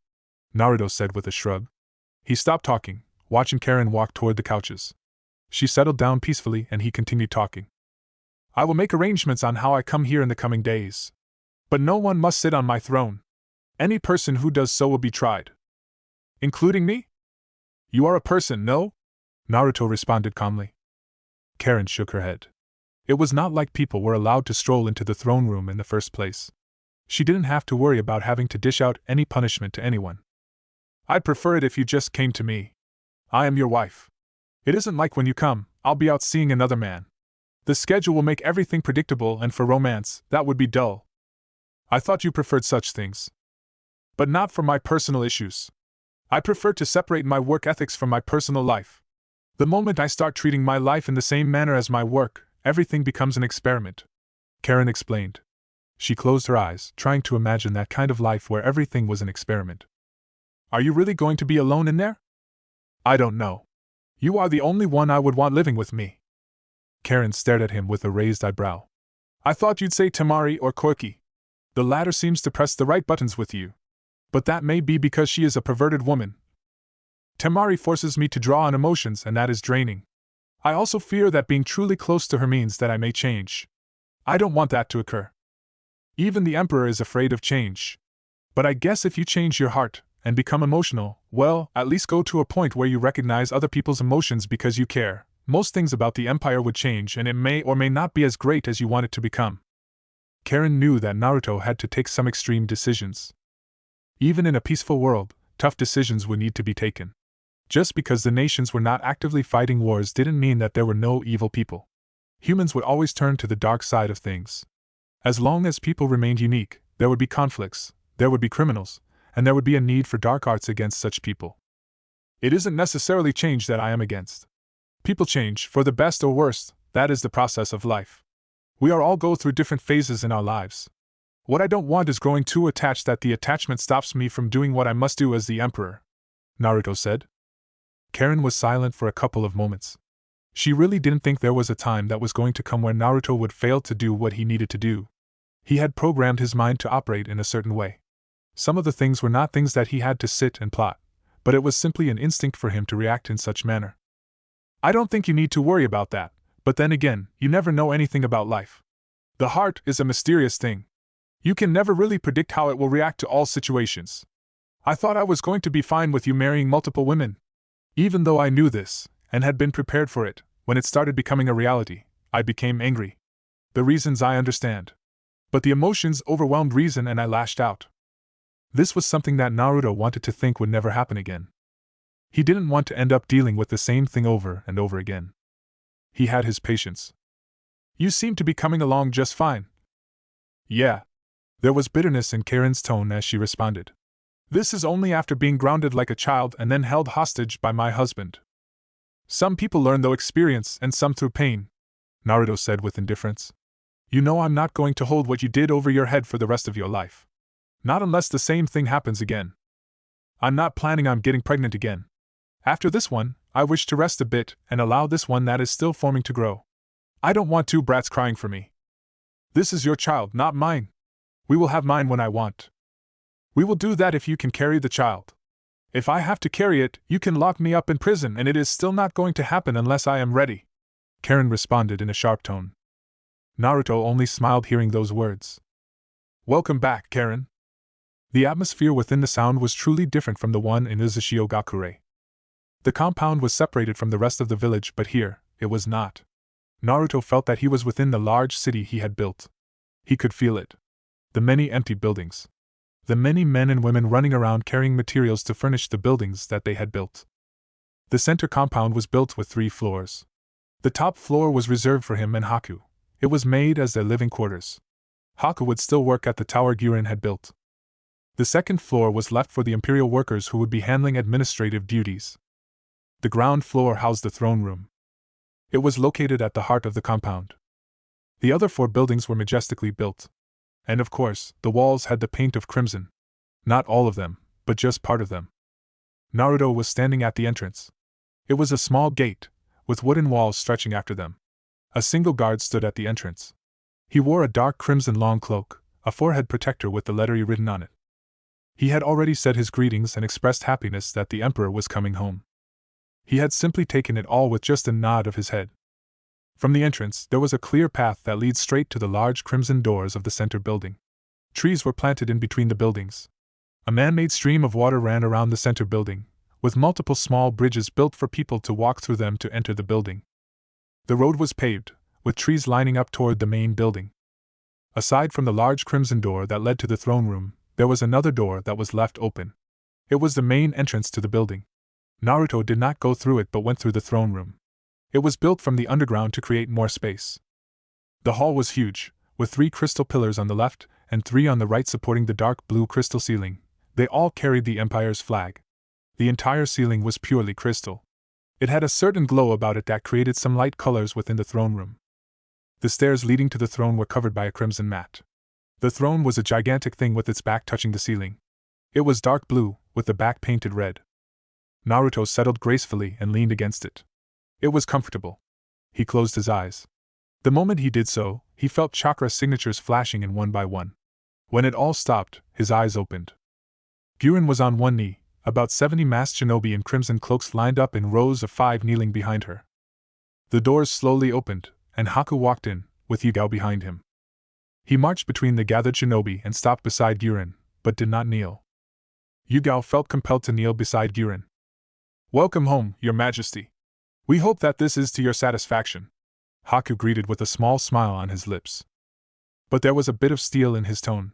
A: Naruto said with a shrug. He stopped talking, watching Karin walk toward the couches. She settled down peacefully and he continued talking. I will make arrangements on how I come here in the coming days. But no one must sit on my throne. Any person who does so will be tried. Including me? You are a person, no? Naruto responded calmly. Karin shook her head. It was not like people were allowed to stroll into the throne room in the first place. She didn't have to worry about having to dish out any punishment to anyone. I'd prefer it if you just came to me. I am your wife. It isn't like when you come, I'll be out seeing another man. The schedule will make everything predictable, and for romance, that would be dull. I thought you preferred such things. But not for my personal issues. I prefer to separate my work ethics from my personal life. The moment I start treating my life in the same manner as my work, everything becomes an experiment. Karin explained. She closed her eyes, trying to imagine that kind of life where everything was an experiment. Are you really going to be alone in there? I don't know. You are the only one I would want living with me. Karin stared at him with a raised eyebrow. I thought you'd say Temari or Koiki. The latter seems to press the right buttons with you. But that may be because she is a perverted woman. Temari forces me to draw on emotions, and that is draining. I also fear that being truly close to her means that I may change. I don't want that to occur. Even the Emperor is afraid of change. But I guess if you change your heart and become emotional, well, at least go to a point where you recognize other people's emotions because you care. Most things about the Empire would change, and it may or may not be as great as you want it to become. Karin knew that Naruto had to take some extreme decisions. Even in a peaceful world, tough decisions would need to be taken. Just because the nations were not actively fighting wars didn't mean that there were no evil people. Humans would always turn to the dark side of things. As long as people remained unique, there would be conflicts, there would be criminals, and there would be a need for dark arts against such people. It isn't necessarily change that I am against. People change, for the best or worst, that is the process of life. We all go through different phases in our lives. What I don't want is growing too attached that the attachment stops me from doing what I must do as the Emperor, Naruto said. Karin was silent for a couple of moments. She really didn't think there was a time that was going to come where Naruto would fail to do what he needed to do. He had programmed his mind to operate in a certain way. Some of the things were not things that he had to sit and plot, but it was simply an instinct for him to react in such manner. I don't think you need to worry about that, but then again, you never know anything about life. The heart is a mysterious thing. You can never really predict how it will react to all situations. I thought I was going to be fine with you marrying multiple women. Even though I knew this, and had been prepared for it, when it started becoming a reality, I became angry. The reasons I understand. But the emotions overwhelmed reason and I lashed out. This was something that Naruto wanted to think would never happen again. He didn't want to end up dealing with the same thing over and over again. He had his patience. You seem to be coming along just fine. Yeah. There was bitterness in Karin's tone as she responded. This is only after being grounded like a child and then held hostage by my husband. Some people learn through experience and some through pain, Naruto said with indifference. You know I'm not going to hold what you did over your head for the rest of your life. Not unless the same thing happens again. I'm not planning on getting pregnant again. After this one, I wish to rest a bit and allow this one that is still forming to grow. I don't want two brats crying for me. This is your child, not mine. We will have mine when I want. We will do that if you can carry the child. If I have to carry it, you can lock me up in prison and it is still not going to happen unless I am ready, Karin responded in a sharp tone. Naruto only smiled hearing those words. Welcome back, Karin. The atmosphere within the sound was truly different from the one in Uzushio-gakure. The compound was separated from the rest of the village, but here, it was not. Naruto felt that he was within the large city he had built. He could feel it. The many empty buildings. The many men and women running around carrying materials to furnish the buildings that they had built. The center compound was built with 3 floors. The top floor was reserved for him and Haku. It was made as their living quarters. Haku would still work at the tower Jiren had built. The second floor was left for the imperial workers who would be handling administrative duties. The ground floor housed the throne room. It was located at the heart of the compound. The other 4 buildings were majestically built. And of course, the walls had the paint of crimson. Not all of them, but just part of them. Naruto was standing at the entrance. It was a small gate, with wooden walls stretching after them. A single guard stood at the entrance. He wore a dark crimson long cloak, a forehead protector with the letter E written on it. He had already said his greetings and expressed happiness that the Emperor was coming home. He had simply taken it all with just a nod of his head. From the entrance, there was a clear path that leads straight to the large crimson doors of the center building. Trees were planted in between the buildings. A man-made stream of water ran around the center building, with multiple small bridges built for people to walk through them to enter the building. The road was paved, with trees lining up toward the main building. Aside from the large crimson door that led to the throne room, there was another door that was left open. It was the main entrance to the building. Naruto did not go through it but went through the throne room. It was built from the underground to create more space. The hall was huge, with 3 crystal pillars on the left and 3 on the right supporting the dark blue crystal ceiling. They all carried the Empire's flag. The entire ceiling was purely crystal. It had a certain glow about it that created some light colors within the throne room. The stairs leading to the throne were covered by a crimson mat. The throne was a gigantic thing with its back touching the ceiling. It was dark blue, with the back painted red. Naruto settled gracefully and leaned against it. It was comfortable. He closed his eyes. The moment he did so, he felt chakra signatures flashing in one by one. When it all stopped, his eyes opened. Jiren was on one knee, about 70 masked shinobi in crimson cloaks lined up in rows of 5 kneeling behind her. The doors slowly opened, and Haku walked in, with Yugao behind him. He marched between the gathered shinobi and stopped beside Jiren, but did not kneel. Yugao felt compelled to kneel beside Jiren. Welcome home, Your Majesty. We hope that this is to your satisfaction, Haku greeted with a small smile on his lips. But there was a bit of steel in his tone.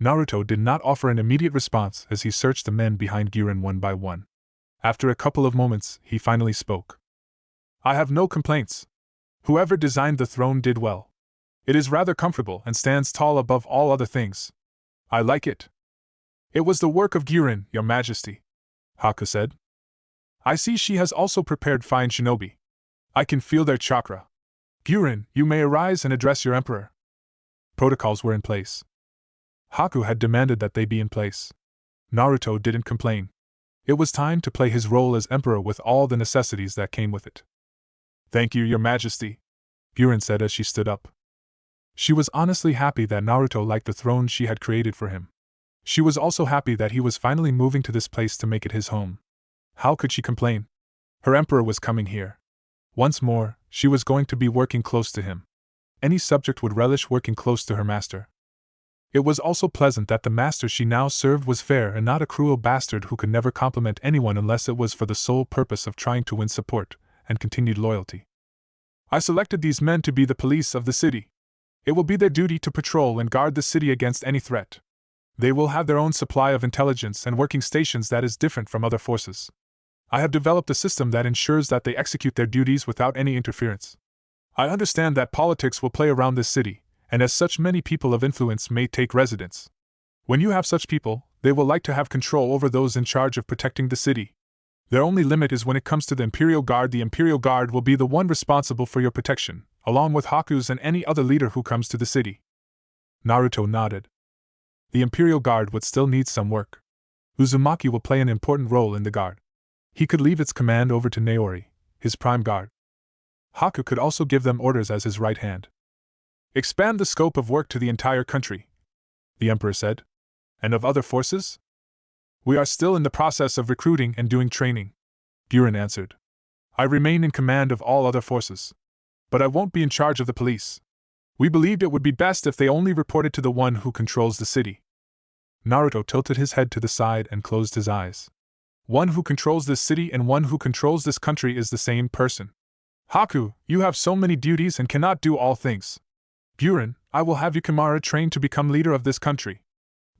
A: Naruto did not offer an immediate response as he searched the men behind Jiren one by one. After a couple of moments, he finally spoke. I have no complaints. Whoever designed the throne did well. It is rather comfortable and stands tall above all other things. I like it. It was the work of Jiren, Your Majesty, Haku said. I see she has also prepared fine shinobi. I can feel their chakra. Jiren, you may arise and address your emperor. Protocols were in place. Haku had demanded that they be in place. Naruto didn't complain. It was time to play his role as emperor with all the necessities that came with it. Thank you, your majesty, Jiren said as she stood up. She was honestly happy that Naruto liked the throne she had created for him. She was also happy that he was finally moving to this place to make it his home. How could she complain? Her emperor was coming here. Once more, she was going to be working close to him. Any subject would relish working close to her master. It was also pleasant that the master she now served was fair and not a cruel bastard who could never compliment anyone unless it was for the sole purpose of trying to win support and continued loyalty. I selected these men to be the police of the city. It will be their duty to patrol and guard the city against any threat. They will have their own supply of intelligence and working stations that is different from other forces. I have developed a system that ensures that they execute their duties without any interference. I understand that politics will play around this city, and as such many people of influence may take residence. When you have such people, they will like to have control over those in charge of protecting the city. Their only limit is when it comes to the Imperial Guard. The Imperial Guard will be the one responsible for your protection, along with Haku's and any other leader who comes to the city. Naruto nodded. The Imperial Guard would still need some work. Uzumaki will play an important role in the guard. He could leave its command over to Naori, his prime guard. Haku could also give them orders as his right hand. Expand the scope of work to the entire country, the Emperor said. And of other forces? We are still in the process of recruiting and doing training, Jiren answered. I remain in command of all other forces. But I won't be in charge of the police. We believed it would be best if they only reported to the one who controls the city. Naruto tilted his head to the side and closed his eyes. One who controls this city and one who controls this country is the same person. Haku, you have so many duties and cannot do all things. Jiren, I will have Yukimura trained to become leader of this country.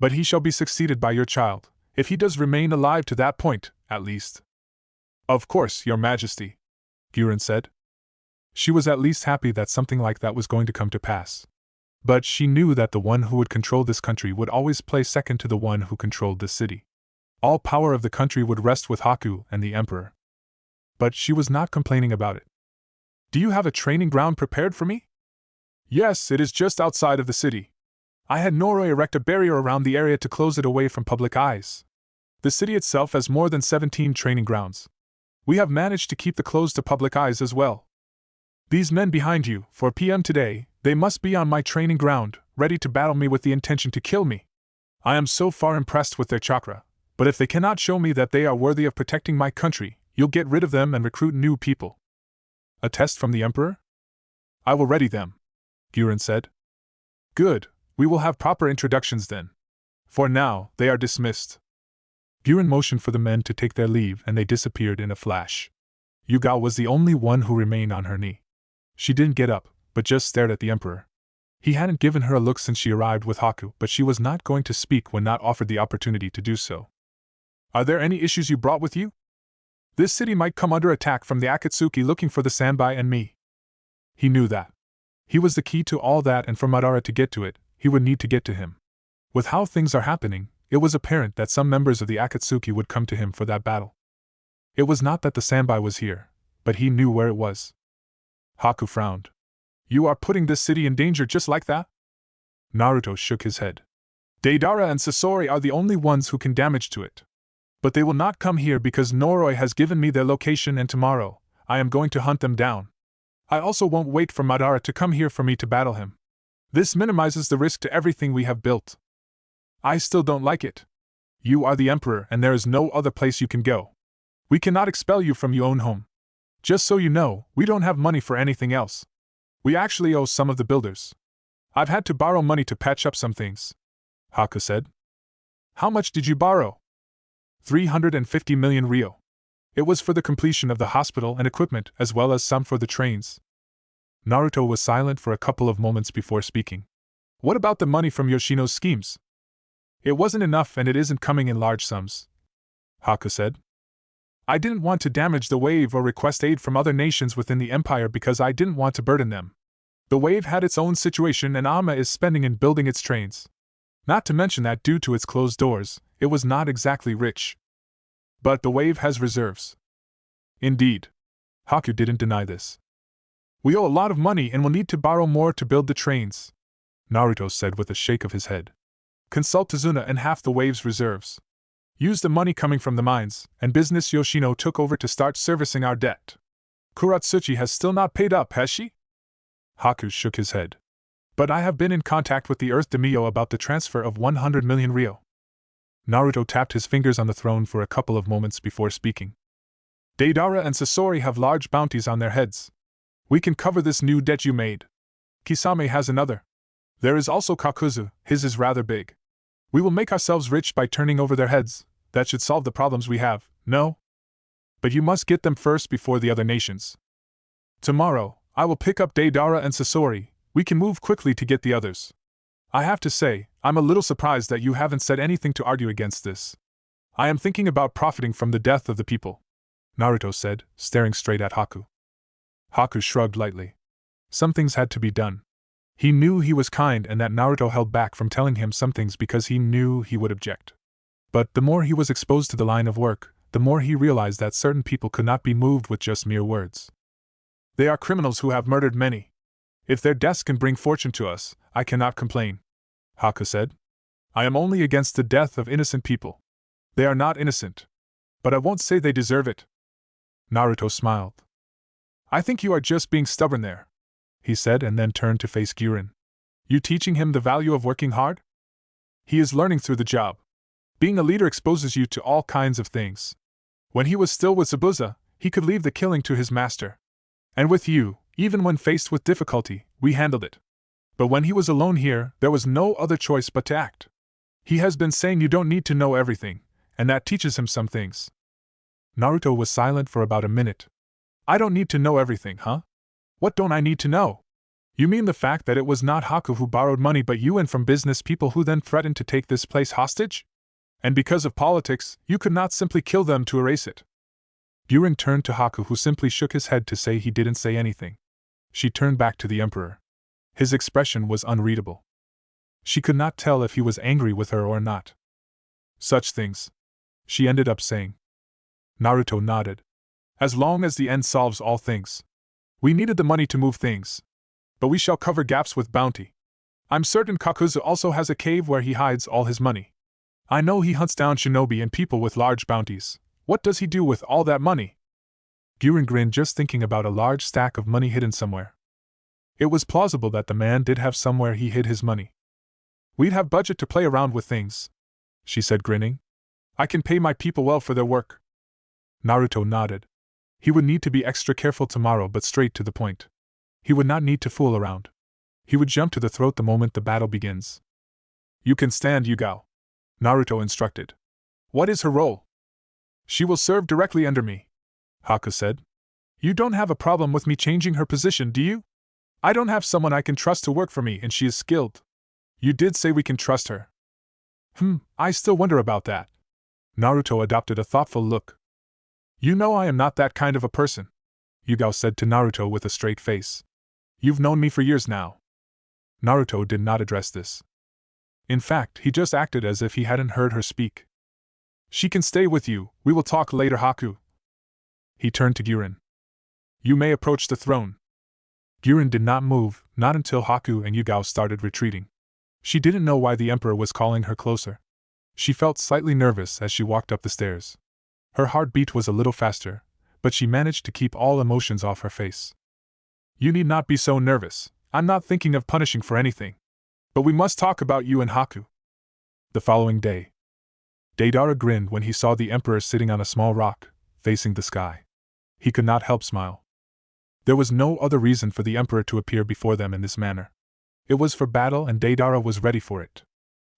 A: But he shall be succeeded by your child, if he does remain alive to that point, at least. Of course, your majesty, Jiren said. She was at least happy that something like that was going to come to pass. But she knew that the one who would control this country would always play second to the one who controlled this city. All power of the country would rest with Haku and the Emperor. But she was not complaining about it. Do you have a training ground prepared for me? Yes, it is just outside of the city. I had Noroi erect a barrier around the area to close it away from public eyes. The city itself has more than 17 training grounds. We have managed to keep the closed to public eyes as well. These men behind you, 4 p.m. today, they must be on my training ground, ready to battle me with the intention to kill me. I am so far impressed with their chakra. But if they cannot show me that they are worthy of protecting my country, you'll get rid of them and recruit new people. A test from the Emperor? I will ready them, Jiren said. Good, we will have proper introductions then. For now, they are dismissed. Jiren motioned for the men to take their leave and they disappeared in a flash. Yugao was the only one who remained on her knee. She didn't get up, but just stared at the Emperor. He hadn't given her a look since she arrived with Haku, but she was not going to speak when not offered the opportunity to do so. Are there any issues you brought with you? This city might come under attack from the Akatsuki looking for the Sanbai and me. He knew that. He was the key to all that, and for Madara to get to it, he would need to get to him. With how things are happening, it was apparent that some members of the Akatsuki would come to him for that battle. It was not that the Sanbai was here, but he knew where it was. Haku frowned. You are putting this city in danger just like that? Naruto shook his head. Deidara and Sasori are the only ones who can damage to it. But they will not come here because Noroi has given me their location, and tomorrow, I am going to hunt them down. I also won't wait for Madara to come here for me to battle him. This minimizes the risk to everything we have built. I still don't like it. You are the Emperor and there is no other place you can go. We cannot expel you from your own home. Just so you know, we don't have money for anything else. We actually owe some of the builders. I've had to borrow money to patch up some things, Haku said. How much did you borrow? 350 million ryo. It was for the completion of the hospital and equipment as well as some for the trains. Naruto was silent for a couple of moments before speaking. What about the money from Yoshino's schemes? It wasn't enough and it isn't coming in large sums, Haku said. I didn't want to damage the wave or request aid from other nations within the empire because I didn't want to burden them. The wave had its own situation and Amma is spending in building its trains. Not to mention that due to its closed doors, it was not exactly rich. But the wave has reserves. Indeed. Haku didn't deny this. We owe a lot of money and will need to borrow more to build the trains, Naruto said with a shake of his head. Consult Tazuna and half the wave's reserves. Use the money coming from the mines, and business Yoshino took over to start servicing our debt. Kurotsuchi has still not paid up, has she? Haku shook his head. But I have been in contact with the Earth Daimyo about the transfer of 100 million ryo. Naruto tapped his fingers on the throne for a couple of moments before speaking. Deidara and Sasori have large bounties on their heads. We can cover this new debt you made. Kisame has another. There is also Kakuzu, his is rather big. We will make ourselves rich by turning over their heads. That should solve the problems we have, no? But you must get them first before the other nations. Tomorrow, I will pick up Deidara and Sasori. We can move quickly to get the others. I have to say, I'm a little surprised that you haven't said anything to argue against this. I am thinking about profiting from the death of the people, Naruto said, staring straight at Haku. Haku shrugged lightly. Some things had to be done. He knew he was kind and that Naruto held back from telling him some things because he knew he would object. But the more he was exposed to the line of work, the more he realized that certain people could not be moved with just mere words. They are criminals who have murdered many. If their deaths can bring fortune to us, I cannot complain, Haku said. I am only against the death of innocent people. They are not innocent. But I won't say they deserve it. Naruto smiled. I think you are just being stubborn there, he said and then turned to face Jiren. You teaching him the value of working hard? He is learning through the job. Being a leader exposes you to all kinds of things. When he was still with Zabuza, he could leave the killing to his master. And with you, even when faced with difficulty, we handled it. But when he was alone here, there was no other choice but to act. He has been saying you don't need to know everything, and that teaches him some things. Naruto was silent for about a minute. I don't need to know everything, huh? What don't I need to know? You mean the fact that it was not Haku who borrowed money but you and from business people who then threatened to take this place hostage? And because of politics, you could not simply kill them to erase it. Jiren turned to Haku who simply shook his head to say he didn't say anything. She turned back to the Emperor. His expression was unreadable. She could not tell if he was angry with her or not. Such things, she ended up saying. Naruto nodded. As long as the end solves all things. We needed the money to move things. But we shall cover gaps with bounty. I'm certain Kakuzu also has a cave where he hides all his money. I know he hunts down shinobi and people with large bounties. What does he do with all that money? Jiren grinned just thinking about a large stack of money hidden somewhere. It was plausible that the man did have somewhere he hid his money. We'd have budget to play around with things, she said grinning. I can pay my people well for their work. Naruto nodded. He would need to be extra careful tomorrow but straight to the point. He would not need to fool around. He would jump to the throat the moment the battle begins. You can stand, Yugao, Naruto instructed. What is her role? She will serve directly under me, Haku said. You don't have a problem with me changing her position, do you? I don't have someone I can trust to work for me and she is skilled. You did say we can trust her. I still wonder about that. Naruto adopted a thoughtful look. You know I am not that kind of a person, Yugao said to Naruto with a straight face. You've known me for years now. Naruto did not address this. In fact, he just acted as if he hadn't heard her speak. She can stay with you, we will talk later, Haku. He turned to Jiren. You may approach the throne. Jiren did not move, not until Haku and Yugao started retreating. She didn't know why the Emperor was calling her closer. She felt slightly nervous as she walked up the stairs. Her heartbeat was a little faster, but she managed to keep all emotions off her face. You need not be so nervous, I'm not thinking of punishing for anything. But we must talk about you and Haku. The following day, Deidara grinned when he saw the Emperor sitting on a small rock, facing the sky. He could not help smile. There was no other reason for the Emperor to appear before them in this manner. It was for battle and Deidara was ready for it.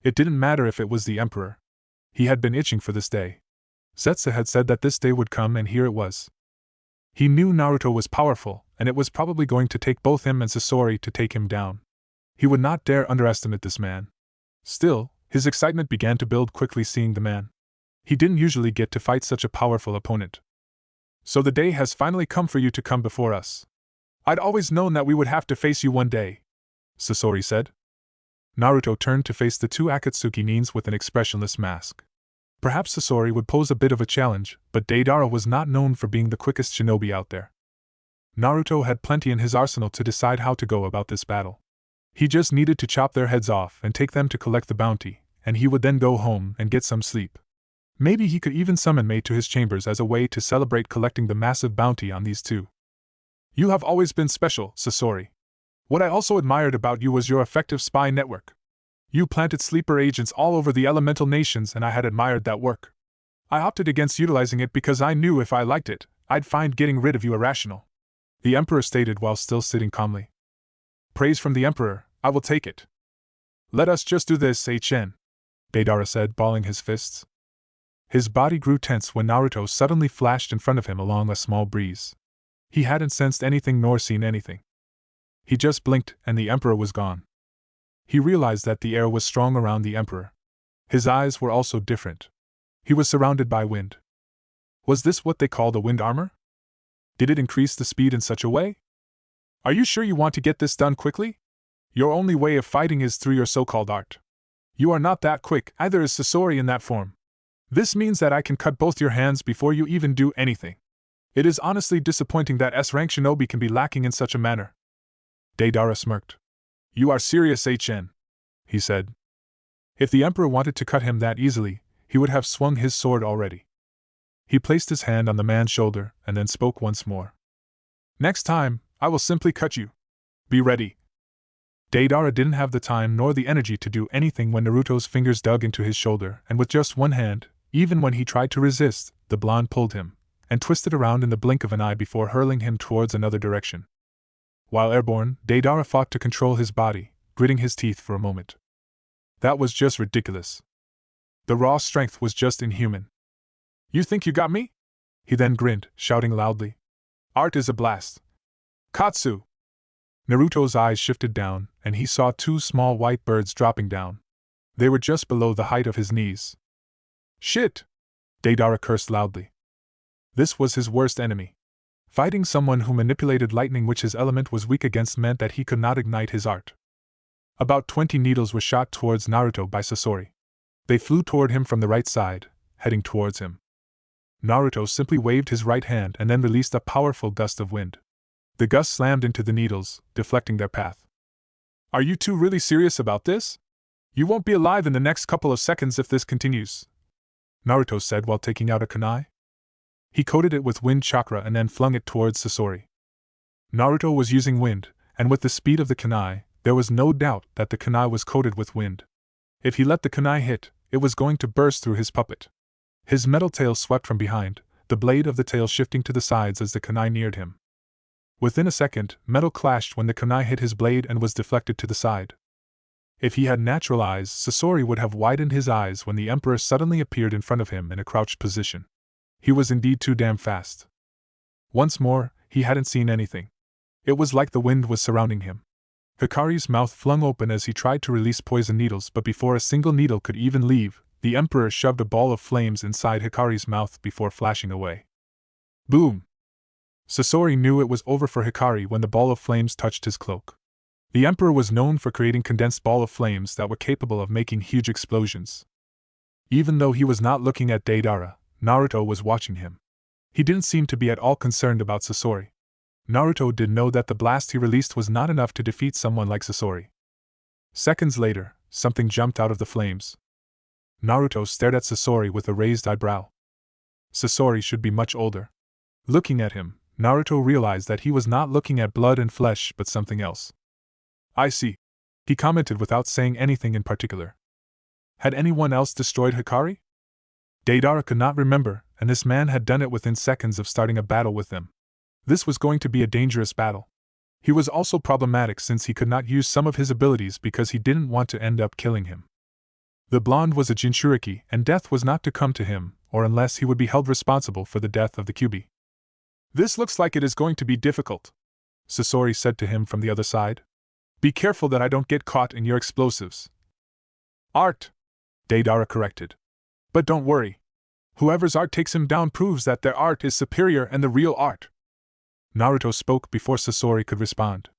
A: It didn't matter if it was the Emperor. He had been itching for this day. Zetsu had said that this day would come and here it was. He knew Naruto was powerful, and it was probably going to take both him and Sasori to take him down. He would not dare underestimate this man. Still, his excitement began to build quickly seeing the man. He didn't usually get to fight such a powerful opponent. So the day has finally come for you to come before us. I'd always known that we would have to face you one day, Sasori said. Naruto turned to face the two Akatsuki nins with an expressionless mask. Perhaps Sasori would pose a bit of a challenge, but Deidara was not known for being the quickest shinobi out there. Naruto had plenty in his arsenal to decide how to go about this battle. He just needed to chop their heads off and take them to collect the bounty, and he would then go home and get some sleep. Maybe he could even summon Mei to his chambers as a way to celebrate collecting the massive bounty on these two. You have always been special, Sasori. What I also admired about you was your effective spy network. You planted sleeper agents all over the elemental nations, and I had admired that work. I opted against utilizing it because I knew if I liked it, I'd find getting rid of you irrational. The Emperor stated while still sitting calmly. Praise from the Emperor, I will take it. Let us just do this, HN, Deidara said, balling his fists. His body grew tense when Naruto suddenly flashed in front of him along a small breeze. He hadn't sensed anything nor seen anything. He just blinked and the Emperor was gone. He realized that the air was strong around the Emperor. His eyes were also different. He was surrounded by wind. Was this what they call the wind armor? Did it increase the speed in such a way? Are you sure you want to get this done quickly? Your only way of fighting is through your so-called art. You are not that quick, either is Sasori in that form. This means that I can cut both your hands before you even do anything. It is honestly disappointing that S-rank shinobi can be lacking in such a manner. Deidara smirked. You are serious, HN, he said. If the Emperor wanted to cut him that easily, he would have swung his sword already. He placed his hand on the man's shoulder and then spoke once more. Next time, I will simply cut you. Be ready. Deidara didn't have the time nor the energy to do anything when Naruto's fingers dug into his shoulder, and with just one hand, even when he tried to resist, the blonde pulled him, and twisted around in the blink of an eye before hurling him towards another direction. While airborne, Deidara fought to control his body, gritting his teeth for a moment. That was just ridiculous. The raw strength was just inhuman. You think you got me? He then grinned, shouting loudly. Art is a blast. Katsu! Naruto's eyes shifted down, and he saw two small white birds dropping down. They were just below the height of his knees. Shit! Deidara cursed loudly. This was his worst enemy. Fighting someone who manipulated lightning, which his element was weak against, meant that he could not ignite his art. About 20 needles were shot towards Naruto by Sasori. They flew toward him from the right side, heading towards him. Naruto simply waved his right hand and then released a powerful gust of wind. The gust slammed into the needles, deflecting their path. Are you two really serious about this? You won't be alive in the next couple of seconds if this continues, Naruto said while taking out a kunai. He coated it with wind chakra and then flung it towards Sasori. Naruto was using wind, and with the speed of the kunai, there was no doubt that the kunai was coated with wind. If he let the kunai hit, it was going to burst through his puppet. His metal tail swept from behind, the blade of the tail shifting to the sides as the kunai neared him. Within a second, metal clashed when the kunai hit his blade and was deflected to the side. If he had natural eyes, Sasori would have widened his eyes when the Emperor suddenly appeared in front of him in a crouched position. He was indeed too damn fast. Once more, he hadn't seen anything. It was like the wind was surrounding him. Hikari's mouth flung open as he tried to release poison needles, but before a single needle could even leave, the Emperor shoved a ball of flames inside Hikari's mouth before flashing away. Boom! Sasori knew it was over for Hikari when the ball of flames touched his cloak. The Emperor was known for creating condensed ball of flames that were capable of making huge explosions. Even though he was not looking at Deidara, Naruto was watching him. He didn't seem to be at all concerned about Sasori. Naruto did know that the blast he released was not enough to defeat someone like Sasori. Seconds later, something jumped out of the flames. Naruto stared at Sasori with a raised eyebrow. Sasori should be much older. Looking at him, Naruto realized that he was not looking at blood and flesh but something else. I see, he commented without saying anything in particular. Had anyone else destroyed Hikari? Deidara could not remember, and this man had done it within seconds of starting a battle with them. This was going to be a dangerous battle. He was also problematic since he could not use some of his abilities because he didn't want to end up killing him. The blonde was a Jinchuriki, and death was not to come to him, or unless he would be held responsible for the death of the Kyuubi. This looks like it is going to be difficult, Sasori said to him from the other side. Be careful that I don't get caught in your explosives. Art, Deidara corrected. But don't worry. Whoever's art takes him down proves that their art is superior and the real art. Naruto spoke before Sasori could respond.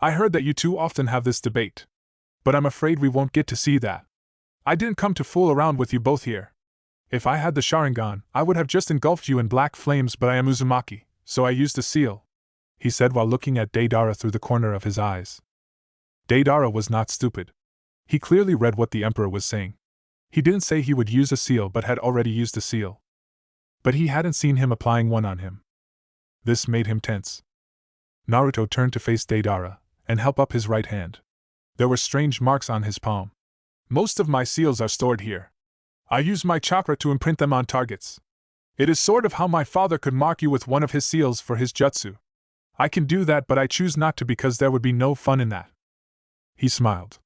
A: I heard that you two often have this debate. But I'm afraid we won't get to see that. I didn't come to fool around with you both here. If I had the Sharingan, I would have just engulfed you in black flames, but I am Uzumaki, so I used a seal," he said while looking at Deidara through the corner of his eyes. Deidara was not stupid. He clearly read what the Emperor was saying. He didn't say he would use a seal but had already used a seal. But he hadn't seen him applying one on him. This made him tense. Naruto turned to face Deidara and held up his right hand. There were strange marks on his palm. "Most of my seals are stored here. I use my chakra to imprint them on targets. It is sort of how my father could mark you with one of his seals for his jutsu. I can do that, but I choose not to because there would be no fun in that." He smiled.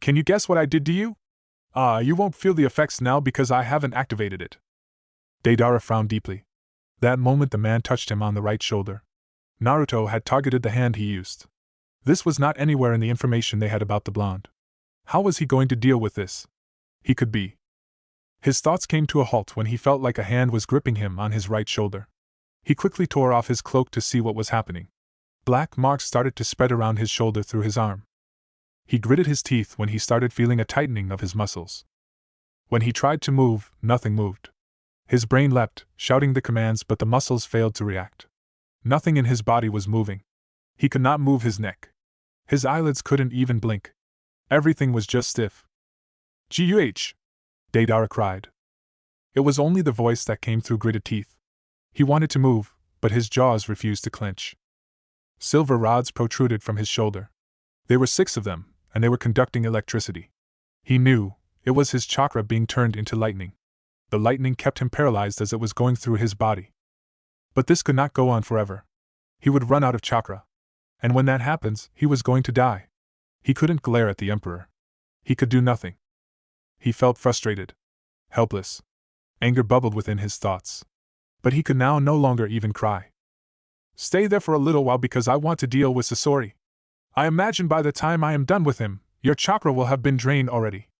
A: "Can you guess what I did to you? You won't feel the effects now because I haven't activated it." Deidara frowned deeply. That moment the man touched him on the right shoulder. Naruto had targeted the hand he used. This was not anywhere in the information they had about the blonde. How was he going to deal with this? He could be. His thoughts came to a halt when he felt like a hand was gripping him on his right shoulder. He quickly tore off his cloak to see what was happening. Black marks started to spread around his shoulder through his arm. He gritted his teeth when he started feeling a tightening of his muscles. When he tried to move, nothing moved. His brain leapt, shouting the commands, but the muscles failed to react. Nothing in his body was moving. He could not move his neck. His eyelids couldn't even blink. Everything was just stiff. "Guh!" Deidara cried. It was only the voice that came through gritted teeth. He wanted to move, but his jaws refused to clench. Silver rods protruded from his shoulder. There were 6 of them, and they were conducting electricity. He knew it was his chakra being turned into lightning. The lightning kept him paralyzed as it was going through his body. But this could not go on forever. He would run out of chakra. And when that happens, he was going to die. He couldn't glare at the Emperor. He could do nothing. He felt frustrated. Helpless. Anger bubbled within his thoughts. But he could now no longer even cry. "Stay there for a little while because I want to deal with Sasori. I imagine by the time I am done with him, your chakra will have been drained already."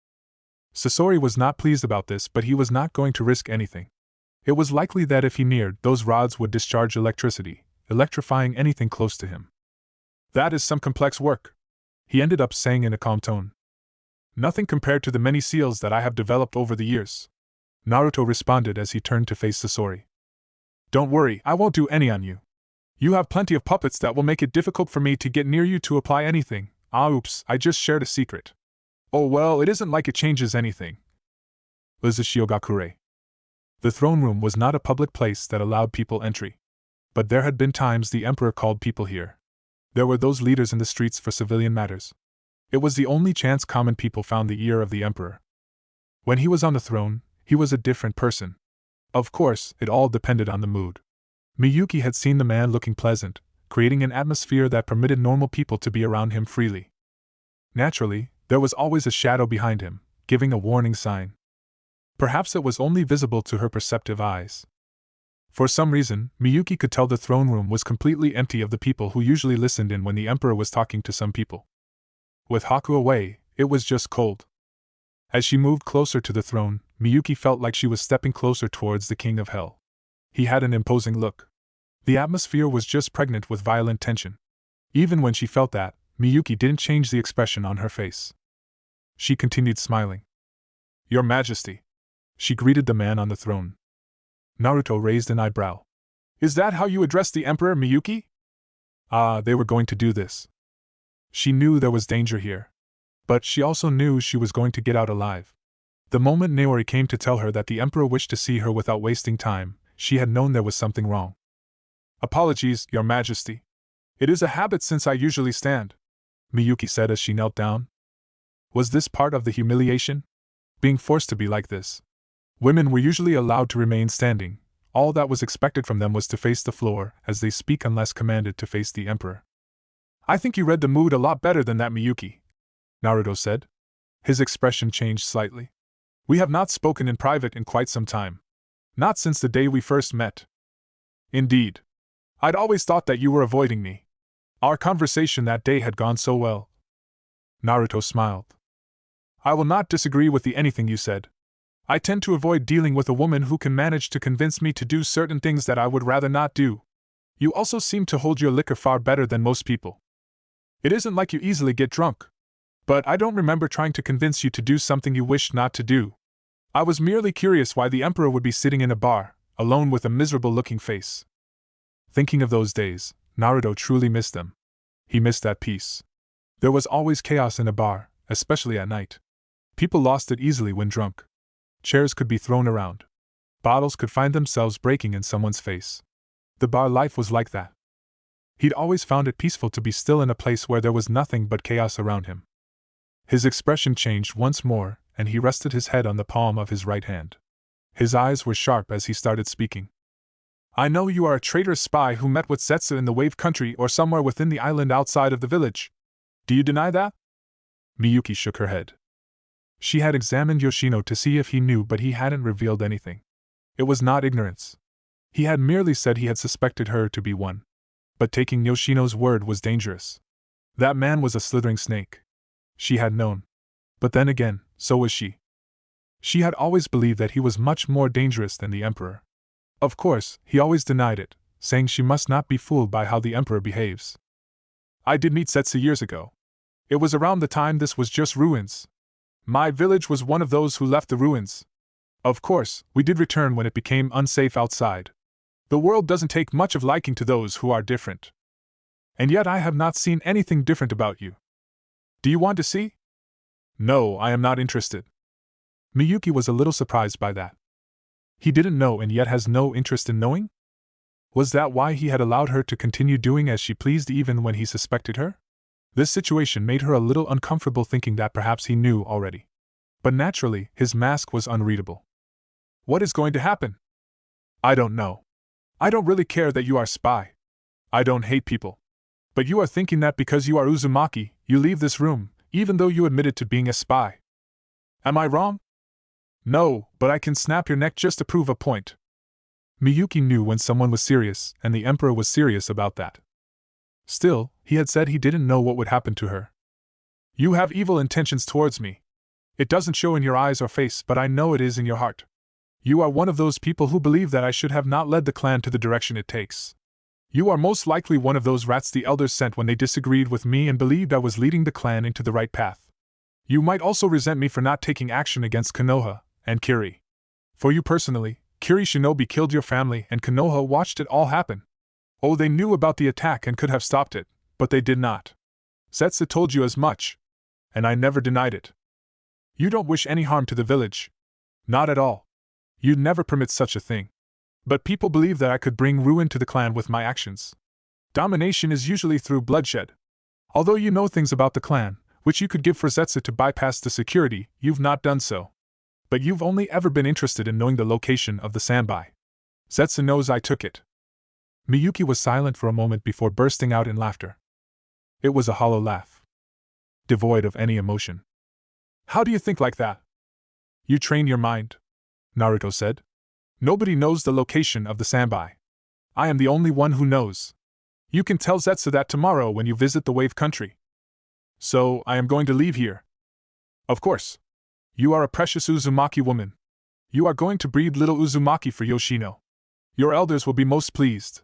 A: Sasori was not pleased about this, but he was not going to risk anything. It was likely that if he neared, those rods would discharge electricity, electrifying anything close to him. "That is some complex work," he ended up saying in a calm tone. "Nothing compared to the many seals that I have developed over the years," Naruto responded as he turned to face Sasori. "Don't worry, I won't do any on you. You have plenty of puppets that will make it difficult for me to get near you to apply anything. Oops, I just shared a secret. Oh well, it isn't like it changes anything." Uzushiyogakure. The throne room was not a public place that allowed people entry. But there had been times the Emperor called people here. There were those leaders in the streets for civilian matters. It was the only chance common people found the ear of the Emperor. When he was on the throne, he was a different person. Of course, it all depended on the mood. Miyuki had seen the man looking pleasant, creating an atmosphere that permitted normal people to be around him freely. Naturally, there was always a shadow behind him, giving a warning sign. Perhaps it was only visible to her perceptive eyes. For some reason, Miyuki could tell the throne room was completely empty of the people who usually listened in when the Emperor was talking to some people. With Haku away, it was just cold. As she moved closer to the throne, Miyuki felt like she was stepping closer towards the King of Hell. He had an imposing look. The atmosphere was just pregnant with violent tension. Even when she felt that, Miyuki didn't change the expression on her face. She continued smiling. "Your Majesty." She greeted the man on the throne. Naruto raised an eyebrow. "Is that how you address the Emperor, Miyuki?" They were going to do this. She knew there was danger here. But she also knew she was going to get out alive. The moment Naori came to tell her that the Emperor wished to see her without wasting time, she had known there was something wrong. "Apologies, Your Majesty. It is a habit since I usually stand," Miyuki said as she knelt down. Was this part of the humiliation? Being forced to be like this? Women were usually allowed to remain standing. All that was expected from them was to face the floor, as they speak unless commanded to face the Emperor. "I think you read the mood a lot better than that, Miyuki," Naruto said. His expression changed slightly. "We have not spoken in private in quite some time. Not since the day we first met." "Indeed. I'd always thought that you were avoiding me. Our conversation that day had gone so well." Naruto smiled. "I will not disagree with anything you said. I tend to avoid dealing with a woman who can manage to convince me to do certain things that I would rather not do. You also seem to hold your liquor far better than most people. It isn't like you easily get drunk. But I don't remember trying to convince you to do something you wished not to do." I was merely curious why the Emperor would be sitting in a bar, alone with a miserable-looking face. Thinking of those days, Naruto truly missed them. He missed that peace. There was always chaos in a bar, especially at night. People lost it easily when drunk. Chairs could be thrown around. Bottles could find themselves breaking in someone's face. The bar life was like that. He'd always found it peaceful to be still in a place where there was nothing but chaos around him. His expression changed once more, and he rested his head on the palm of his right hand. His eyes were sharp as he started speaking. I know you are a traitorous spy who met with Zetsu in the Wave Country or somewhere within the island outside of the village. Do you deny that? Miyuki shook her head. She had examined Yoshino to see if he knew, but he hadn't revealed anything. It was not ignorance. He had merely said he had suspected her to be one. But taking Yoshino's word was dangerous. That man was a slithering snake. She had known. But then again, so was she. She had always believed that he was much more dangerous than the Emperor. Of course, he always denied it, saying she must not be fooled by how the Emperor behaves. I did meet Zetsu years ago. It was around the time this was just ruins. My village was one of those who left the ruins. Of course, we did return when it became unsafe outside. The world doesn't take much of liking to those who are different. And yet I have not seen anything different about you. Do you want to see? No, I am not interested. Miyuki was a little surprised by that. He didn't know and yet has no interest in knowing? Was that why he had allowed her to continue doing as she pleased even when he suspected her? This situation made her a little uncomfortable, thinking that perhaps he knew already. But naturally, his mask was unreadable. What is going to happen? I don't know. I don't really care that you are a spy. I don't hate people. But you are thinking that because you are Uzumaki, you leave this room, even though you admitted to being a spy. Am I wrong? No, but I can snap your neck just to prove a point. Miyuki knew when someone was serious, and the Emperor was serious about that. Still, he had said he didn't know what would happen to her. You have evil intentions towards me. It doesn't show in your eyes or face, but I know it is in your heart. You are one of those people who believe that I should have not led the clan to the direction it takes. You are most likely one of those rats the elders sent when they disagreed with me and believed I was leading the clan into the right path. You might also resent me for not taking action against Konoha and Kiri. For you personally, Kiri Shinobi killed your family and Konoha watched it all happen. Oh, they knew about the attack and could have stopped it, but they did not. Zetsu told you as much. And I never denied it. You don't wish any harm to the village. Not at all. You'd never permit such a thing. But people believe that I could bring ruin to the clan with my actions. Domination is usually through bloodshed. Although you know things about the clan, which you could give for Zetsu to bypass the security, you've not done so. But you've only ever been interested in knowing the location of the sandby. Zetsu knows I took it. Miyuki was silent for a moment before bursting out in laughter. It was a hollow laugh, devoid of any emotion. How do you think like that? You train your mind, Naruto said. Nobody knows the location of the sandby. I am the only one who knows. You can tell Zetsu that tomorrow when you visit the Wave Country. So, I am going to leave here. Of course. You are a precious Uzumaki woman. You are going to breed little Uzumaki for Yoshino. Your elders will be most pleased.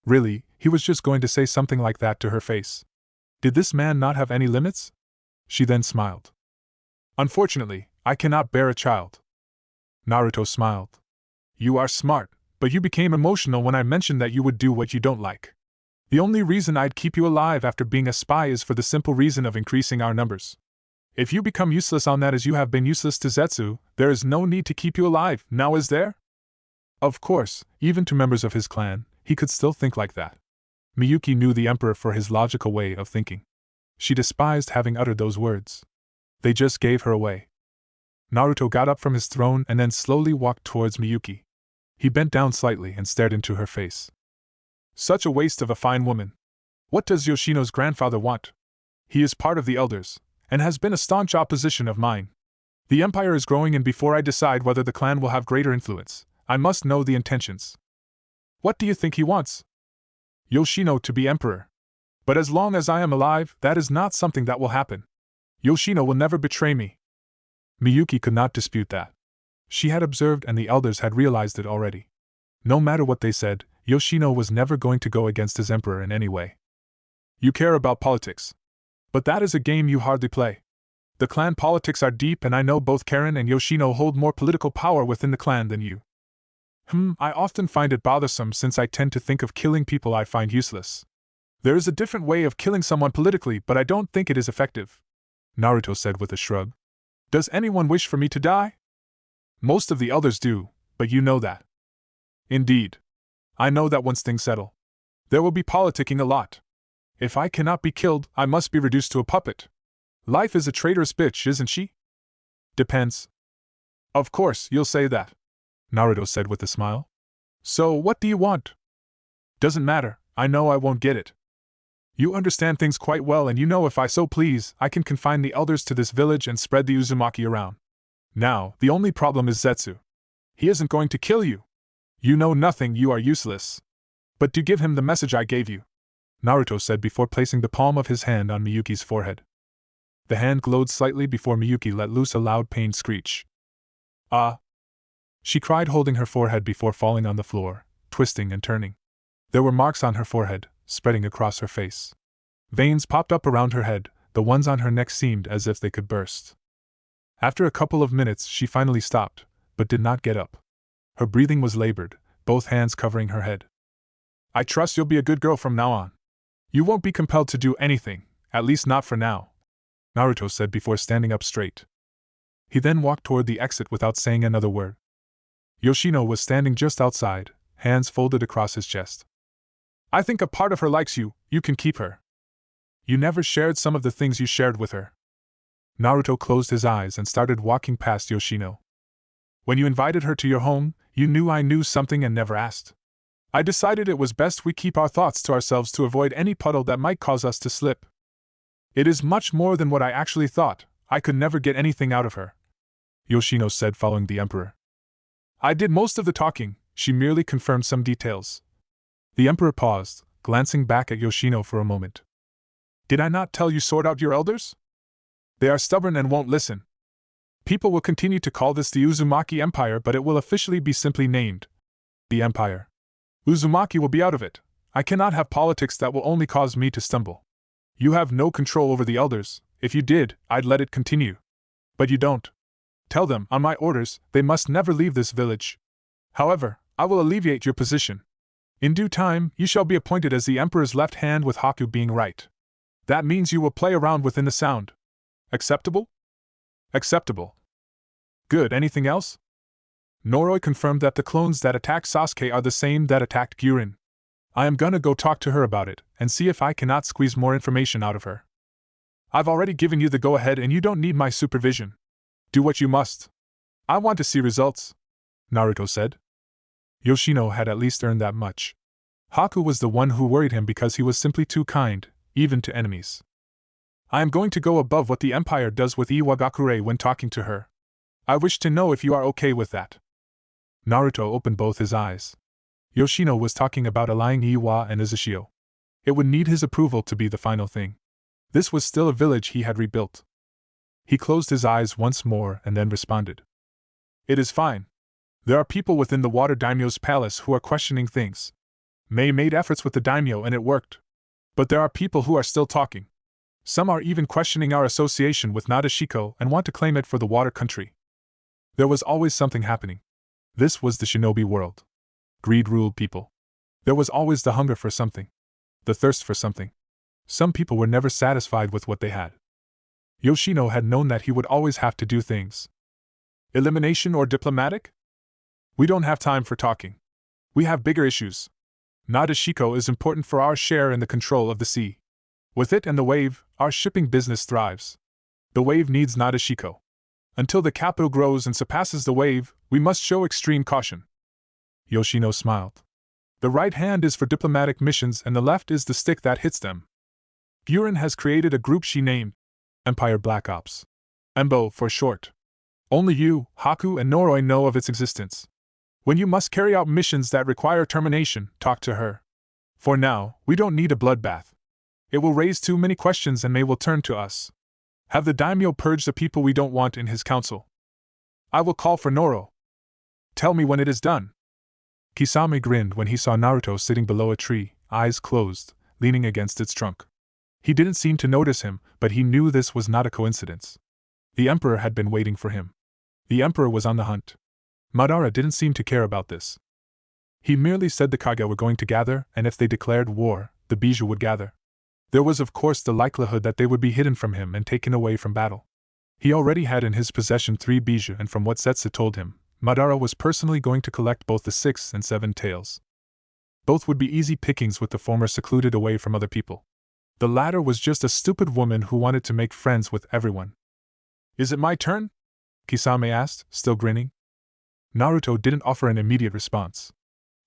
A: Really, he was just going to say something like that to her face. Did this man not have any limits? She then smiled. Unfortunately, I cannot bear a child. Naruto smiled. You are smart, but you became emotional when I mentioned that you would do what you don't like. The only reason I'd keep you alive after being a spy is for the simple reason of increasing our numbers. If you become useless on that as you have been useless to Zetsu, there is no need to keep you alive, now is there? Of course, even to members of his clan, he could still think like that. Miyuki knew the Emperor for his logical way of thinking. She despised having uttered those words. They just gave her away. Naruto got up from his throne and then slowly walked towards Miyuki. He bent down slightly and stared into her face. Such a waste of a fine woman. What does Yoshino's grandfather want? He is part of the elders, and has been a staunch opposition of mine. The empire is growing, and before I decide whether the clan will have greater influence, I must know the intentions. What do you think he wants? Yoshino to be emperor. But as long as I am alive, that is not something that will happen. Yoshino will never betray me. Miyuki could not dispute that. She had observed and the elders had realized it already. No matter what they said, Yoshino was never going to go against his emperor in any way. You care about politics. But that is a game you hardly play. The clan politics are deep, and I know both Karin and Yoshino hold more political power within the clan than you. I often find it bothersome since I tend to think of killing people I find useless. There is a different way of killing someone politically, but I don't think it is effective, Naruto said with a shrug. Does anyone wish for me to die? Most of the elders do, but you know that. Indeed. I know that once things settle, there will be politicking a lot. If I cannot be killed, I must be reduced to a puppet. Life is a traitorous bitch, isn't she? Depends. Of course, you'll say that, Naruto said with a smile. So, what do you want? Doesn't matter, I know I won't get it. You understand things quite well, and you know if I so please, I can confine the elders to this village and spread the Uzumaki around. Now, the only problem is Zetsu. He isn't going to kill you. You know nothing, you are useless. But do give him the message I gave you, Naruto said before placing the palm of his hand on Miyuki's forehead. The hand glowed slightly before Miyuki let loose a loud pained screech. Ah! She cried, holding her forehead before falling on the floor, twisting and turning. There were marks on her forehead, spreading across her face. Veins popped up around her head, the ones on her neck seemed as if they could burst. After a couple of minutes she finally stopped, but did not get up. Her breathing was labored, both hands covering her head. I trust you'll be a good girl from now on. You won't be compelled to do anything, at least not for now, Naruto said before standing up straight. He then walked toward the exit without saying another word. Yoshino was standing just outside, hands folded across his chest. I think a part of her likes you, you can keep her. You never shared some of the things you shared with her. Naruto closed his eyes and started walking past Yoshino. When you invited her to your home, you knew I knew something and never asked. I decided it was best we keep our thoughts to ourselves to avoid any puddle that might cause us to slip. It is much more than what I actually thought. I could never get anything out of her, Yoshino said following the emperor. I did most of the talking, she merely confirmed some details. The emperor paused, glancing back at Yoshino for a moment. Did I not tell you sort out your elders? They are stubborn and won't listen. People will continue to call this the Uzumaki Empire, but it will officially be simply named the Empire. Uzumaki will be out of it. I cannot have politics that will only cause me to stumble. You have no control over the elders. If you did, I'd let it continue. But you don't. Tell them, on my orders, they must never leave this village. However, I will alleviate your position. In due time, you shall be appointed as the Emperor's left hand, with Haku being right. That means you will play around within the sound. Acceptable? Acceptable. Good, anything else? Noroi confirmed that the clones that attacked Sasuke are the same that attacked Jiren. I am gonna go talk to her about it, and see if I cannot squeeze more information out of her. I've already given you the go-ahead and you don't need my supervision. Do what you must. I want to see results, Naruto said. Yoshino had at least earned that much. Haku was the one who worried him because he was simply too kind, even to enemies. I am going to go above what the Empire does with Iwagakure when talking to her. I wish to know if you are okay with that. Naruto opened both his eyes. Yoshino was talking about allying Iwa and Uzushio. It would need his approval to be the final thing. This was still a village he had rebuilt. He closed his eyes once more and then responded. It is fine. There are people within the Water Daimyo's palace who are questioning things. Mei made efforts with the daimyo and it worked. But there are people who are still talking. Some are even questioning our association with Nadeshiko and want to claim it for the water country. There was always something happening. This was the shinobi world. Greed ruled people. There was always the hunger for something. The thirst for something. Some people were never satisfied with what they had. Yoshino had known that he would always have to do things. Elimination or diplomatic? We don't have time for talking. We have bigger issues. Nadeshiko is important for our share in the control of the sea. With it and the wave, our shipping business thrives. The wave needs Nadeshiko. Until the capital grows and surpasses the wave, we must show extreme caution. Yoshino smiled. The right hand is for diplomatic missions and the left is the stick that hits them. Buran has created a group she named Empire Black Ops. EMBO for short. Only you, Haku, and Noroi know of its existence. When you must carry out missions that require termination, talk to her. For now, we don't need a bloodbath. It will raise too many questions and Mei will turn to us. Have the daimyo purge the people we don't want in his council. I will call for Noro. Tell me when it is done. Kisame grinned when he saw Naruto sitting below a tree, eyes closed, leaning against its trunk. He didn't seem to notice him, but he knew this was not a coincidence. The Emperor had been waiting for him. The Emperor was on the hunt. Madara didn't seem to care about this. He merely said the Kage were going to gather, and if they declared war, the bijou would gather. There was of course the likelihood that they would be hidden from him and taken away from battle. He already had in his possession 3 bijou, and from what Zetsu told him, Madara was personally going to collect both the 6 and 7 tails. Both would be easy pickings, with the former secluded away from other people. The latter was just a stupid woman who wanted to make friends with everyone. "Is it my turn?" Kisame asked, still grinning. Naruto didn't offer an immediate response.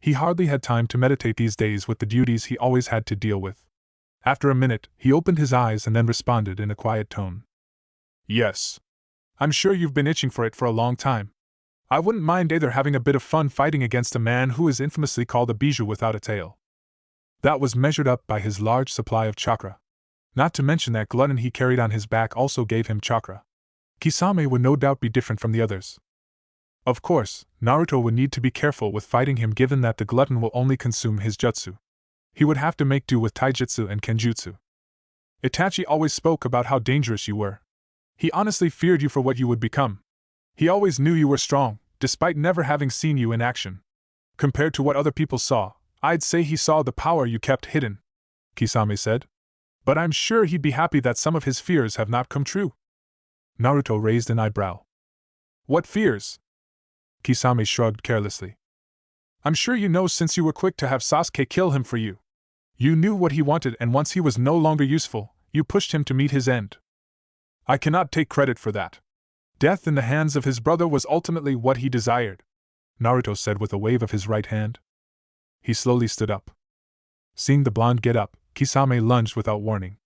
A: He hardly had time to meditate these days with the duties he always had to deal with. After a minute, he opened his eyes and then responded in a quiet tone. "Yes. I'm sure you've been itching for it for a long time. I wouldn't mind either having a bit of fun fighting against a man who is infamously called a bijou without a tail." That was measured up by his large supply of chakra. Not to mention that glutton he carried on his back also gave him chakra. Kisame would no doubt be different from the others. Of course, Naruto would need to be careful with fighting him, given that the glutton will only consume his jutsu. He would have to make do with taijutsu and kenjutsu. Itachi always spoke about how dangerous you were. He honestly feared you for what you would become. He always knew you were strong, despite never having seen you in action. Compared to what other people saw, I'd say he saw the power you kept hidden, Kisame said. But I'm sure he'd be happy that some of his fears have not come true. Naruto raised an eyebrow. What fears? Kisame shrugged carelessly. I'm sure you know, since you were quick to have Sasuke kill him for you. You knew what he wanted, and once he was no longer useful, you pushed him to meet his end. I cannot take credit for that. Death in the hands of his brother was ultimately what he desired, Naruto said with a wave of his right hand. He slowly stood up. Seeing the blonde get up, Kisame lunged without warning.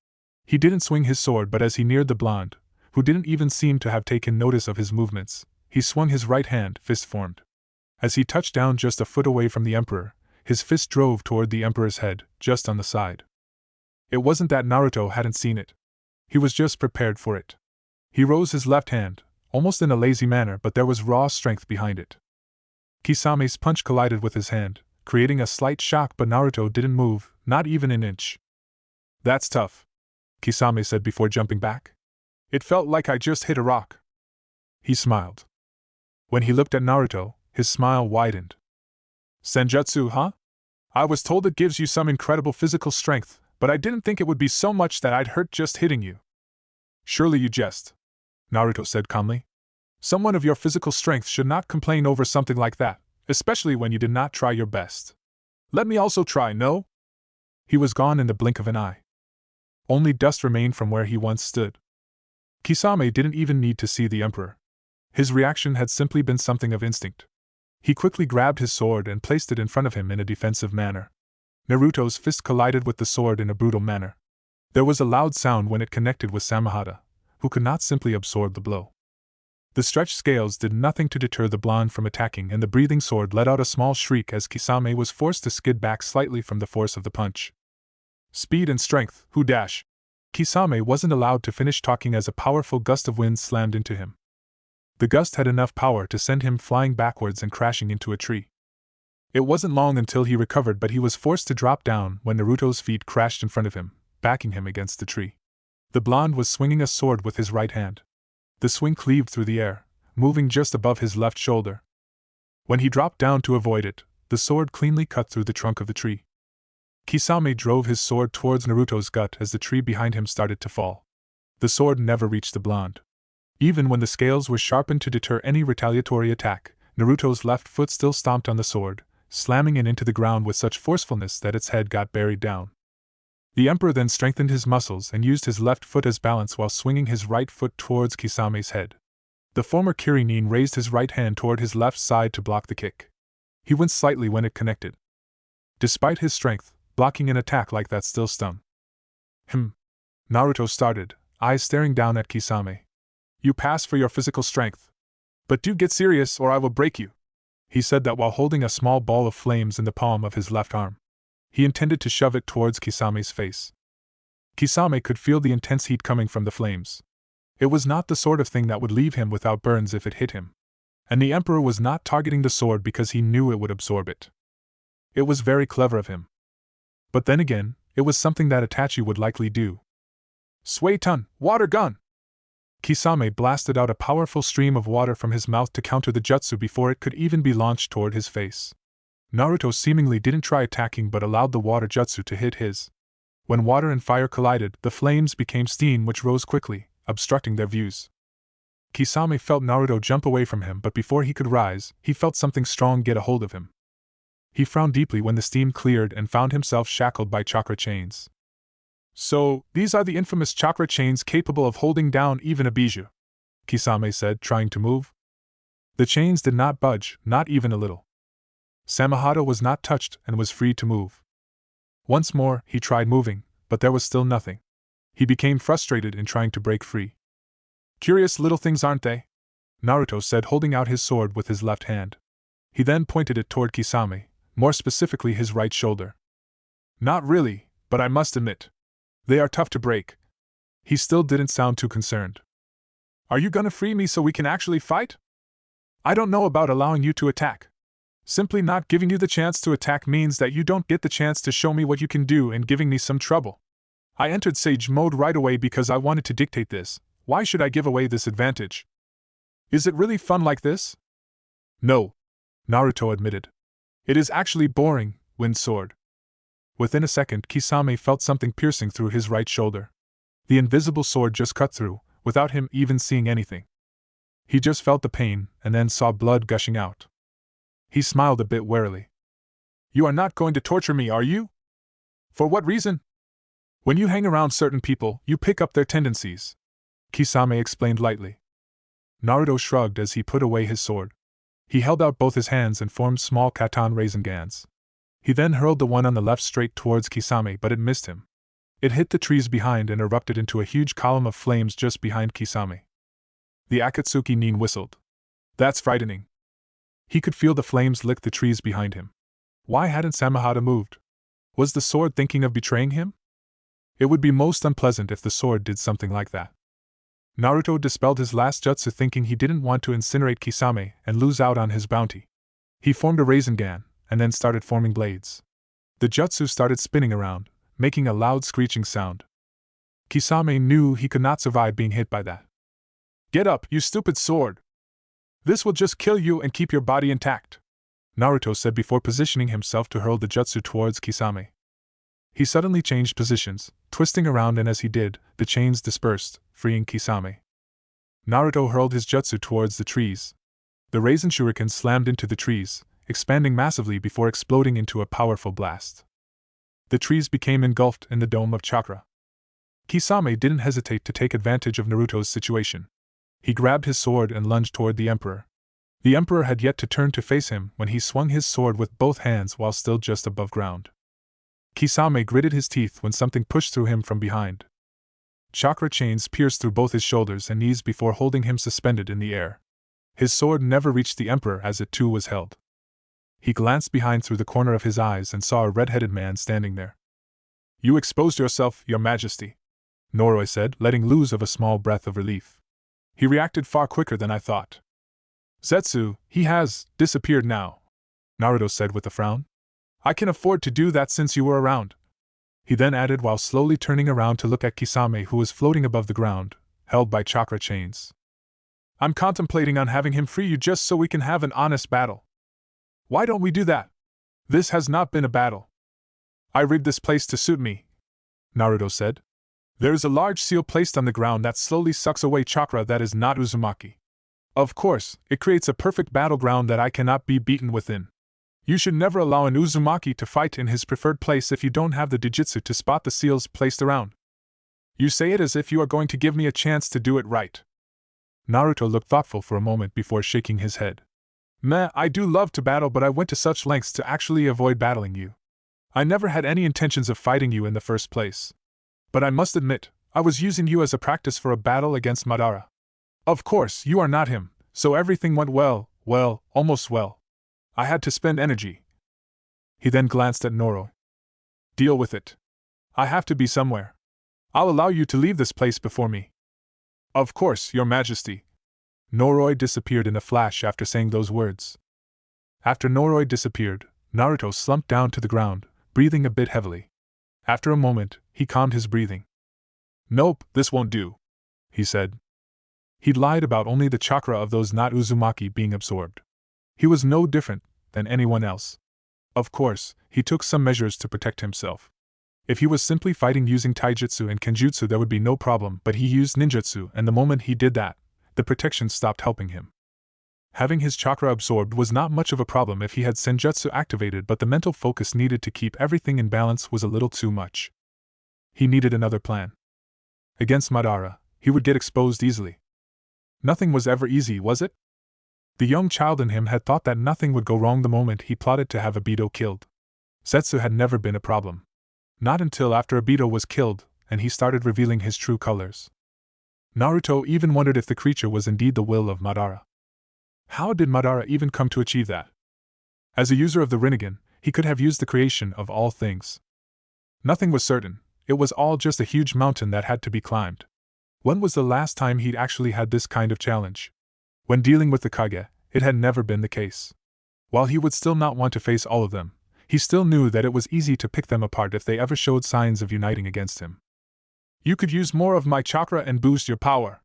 A: He didn't swing his sword, but as he neared the blonde, who didn't even seem to have taken notice of his movements, he swung his right hand, fist formed. As he touched down just a foot away from the Emperor, his fist drove toward the Emperor's head, just on the side. It wasn't that Naruto hadn't seen it. He was just prepared for it. He rose his left hand, almost in a lazy manner, but there was raw strength behind it. Kisame's punch collided with his hand, creating a slight shock, but Naruto didn't move, not even an inch. That's tough, Kisame said before jumping back. It felt like I just hit a rock. He smiled. When he looked at Naruto, his smile widened. Senjutsu, huh? I was told it gives you some incredible physical strength, but I didn't think it would be so much that I'd hurt just hitting you. Surely you jest, Naruto said calmly. Someone of your physical strength should not complain over something like that, especially when you did not try your best. Let me also try, no? He was gone in the blink of an eye. Only dust remained from where he once stood. Kisame didn't even need to see the Emperor. His reaction had simply been something of instinct. He quickly grabbed his sword and placed it in front of him in a defensive manner. Naruto's fist collided with the sword in a brutal manner. There was a loud sound when it connected with Samahata, who could not simply absorb the blow. The stretched scales did nothing to deter the blonde from attacking, and the breathing sword let out a small shriek as Kisame was forced to skid back slightly from the force of the punch. Speed and strength, who dash? Kisame wasn't allowed to finish talking as a powerful gust of wind slammed into him. The gust had enough power to send him flying backwards and crashing into a tree. It wasn't long until he recovered, but he was forced to drop down when Naruto's feet crashed in front of him, backing him against the tree. The blonde was swinging a sword with his right hand. The swing cleaved through the air, moving just above his left shoulder. When he dropped down to avoid it, the sword cleanly cut through the trunk of the tree. Kisame drove his sword towards Naruto's gut as the tree behind him started to fall. The sword never reached the blonde. Even when the scales were sharpened to deter any retaliatory attack, Naruto's left foot still stomped on the sword, slamming it into the ground with such forcefulness that its head got buried down. The Emperor then strengthened his muscles and used his left foot as balance while swinging his right foot towards Kisame's head. The former Kirinin raised his right hand toward his left side to block the kick. He winced slightly when it connected. Despite his strength, blocking an attack like that still stung. Naruto started, eyes staring down at Kisame. You pass for your physical strength. But do get serious or I will break you. He said that while holding a small ball of flames in the palm of his left arm. He intended to shove it towards Kisame's face. Kisame could feel the intense heat coming from the flames. It was not the sort of thing that would leave him without burns if it hit him. And the Emperor was not targeting the sword because he knew it would absorb it. It was very clever of him. But then again, it was something that Itachi would likely do. Suiton, water gun! Kisame blasted out a powerful stream of water from his mouth to counter the jutsu before it could even be launched toward his face. Naruto seemingly didn't try attacking but allowed the water jutsu to hit his. When water and fire collided, the flames became steam which rose quickly, obstructing their views. Kisame felt Naruto jump away from him, but before he could rise, he felt something strong get a hold of him. He frowned deeply when the steam cleared and found himself shackled by chakra chains. "So, these are the infamous chakra chains capable of holding down even a bijou," Kisame said, trying to move. The chains did not budge, not even a little. Samehada was not touched and was free to move. Once more, he tried moving, but there was still nothing. He became frustrated in trying to break free. "Curious little things, aren't they?" Naruto said, holding out his sword with his left hand. He then pointed it toward Kisame, more specifically his right shoulder. "Not really, but I must admit, they are tough to break." He still didn't sound too concerned. "Are you gonna free me so we can actually fight?" "I don't know about allowing you to attack. Simply not giving you the chance to attack means that you don't get the chance to show me what you can do and giving me some trouble. I entered Sage mode right away because I wanted to dictate this. Why should I give away this advantage? Is it really fun like this?" "No," Naruto admitted. "It is actually boring, Wind Sword." Within a second, Kisame felt something piercing through his right shoulder. The invisible sword just cut through, without him even seeing anything. He just felt the pain, and then saw blood gushing out. He smiled a bit warily. "You are not going to torture me, are you? For what reason?" "When you hang around certain people, you pick up their tendencies," Kisame explained lightly. Naruto shrugged as he put away his sword. He held out both his hands and formed small katan raisengans. He then hurled the one on the left straight towards Kisame, but it missed him. It hit the trees behind and erupted into a huge column of flames just behind Kisame. The Akatsuki nin whistled. "That's frightening." He could feel the flames lick the trees behind him. Why hadn't Samehada moved? Was the sword thinking of betraying him? It would be most unpleasant if the sword did something like that. Naruto dispelled his last jutsu, thinking he didn't want to incinerate Kisame and lose out on his bounty. He formed a Rasengan, and then started forming blades. The jutsu started spinning around, making a loud screeching sound. Kisame knew he could not survive being hit by that. "Get up, you stupid sword! This will just kill you and keep your body intact," Naruto said before positioning himself to hurl the jutsu towards Kisame. He suddenly changed positions, twisting around, and as he did, the chains dispersed, freeing Kisame. Naruto hurled his jutsu towards the trees. The Raisin Shuriken slammed into the trees, expanding massively before exploding into a powerful blast. The trees became engulfed in the dome of chakra. Kisame didn't hesitate to take advantage of Naruto's situation. He grabbed his sword and lunged toward the Emperor. The Emperor had yet to turn to face him when he swung his sword with both hands while still just above ground. Kisame gritted his teeth when something pushed through him from behind. Chakra chains pierced through both his shoulders and knees before holding him suspended in the air. His sword never reached the Emperor as it too was held. He glanced behind through the corner of his eyes and saw a red-headed man standing there. "You exposed yourself, Your Majesty," Noroi said, letting loose of a small breath of relief. "He reacted far quicker than I thought." "Zetsu, he has disappeared now," Naruto said with a frown. "I can afford to do that since you were around." He then added while slowly turning around to look at Kisame, who was floating above the ground, held by chakra chains. "I'm contemplating on having him free you just so we can have an honest battle. Why don't we do that? This has not been a battle. I rigged this place to suit me," Naruto said. "There is a large seal placed on the ground that slowly sucks away chakra that is not Uzumaki. Of course, it creates a perfect battleground that I cannot be beaten within. You should never allow an Uzumaki to fight in his preferred place if you don't have the Jujutsu to spot the seals placed around. You say it as if you are going to give me a chance to do it right." Naruto looked thoughtful for a moment before shaking his head. "Meh, I do love to battle, but I went to such lengths to actually avoid battling you. I never had any intentions of fighting you in the first place. But I must admit, I was using you as a practice for a battle against Madara. Of course, you are not him, so everything went well, almost well. I had to spend energy." He then glanced at Noroi. "Deal with it. I have to be somewhere. I'll allow you to leave this place before me." "Of course, Your Majesty." Noroi disappeared in a flash after saying those words. After Noroi disappeared, Naruto slumped down to the ground, breathing a bit heavily. After a moment, he calmed his breathing. "Nope, this won't do," he said. He'd lied about only the chakra of those not Uzumaki being absorbed. He was no different than anyone else. Of course, he took some measures to protect himself. If he was simply fighting using taijutsu and kenjutsu, there would be no problem, but he used ninjutsu, and the moment he did that, the protection stopped helping him. Having his chakra absorbed was not much of a problem if he had senjutsu activated, but the mental focus needed to keep everything in balance was a little too much. He needed another plan. Against Madara, he would get exposed easily. Nothing was ever easy, was it? The young child in him had thought that nothing would go wrong the moment he plotted to have Obito killed. Zetsu had never been a problem. Not until after Obito was killed, and he started revealing his true colors. Naruto even wondered if the creature was indeed the will of Madara. How did Madara even come to achieve that? As a user of the Rinnegan, he could have used the creation of all things. Nothing was certain, it was all just a huge mountain that had to be climbed. When was the last time he'd actually had this kind of challenge? When dealing with the Kage, it had never been the case. While he would still not want to face all of them, he still knew that it was easy to pick them apart if they ever showed signs of uniting against him. "You could use more of my chakra and boost your power,"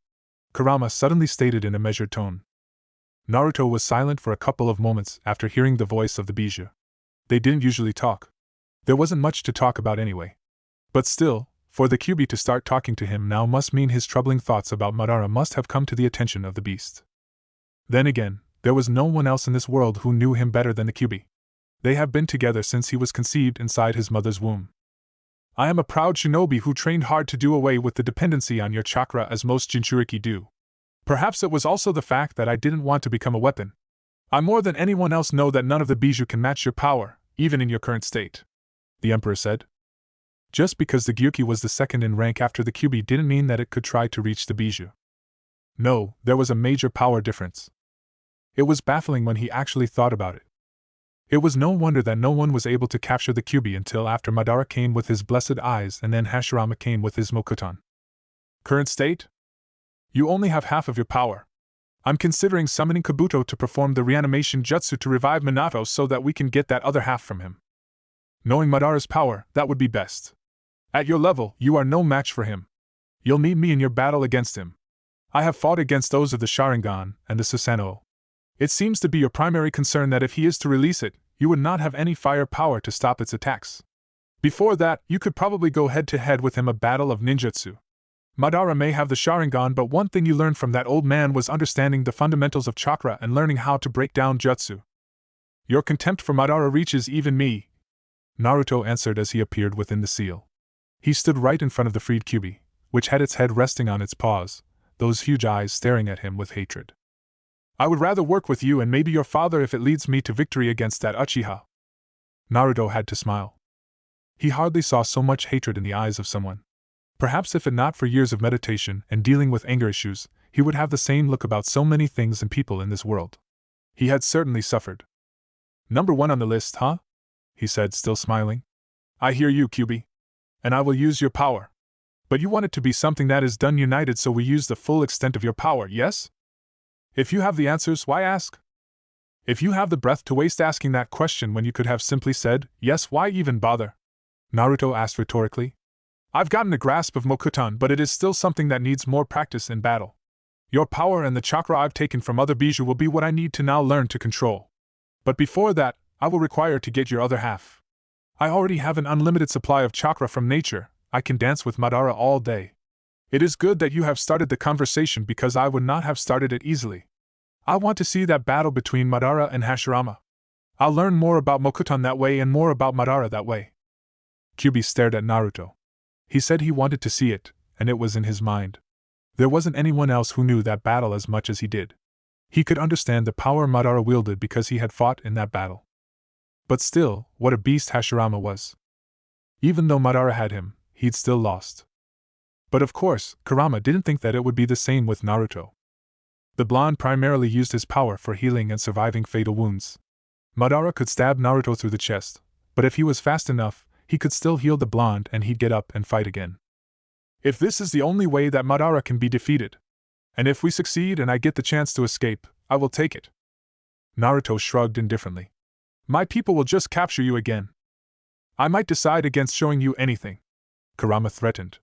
A: Kurama suddenly stated in a measured tone. Naruto was silent for a couple of moments after hearing the voice of the Bijou. They didn't usually talk. There wasn't much to talk about anyway. But still, for the Kyuubi to start talking to him now must mean his troubling thoughts about Madara must have come to the attention of the beast. Then again, there was no one else in this world who knew him better than the Kyuubi. They have been together since he was conceived inside his mother's womb. "I am a proud shinobi who trained hard to do away with the dependency on your chakra as most Jinchuriki do. Perhaps it was also the fact that I didn't want to become a weapon. I more than anyone else know that none of the Bijou can match your power, even in your current state," the Emperor said. Just because the Gyuki was the second in rank after the Kyuubi didn't mean that it could try to reach the Bijou. No, there was a major power difference. It was baffling when he actually thought about it. It was no wonder that no one was able to capture the Kyuubi until after Madara came with his blessed eyes and then Hashirama came with his Mokuton. "Current state? You only have half of your power. I'm considering summoning Kabuto to perform the reanimation jutsu to revive Minato so that we can get that other half from him. Knowing Madara's power, that would be best. At your level, you are no match for him. You'll meet me in your battle against him. I have fought against those of the Sharingan and the Susanoo. It seems to be your primary concern that if he is to release it, you would not have any fire power to stop its attacks. Before that, you could probably go head-to-head with him a battle of ninjutsu. Madara may have the Sharingan, but one thing you learned from that old man was understanding the fundamentals of chakra and learning how to break down jutsu. Your contempt for Madara reaches even me," Naruto answered as he appeared within the seal. He stood right in front of the freed Kyuubi, which had its head resting on its paws, those huge eyes staring at him with hatred. "I would rather work with you and maybe your father if it leads me to victory against that Uchiha." Naruto had to smile. He hardly saw so much hatred in the eyes of someone. Perhaps if it not for years of meditation and dealing with anger issues, he would have the same look about so many things and people in this world. He had certainly suffered. "Number 1 on the list, huh?" he said, still smiling. "I hear you, Kyuubi. And I will use your power. But you want it to be something that is done united, so we use the full extent of your power, yes? If you have the answers, why ask? If you have the breath to waste asking that question when you could have simply said, yes, why even bother?" Naruto asked rhetorically. "I've gotten a grasp of Mokuton, but it is still something that needs more practice in battle. Your power and the chakra I've taken from other Bijou will be what I need to now learn to control. But before that, I will require to get your other half. I already have an unlimited supply of chakra from nature. I can dance with Madara all day. It is good that you have started the conversation because I would not have started it easily. I want to see that battle between Madara and Hashirama. I'll learn more about Mokuton that way and more about Madara that way." Kyuubi stared at Naruto. He said he wanted to see it, and it was in his mind. There wasn't anyone else who knew that battle as much as he did. He could understand the power Madara wielded because he had fought in that battle. But still, what a beast Hashirama was. Even though Madara had him, he'd still lost. But of course, Kurama didn't think that it would be the same with Naruto. The blonde primarily used his power for healing and surviving fatal wounds. Madara could stab Naruto through the chest, but if he was fast enough, he could still heal the blonde and he'd get up and fight again. If this is the only way that Madara can be defeated, and if we succeed and I get the chance to escape, I will take it. Naruto shrugged indifferently. My people will just capture you again. I might decide against showing you anything, Kurama threatened.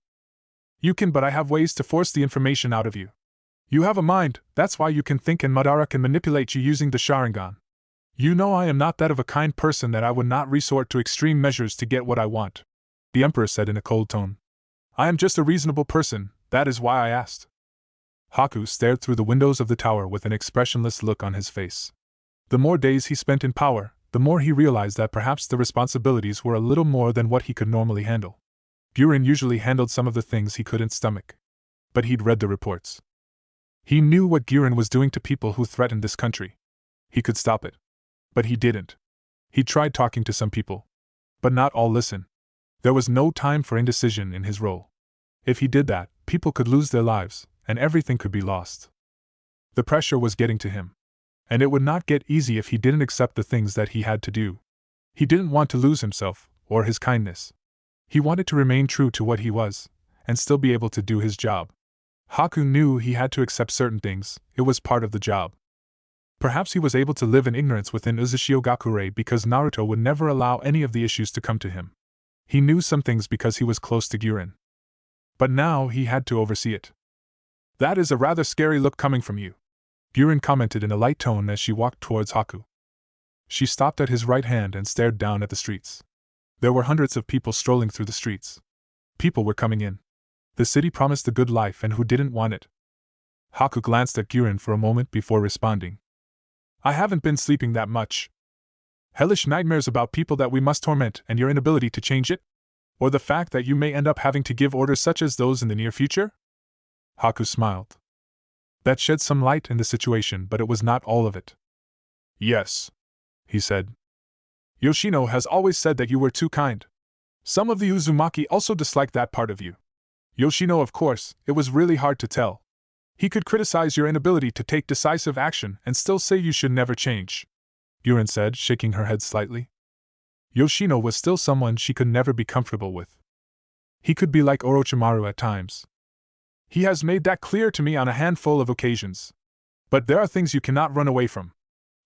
A: You can, but I have ways to force the information out of you. You have a mind, that's why you can think and Madara can manipulate you using the Sharingan. You know I am not that of a kind person that I would not resort to extreme measures to get what I want, the Emperor said in a cold tone. I am just a reasonable person, that is why I asked. Haku stared through the windows of the tower with an expressionless look on his face. The more days he spent in power, the more he realized that perhaps the responsibilities were a little more than what he could normally handle. Jiren usually handled some of the things he couldn't stomach. But he'd read the reports. He knew what Jiren was doing to people who threatened this country. He could stop it. But he didn't. He tried talking to some people. But not all listened. There was no time for indecision in his role. If he did that, people could lose their lives, and everything could be lost. The pressure was getting to him. And it would not get easy if he didn't accept the things that he had to do. He didn't want to lose himself, or his kindness. He wanted to remain true to what he was, and still be able to do his job. Haku knew he had to accept certain things, it was part of the job. Perhaps he was able to live in ignorance within Uzushiogakure because Naruto would never allow any of the issues to come to him. He knew some things because he was close to Jiren. But now he had to oversee it. That is a rather scary look coming from you, Jiren commented in a light tone as she walked towards Haku. She stopped at his right hand and stared down at the streets. There were hundreds of people strolling through the streets. People were coming in. The city promised a good life, and who didn't want it? Haku glanced at Jiren for a moment before responding. I haven't been sleeping that much. Hellish nightmares about people that we must torment and your inability to change it? Or the fact that you may end up having to give orders such as those in the near future? Haku smiled. That shed some light in the situation, but it was not all of it. Yes, he said. Yoshino has always said that you were too kind. Some of the Uzumaki also disliked that part of you. Yoshino, of course, it was really hard to tell. He could criticize your inability to take decisive action and still say you should never change, Jiren said, shaking her head slightly. Yoshino was still someone she could never be comfortable with. He could be like Orochimaru at times. He has made that clear to me on a handful of occasions. But there are things you cannot run away from.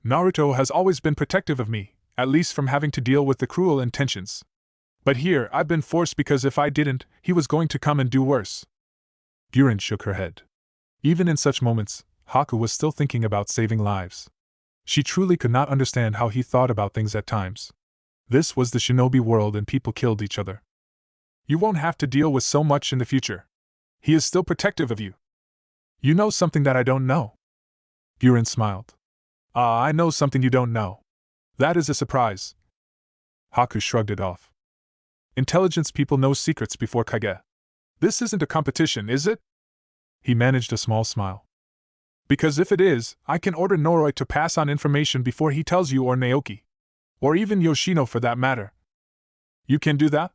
A: Naruto has always been protective of me, at least from having to deal with the cruel intentions. But here, I've been forced because if I didn't, he was going to come and do worse. Jiren shook her head. Even in such moments, Haku was still thinking about saving lives. She truly could not understand how he thought about things at times. This was the shinobi world and people killed each other. You won't have to deal with so much in the future. He is still protective of you. You know something that I don't know. Jiren smiled. I know something you don't know. That is a surprise. Haku shrugged it off. Intelligence people know secrets before Kage. This isn't a competition, is it? He managed a small smile. Because if it is, I can order Noroi to pass on information before he tells you or Naoki. Or even Yoshino for that matter. You can do that?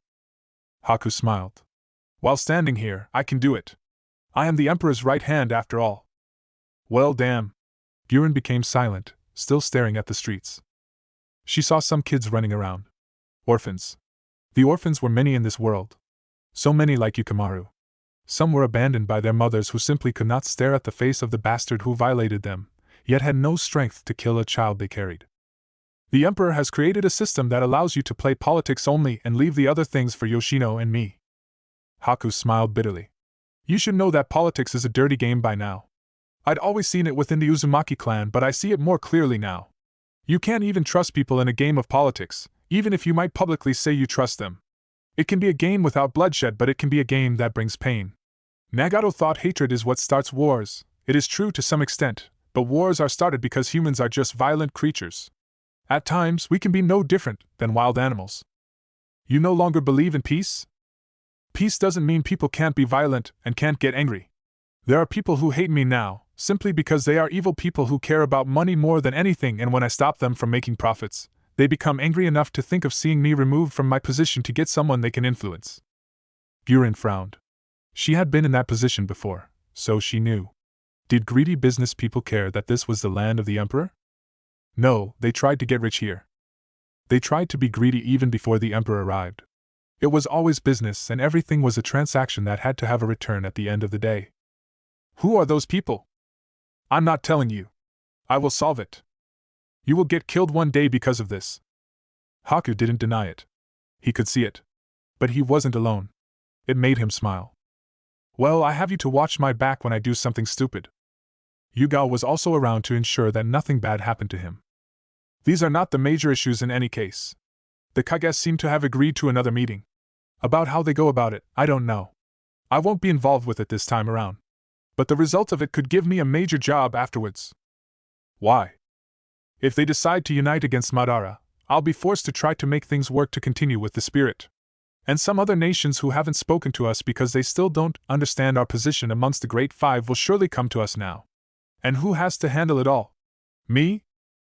A: Haku smiled. While standing here, I can do it. I am the Emperor's right hand after all. Well, damn. Jiren became silent, still staring at the streets. She saw some kids running around. Orphans. The orphans were many in this world. So many like Yukimaru. Some were abandoned by their mothers who simply could not stare at the face of the bastard who violated them, yet had no strength to kill a child they carried. The Emperor has created a system that allows you to play politics only and leave the other things for Yoshino and me. Haku smiled bitterly. You should know that politics is a dirty game by now. I'd always seen it within the Uzumaki clan, but I see it more clearly now. You can't even trust people in a game of politics, even if you might publicly say you trust them. It can be a game without bloodshed, but it can be a game that brings pain. Nagato thought hatred is what starts wars. It is true to some extent, but wars are started because humans are just violent creatures. At times, we can be no different than wild animals. You no longer believe in peace? Peace doesn't mean people can't be violent and can't get angry. There are people who hate me now, simply because they are evil people who care about money more than anything, and when I stop them from making profits, they become angry enough to think of seeing me removed from my position to get someone they can influence. Jiren frowned. She had been in that position before, so she knew. Did greedy business people care that this was the land of the Emperor? No, they tried to get rich here. They tried to be greedy even before the Emperor arrived. It was always business, and everything was a transaction that had to have a return at the end of the day. Who are those people? I'm not telling you. I will solve it. You will get killed one day because of this. Haku didn't deny it. He could see it. But he wasn't alone. It made him smile. Well, I have you to watch my back when I do something stupid. Yugao was also around to ensure that nothing bad happened to him. These are not the major issues in any case. The Kage seem to have agreed to another meeting. About how they go about it, I don't know. I won't be involved with it this time around. But the result of it could give me a major job afterwards. Why? If they decide to unite against Madara, I'll be forced to try to make things work to continue with the spirit. And some other nations who haven't spoken to us because they still don't understand our position amongst the Great Five will surely come to us now. And who has to handle it all? Me?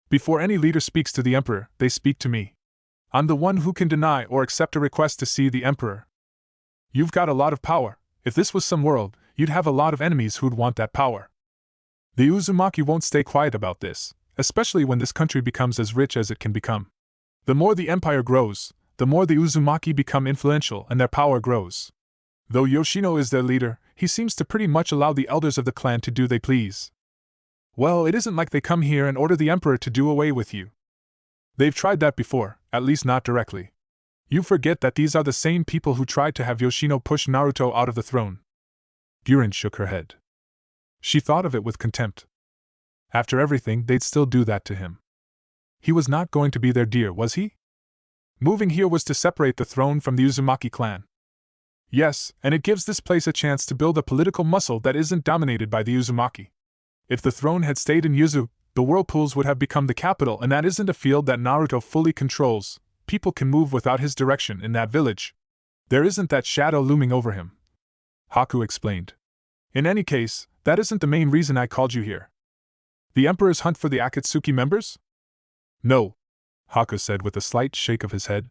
A: Before any leader speaks to the Emperor, they speak to me. I'm the one who can deny or accept a request to see the Emperor. You've got a lot of power. If this was some world, you'd have a lot of enemies who'd want that power. The Uzumaki won't stay quiet about this, especially when this country becomes as rich as it can become. The more the empire grows, the more the Uzumaki become influential and their power grows. Though Yoshino is their leader, he seems to pretty much allow the elders of the clan to do they please. Well, it isn't like they come here and order the emperor to do away with you. They've tried that before, at least not directly. You forget that these are the same people who tried to have Yoshino push Naruto out of the throne. Jiren shook her head. She thought of it with contempt. After everything, they'd still do that to him. He was not going to be their dear, was he? Moving here was to separate the throne from the Uzumaki clan. Yes, and it gives this place a chance to build a political muscle that isn't dominated by the Uzumaki. If the throne had stayed in Yuzu, the whirlpools would have become the capital, and that isn't a field that Naruto fully controls. People can move without his direction in that village. There isn't that shadow looming over him. Haku explained. In any case, that isn't the main reason I called you here. The Emperor's hunt for the Akatsuki members? No, Haku said with a slight shake of his head.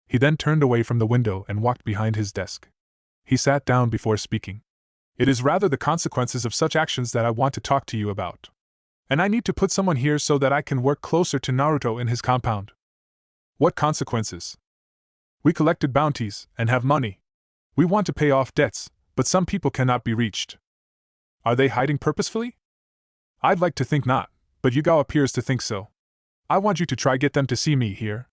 A: He then turned away from the window and walked behind his desk. He sat down before speaking. It is rather the consequences of such actions that I want to talk to you about. And I need to put someone here so that I can work closer to Naruto in his compound. What consequences? We collected bounties and have money. We want to pay off debts, but some people cannot be reached. Are they hiding purposefully? I'd like to think not, but Yugao appears to think so. I want you to try get them to see me here.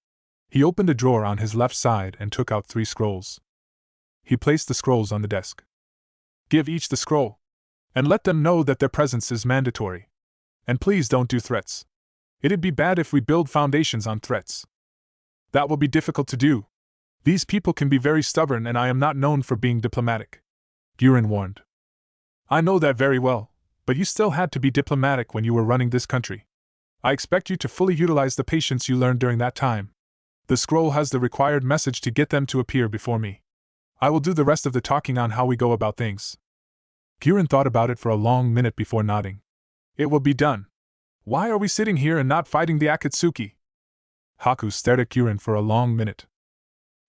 A: He opened a drawer on his left side and took out 3 scrolls. He placed the scrolls on the desk. Give each the scroll. And let them know that their presence is mandatory. And please don't do threats. It'd be bad if we build foundations on threats. That will be difficult to do. These people can be very stubborn and I am not known for being diplomatic. Jiren warned. I know that very well, but you still had to be diplomatic when you were running this country. I expect you to fully utilize the patience you learned during that time. The scroll has the required message to get them to appear before me. I will do the rest of the talking on how we go about things. Jiren thought about it for a long minute before nodding. It will be done. Why are we sitting here and not fighting the Akatsuki? Haku stared at Jiren for a long minute.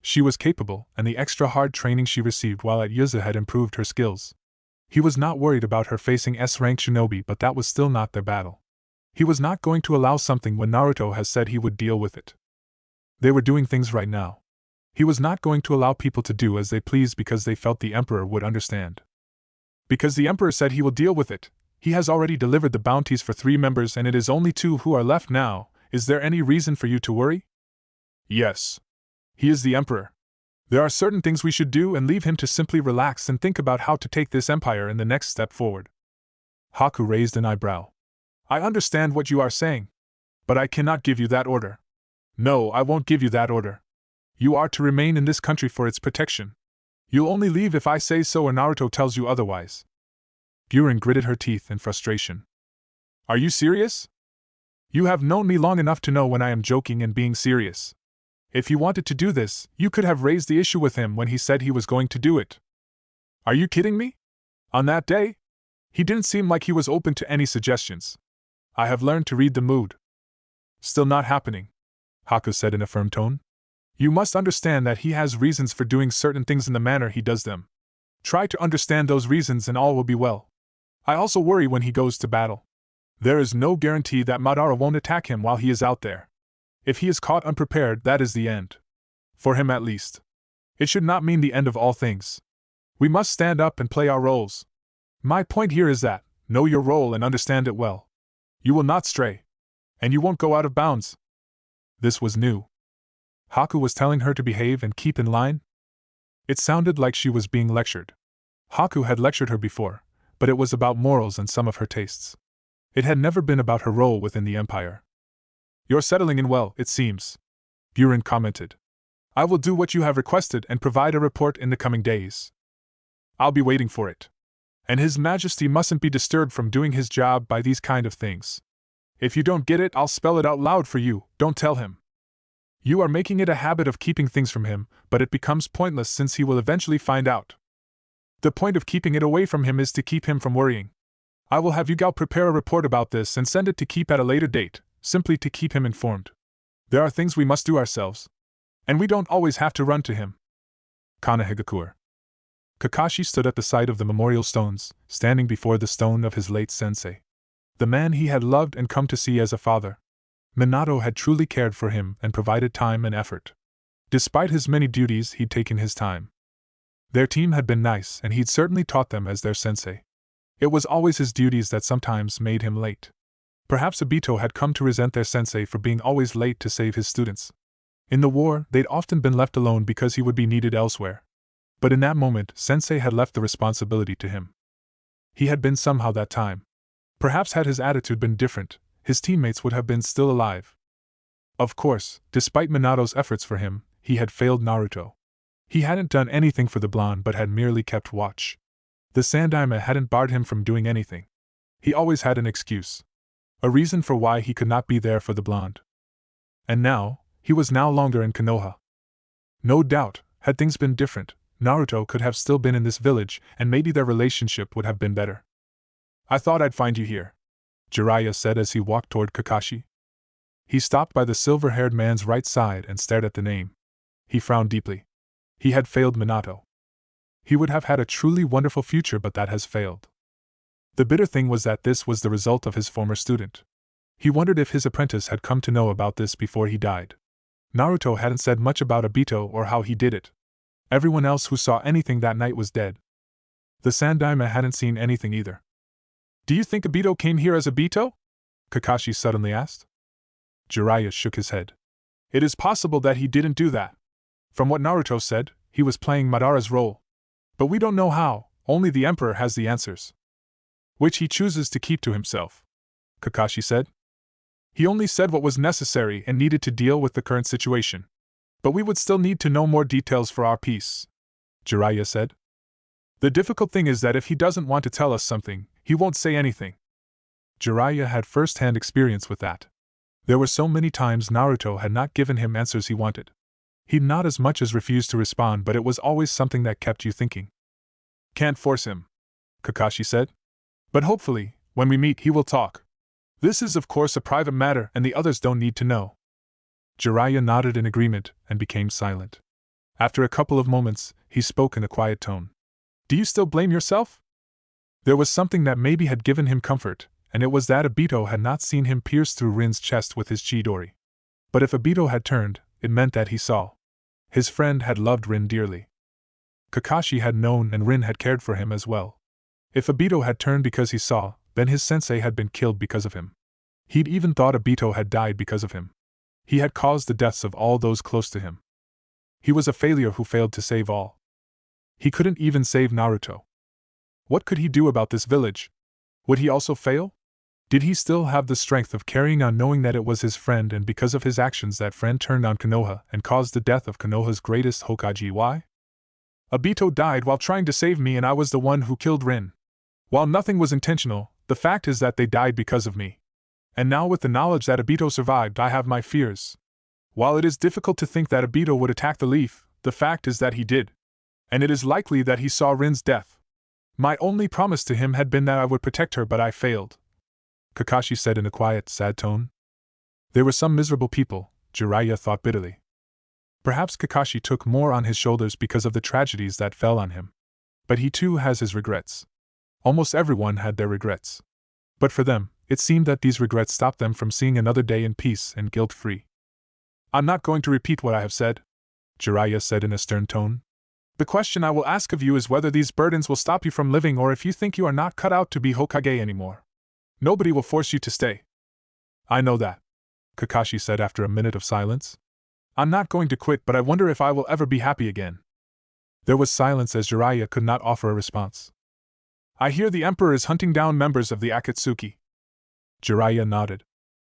A: She was capable, and the extra hard training she received while at Yuzu had improved her skills. He was not worried about her facing S-rank shinobi, but that was still not their battle. He was not going to allow something when Naruto has said he would deal with it. They were doing things right now. He was not going to allow people to do as they pleased because they felt the Emperor would understand. Because the Emperor said he will deal with it, he has already delivered the bounties for 3 members and it is only 2 who are left now. Is there any reason for you to worry? Yes. He is the Emperor. There are certain things we should do and leave him to simply relax and think about how to take this empire in the next step forward. Haku raised an eyebrow. I understand what you are saying. But I cannot give you that order. No, I won't give you that order. You are to remain in this country for its protection. You'll only leave if I say so or Naruto tells you otherwise. Jiren gritted her teeth in frustration. Are you serious? You have known me long enough to know when I am joking and being serious. If you wanted to do this, you could have raised the issue with him when he said he was going to do it. Are you kidding me? On that day? He didn't seem like he was open to any suggestions. I have learned to read the mood. Still not happening, Haku said in a firm tone. You must understand that he has reasons for doing certain things in the manner he does them. Try to understand those reasons and all will be well. I also worry when he goes to battle. There is no guarantee that Madara won't attack him while he is out there. If he is caught unprepared, that is the end. For him at least. It should not mean the end of all things. We must stand up and play our roles. My point here is that, know your role and understand it well. You will not stray. And you won't go out of bounds. This was new. Haku was telling her to behave and keep in line? It sounded like she was being lectured. Haku had lectured her before, but it was about morals and some of her tastes. It had never been about her role within the Empire. "You're settling in well, it seems," Buran commented. "I will do what you have requested and provide a report in the coming days. I'll be waiting for it. And His Majesty mustn't be disturbed from doing his job by these kind of things. If you don't get it, I'll spell it out loud for you, don't tell him. You are making it a habit of keeping things from him, but it becomes pointless since he will eventually find out. The point of keeping it away from him is to keep him from worrying. I will have Yugao prepare a report about this and send it to keep at a later date, simply to keep him informed. There are things we must do ourselves. And we don't always have to run to him." Kanahigakur. Kakashi stood at the side of the memorial stones, standing before the stone of his late sensei. The man he had loved and come to see as a father. Minato had truly cared for him and provided time and effort. Despite his many duties, he'd taken his time. Their team had been nice, and he'd certainly taught them as their sensei. It was always his duties that sometimes made him late. Perhaps Obito had come to resent their sensei for being always late to save his students. In the war, they'd often been left alone because he would be needed elsewhere. But in that moment, sensei had left the responsibility to him. He had been somehow that time. Perhaps had his attitude been different, his teammates would have been still alive. Of course, despite Minato's efforts for him, he had failed Naruto. He hadn't done anything for the blonde but had merely kept watch. The Sandaime hadn't barred him from doing anything. He always had an excuse. A reason for why he could not be there for the blonde. And now, he was no longer in Konoha. No doubt, had things been different, Naruto could have still been in this village, and maybe their relationship would have been better. "I thought I'd find you here," Jiraiya said as he walked toward Kakashi. He stopped by the silver-haired man's right side and stared at the name. He frowned deeply. He had failed Minato. He would have had a truly wonderful future, but that has failed. The bitter thing was that this was the result of his former student. He wondered if his apprentice had come to know about this before he died. Naruto hadn't said much about Obito or how he did it. Everyone else who saw anything that night was dead. The Sandaime hadn't seen anything either. "Do you think Obito came here as Obito?" Kakashi suddenly asked. Jiraiya shook his head. "It is possible that he didn't do that. From what Naruto said, he was playing Madara's role. But we don't know how, only the Emperor has the answers. Which he chooses to keep to himself," Kakashi said. "He only said what was necessary and needed to deal with the current situation. But we would still need to know more details for our peace," Jiraiya said. "The difficult thing is that if he doesn't want to tell us something, he won't say anything." Jiraiya had first-hand experience with that. There were so many times Naruto had not given him answers he wanted. He'd not as much as refused to respond, but it was always something that kept you thinking. "Can't force him," Kakashi said. "But hopefully, when we meet, he will talk. This is of course a private matter and the others don't need to know." Jiraiya nodded in agreement and became silent. After a couple of moments, he spoke in a quiet tone. "Do you still blame yourself?" There was something that maybe had given him comfort, and it was that Obito had not seen him pierce through Rin's chest with his Chidori. But if Obito had turned, it meant that he saw. His friend had loved Rin dearly. Kakashi had known and Rin had cared for him as well. If Obito had turned because he saw, then his sensei had been killed because of him. He'd even thought Obito had died because of him. He had caused the deaths of all those close to him. He was a failure who failed to save all. He couldn't even save Naruto. What could he do about this village? Would he also fail? Did he still have the strength of carrying on knowing that it was his friend and because of his actions that friend turned on Konoha and caused the death of Konoha's greatest Hokage? Why? "Obito died while trying to save me and I was the one who killed Rin. While nothing was intentional, the fact is that they died because of me. And now with the knowledge that Obito survived, I have my fears. While it is difficult to think that Obito would attack the leaf, the fact is that he did. And it is likely that he saw Rin's death. My only promise to him had been that I would protect her, but I failed," Kakashi said in a quiet, sad tone. There were some miserable people, Jiraiya thought bitterly. Perhaps Kakashi took more on his shoulders because of the tragedies that fell on him. But he too has his regrets. Almost everyone had their regrets. But for them, it seemed that these regrets stopped them from seeing another day in peace and guilt-free. "I'm not going to repeat what I have said," Jiraiya said in a stern tone. "The question I will ask of you is whether these burdens will stop you from living or if you think you are not cut out to be Hokage anymore. Nobody will force you to stay." "I know that," Kakashi said after a minute of silence. "I'm not going to quit, but I wonder if I will ever be happy again." There was silence as Jiraiya could not offer a response. "I hear the Emperor is hunting down members of the Akatsuki." Jiraiya nodded.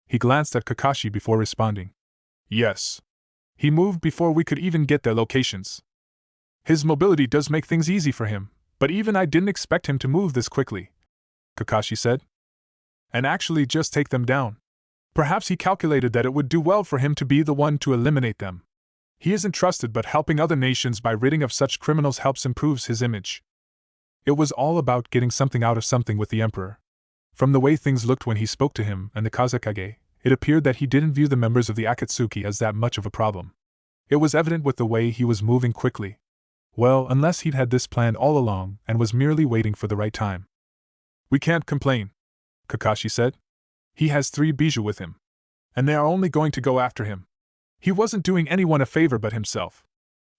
A: He glanced at Kakashi before responding. Yes. He moved before we could even get their locations. His mobility does make things easy for him, but even I didn't expect him to move this quickly, Kakashi said. And actually just take them down. Perhaps he calculated that it would do well for him to be the one to eliminate them. He isn't trusted, but helping other nations by ridding of such criminals helps improves his image. It was all about getting something out of something with the Emperor. From the way things looked when he spoke to him and the Kage, it appeared that he didn't view the members of the Akatsuki as that much of a problem. It was evident with the way he was moving quickly. Well, unless he'd had this planned all along and was merely waiting for the right time. We can't complain, Kakashi said. He has 3 bijou with him. And they are only going to go after him. He wasn't doing anyone a favor but himself.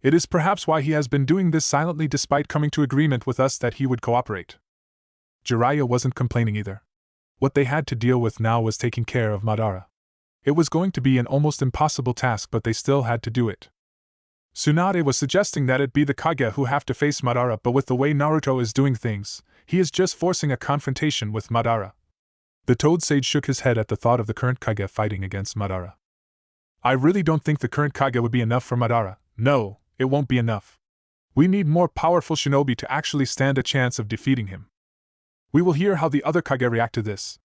A: It is perhaps why he has been doing this silently despite coming to agreement with us that he would cooperate. Jiraiya wasn't complaining either. What they had to deal with now was taking care of Madara. It was going to be an almost impossible task, but they still had to do it. Tsunade was suggesting that it be the Kage who have to face Madara, but with the way Naruto is doing things, he is just forcing a confrontation with Madara. The Toad Sage shook his head at the thought of the current Kage fighting against Madara. I really don't think the current Kage would be enough for Madara. No, it won't be enough. We need more powerful shinobi to actually stand a chance of defeating him. We will hear how the other Kage react to this.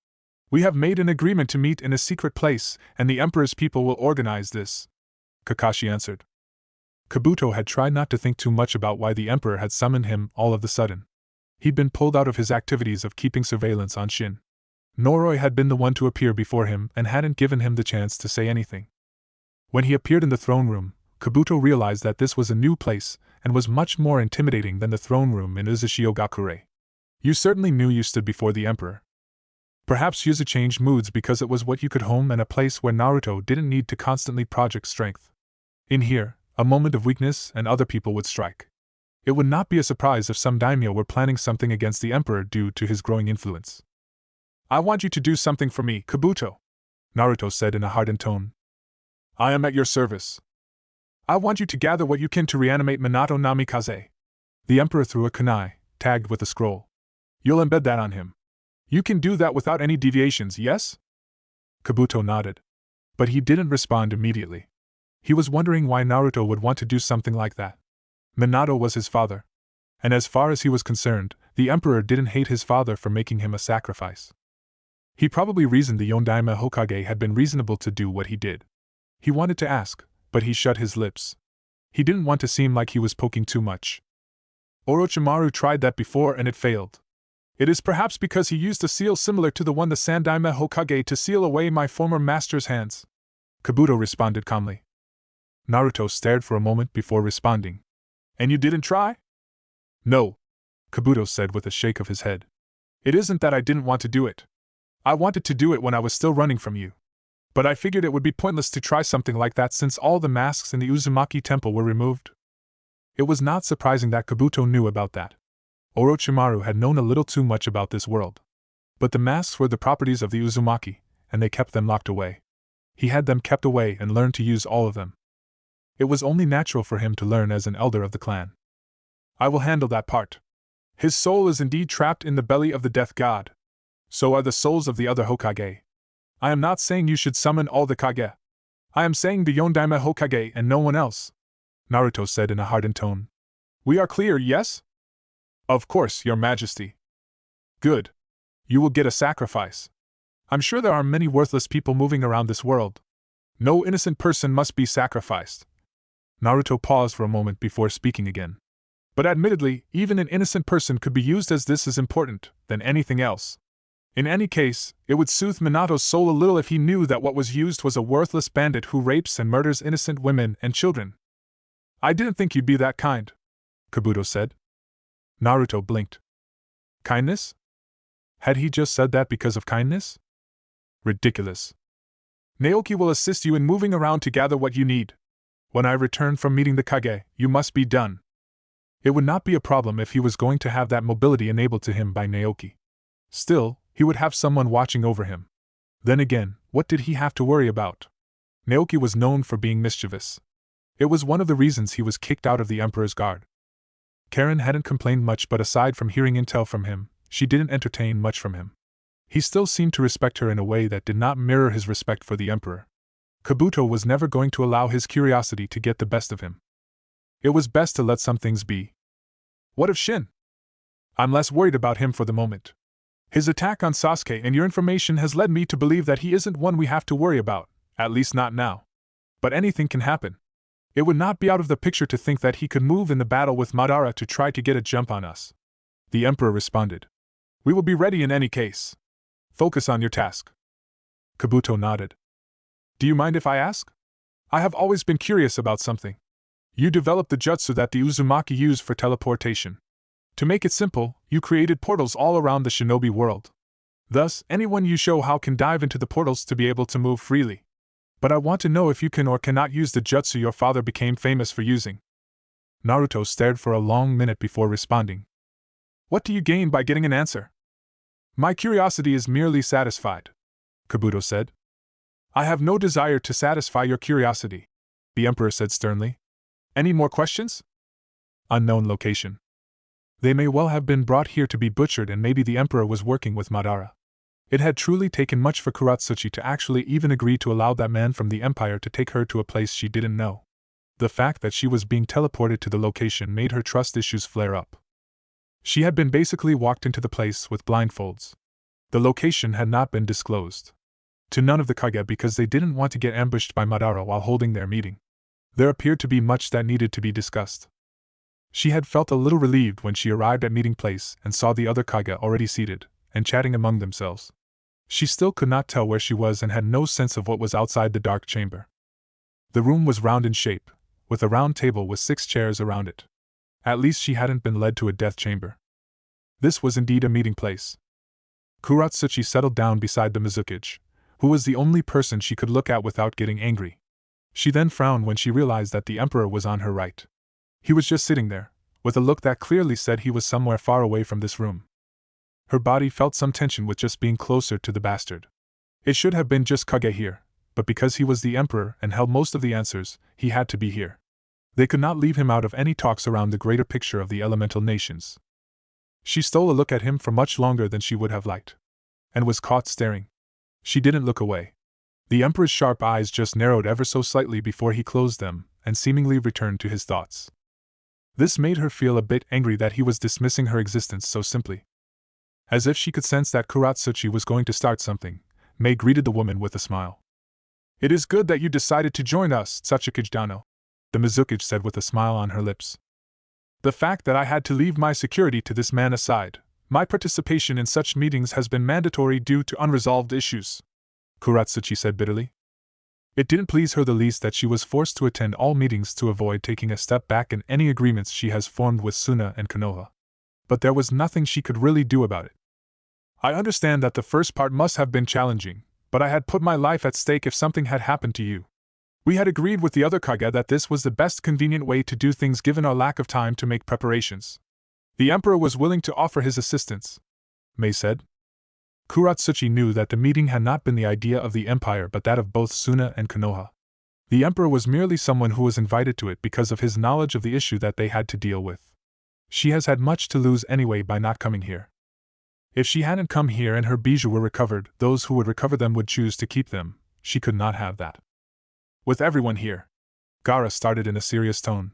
A: We have made an agreement to meet in a secret place, and the Emperor's people will organize this, Kakashi answered. Kabuto had tried not to think too much about why the Emperor had summoned him all of the sudden. He'd been pulled out of his activities of keeping surveillance on Shin. Noroi had been the one to appear before him and hadn't given him the chance to say anything. When he appeared in the throne room, Kabuto realized that this was a new place and was much more intimidating than the throne room in Uzushio-gakure. You certainly knew you stood before the Emperor. Perhaps Yuzu changed moods because it was what you could home and a place where Naruto didn't need to constantly project strength. In here, a moment of weakness and other people would strike. It would not be a surprise if some daimyo were planning something against the Emperor due to his growing influence. I want you to do something for me, Kabuto, Naruto said in a hardened tone. I am at your service. I want you to gather what you can to reanimate Minato Namikaze. The Emperor threw a kunai, tagged with a scroll. You'll embed that on him. You can do that without any deviations, yes? Kabuto nodded. But he didn't respond immediately. He was wondering why Naruto would want to do something like that. Minato was his father. And as far as he was concerned, the Emperor didn't hate his father for making him a sacrifice. He probably reasoned the Yondaime Hokage had been reasonable to do what he did. He wanted to ask, but he shut his lips. He didn't want to seem like he was poking too much. Orochimaru tried that before and it failed. It is perhaps because he used a seal similar to the one the Sandaime Hokage to seal away my former master's hands, Kabuto responded calmly. Naruto stared for a moment before responding. And you didn't try? No, Kabuto said with a shake of his head. It isn't that I didn't want to do it. I wanted to do it when I was still running from you. But I figured it would be pointless to try something like that since all the masks in the Uzumaki temple were removed. It was not surprising that Kabuto knew about that. Orochimaru had known a little too much about this world. But the masks were the properties of the Uzumaki, and they kept them locked away. He had them kept away and learned to use all of them. It was only natural for him to learn as an elder of the clan. I will handle that part. His soul is indeed trapped in the belly of the death god. So are the souls of the other Hokage. I am not saying you should summon all the Kage. I am saying the Yondaime Hokage and no one else, Naruto said in a hardened tone. We are clear, yes? Of course, your majesty. Good. You will get a sacrifice. I'm sure there are many worthless people moving around this world. No innocent person must be sacrificed. Naruto paused for a moment before speaking again. But admittedly, even an innocent person could be used as this is important than anything else. In any case, it would soothe Minato's soul a little if he knew that what was used was a worthless bandit who rapes and murders innocent women and children. I didn't think you'd be that kind, Kabuto said. Naruto blinked. Kindness? Had he just said that because of kindness? Ridiculous. Naoki will assist you in moving around to gather what you need. When I return from meeting the Kage, you must be done. It would not be a problem if he was going to have that mobility enabled to him by Naoki. Still, he would have someone watching over him. Then again, what did he have to worry about? Naoki was known for being mischievous. It was one of the reasons he was kicked out of the Emperor's Guard. Karin hadn't complained much, but aside from hearing intel from him, she didn't entertain much from him. He still seemed to respect her in a way that did not mirror his respect for the Emperor. Kabuto was never going to allow his curiosity to get the best of him. It was best to let some things be. What of Shin? I'm less worried about him for the moment. His attack on Sasuke and your information has led me to believe that he isn't one we have to worry about, at least not now. But anything can happen. It would not be out of the picture to think that he could move in the battle with Madara to try to get a jump on us. The Emperor responded. We will be ready in any case. Focus on your task. Kabuto nodded. Do you mind if I ask? I have always been curious about something. You developed the jutsu that the Uzumaki use for teleportation. To make it simple, you created portals all around the shinobi world. Thus, anyone you show how can dive into the portals to be able to move freely. But I want to know if you can or cannot use the jutsu your father became famous for using. Naruto stared for a long minute before responding. What do you gain by getting an answer? My curiosity is merely satisfied, Kabuto said. I have no desire to satisfy your curiosity, the Emperor said sternly. Any more questions? Unknown location. They may well have been brought here to be butchered, and maybe the Emperor was working with Madara. It had truly taken much for Kurotsuchi to actually even agree to allow that man from the Empire to take her to a place she didn't know. The fact that she was being teleported to the location made her trust issues flare up. She had been basically walked into the place with blindfolds. The location had not been disclosed to none of the Kage because they didn't want to get ambushed by Madara while holding their meeting. There appeared to be much that needed to be discussed. She had felt a little relieved when she arrived at meeting place and saw the other Kage already seated and chatting among themselves. She still could not tell where she was and had no sense of what was outside the dark chamber. The room was round in shape, with a round table with 6 chairs around it. At least she hadn't been led to a death chamber. This was indeed a meeting place. Kurotsuchi settled down beside the Mizukage, who was the only person she could look at without getting angry. She then frowned when she realized that the Emperor was on her right. He was just sitting there, with a look that clearly said he was somewhere far away from this room. Her body felt some tension with just being closer to the bastard. It should have been just Kage here, but because he was the Emperor and held most of the answers, he had to be here. They could not leave him out of any talks around the greater picture of the elemental nations. She stole a look at him for much longer than she would have liked, and was caught staring. She didn't look away. The Emperor's sharp eyes just narrowed ever so slightly before he closed them, and seemingly returned to his thoughts. This made her feel a bit angry that he was dismissing her existence so simply. As if she could sense that Kurotsuchi was going to start something, Mei greeted the woman with a smile. It is good that you decided to join us, Sachikage Dano, the Mizukage said with a smile on her lips. The fact that I had to leave my security to this man aside, my participation in such meetings has been mandatory due to unresolved issues, Kurotsuchi said bitterly. It didn't please her the least that she was forced to attend all meetings to avoid taking a step back in any agreements she has formed with Suna and Konoha. But there was nothing she could really do about it. I understand that the first part must have been challenging, but I had put my life at stake if something had happened to you. We had agreed with the other Kage that this was the best convenient way to do things given our lack of time to make preparations. The Emperor was willing to offer his assistance, Mei said. Kurotsuchi knew that the meeting had not been the idea of the Empire but that of both Suna and Konoha. The Emperor was merely someone who was invited to it because of his knowledge of the issue that they had to deal with. She has had much to lose anyway by not coming here. If she hadn't come here and her bijou were recovered, those who would recover them would choose to keep them. She could not have that. With everyone here, Gaara started in a serious tone.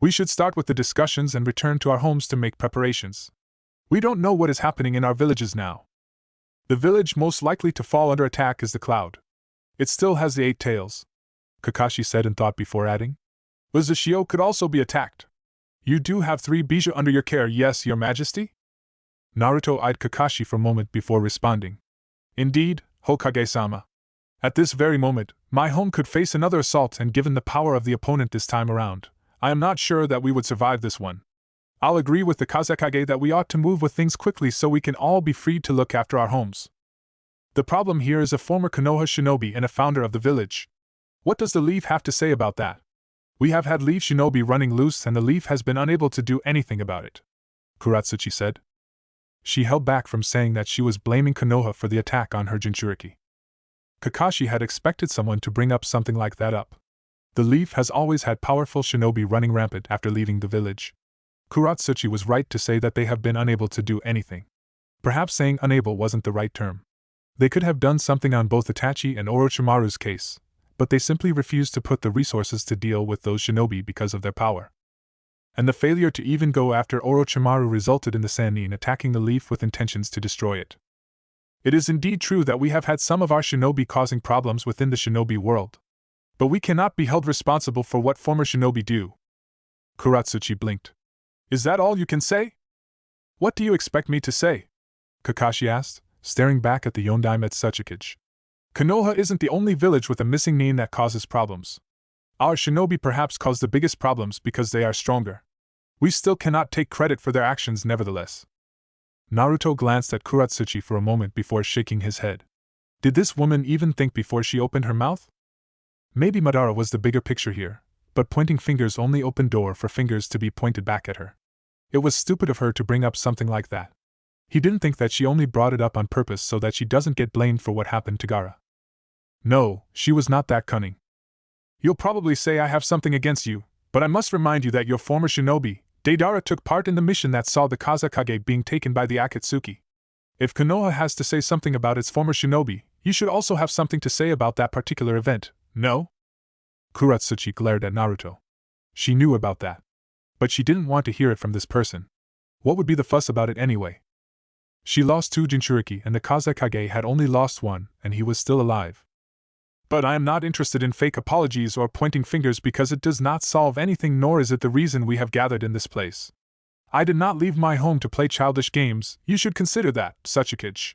A: We should start with the discussions and return to our homes to make preparations. We don't know what is happening in our villages now. The village most likely to fall under attack is the Cloud. It still has the 8 tails, Kakashi said in thought before adding. Uzushio could also be attacked. You do have 3 bijou under your care, yes, your majesty? Naruto eyed Kakashi for a moment before responding. Indeed, Hokage-sama. At this very moment, my home could face another assault, and given the power of the opponent this time around, I am not sure that we would survive this one. I'll agree with the Kazekage that we ought to move with things quickly so we can all be freed to look after our homes. The problem here is a former Konoha shinobi and a founder of the village. What does the Leaf have to say about that? We have had Leaf shinobi running loose and the Leaf has been unable to do anything about it, Kurotsuchi said. She held back from saying that she was blaming Konoha for the attack on her Jinchuriki. Kakashi had expected someone to bring up something like that up. The Leaf has always had powerful shinobi running rampant after leaving the village. Kurotsuchi was right to say that they have been unable to do anything. Perhaps saying unable wasn't the right term. They could have done something on both Itachi and Orochimaru's case, but they simply refused to put the resources to deal with those shinobi because of their power. And the failure to even go after Orochimaru resulted in the Sannin attacking the leaf with intentions to destroy it. It is indeed true that we have had some of our shinobi causing problems within the shinobi world, but we cannot be held responsible for what former shinobi do. Kurotsuchi blinked. Is that all you can say? What do you expect me to say? Kakashi asked, staring back at the Yondai Metsuchikage. Konoha isn't the only village with a missing nin that causes problems. Our shinobi perhaps cause the biggest problems because they are stronger. We still cannot take credit for their actions nevertheless. Naruto glanced at Kurotsuchi for a moment before shaking his head. Did this woman even think before she opened her mouth? Maybe Madara was the bigger picture here, but pointing fingers only opened door for fingers to be pointed back at her. It was stupid of her to bring up something like that. He didn't think that she only brought it up on purpose so that she doesn't get blamed for what happened to Gaara. No, she was not that cunning. You'll probably say I have something against you, but I must remind you that your former shinobi, Deidara, took part in the mission that saw the Kazekage being taken by the Akatsuki. If Konoha has to say something about its former shinobi, you should also have something to say about that particular event, no? Kurotsuchi glared at Naruto. She knew about that. But she didn't want to hear it from this person. What would be the fuss about it anyway? She lost 2 Jinchuriki and the Kazekage had only lost 1, and he was still alive. But I am not interested in fake apologies or pointing fingers because it does not solve anything, nor is it the reason we have gathered in this place. I did not leave my home to play childish games, you should consider that, Tsuchikage.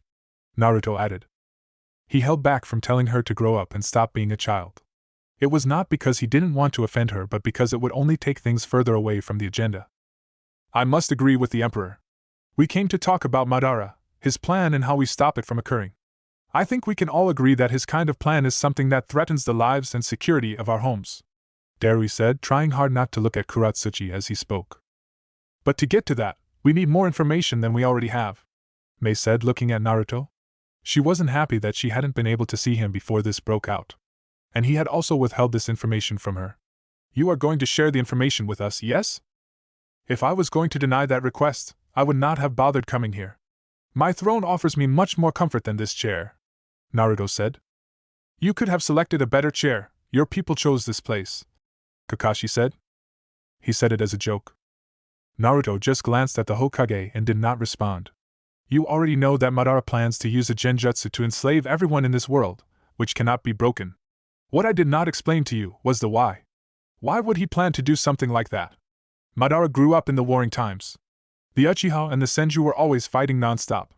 A: Naruto added. He held back from telling her to grow up and stop being a child. It was not because he didn't want to offend her but because it would only take things further away from the agenda. I must agree with the Emperor. We came to talk about Madara, his plan and how we stop it from occurring. I think we can all agree that his kind of plan is something that threatens the lives and security of our homes. Darui said, trying hard not to look at Kurotsuchi as he spoke. But to get to that, we need more information than we already have, Mei said, looking at Naruto. She wasn't happy that she hadn't been able to see him before this broke out. And he had also withheld this information from her. You are going to share the information with us, yes? If I was going to deny that request, I would not have bothered coming here. My throne offers me much more comfort than this chair, Naruto said. You could have selected a better chair, your people chose this place, Kakashi said. He said it as a joke. Naruto just glanced at the Hokage and did not respond. You already know that Madara plans to use a genjutsu to enslave everyone in this world, which cannot be broken. What I did not explain to you was the why. Why would he plan to do something like that? Madara grew up in the warring times. The Uchiha and the Senju were always fighting non-stop.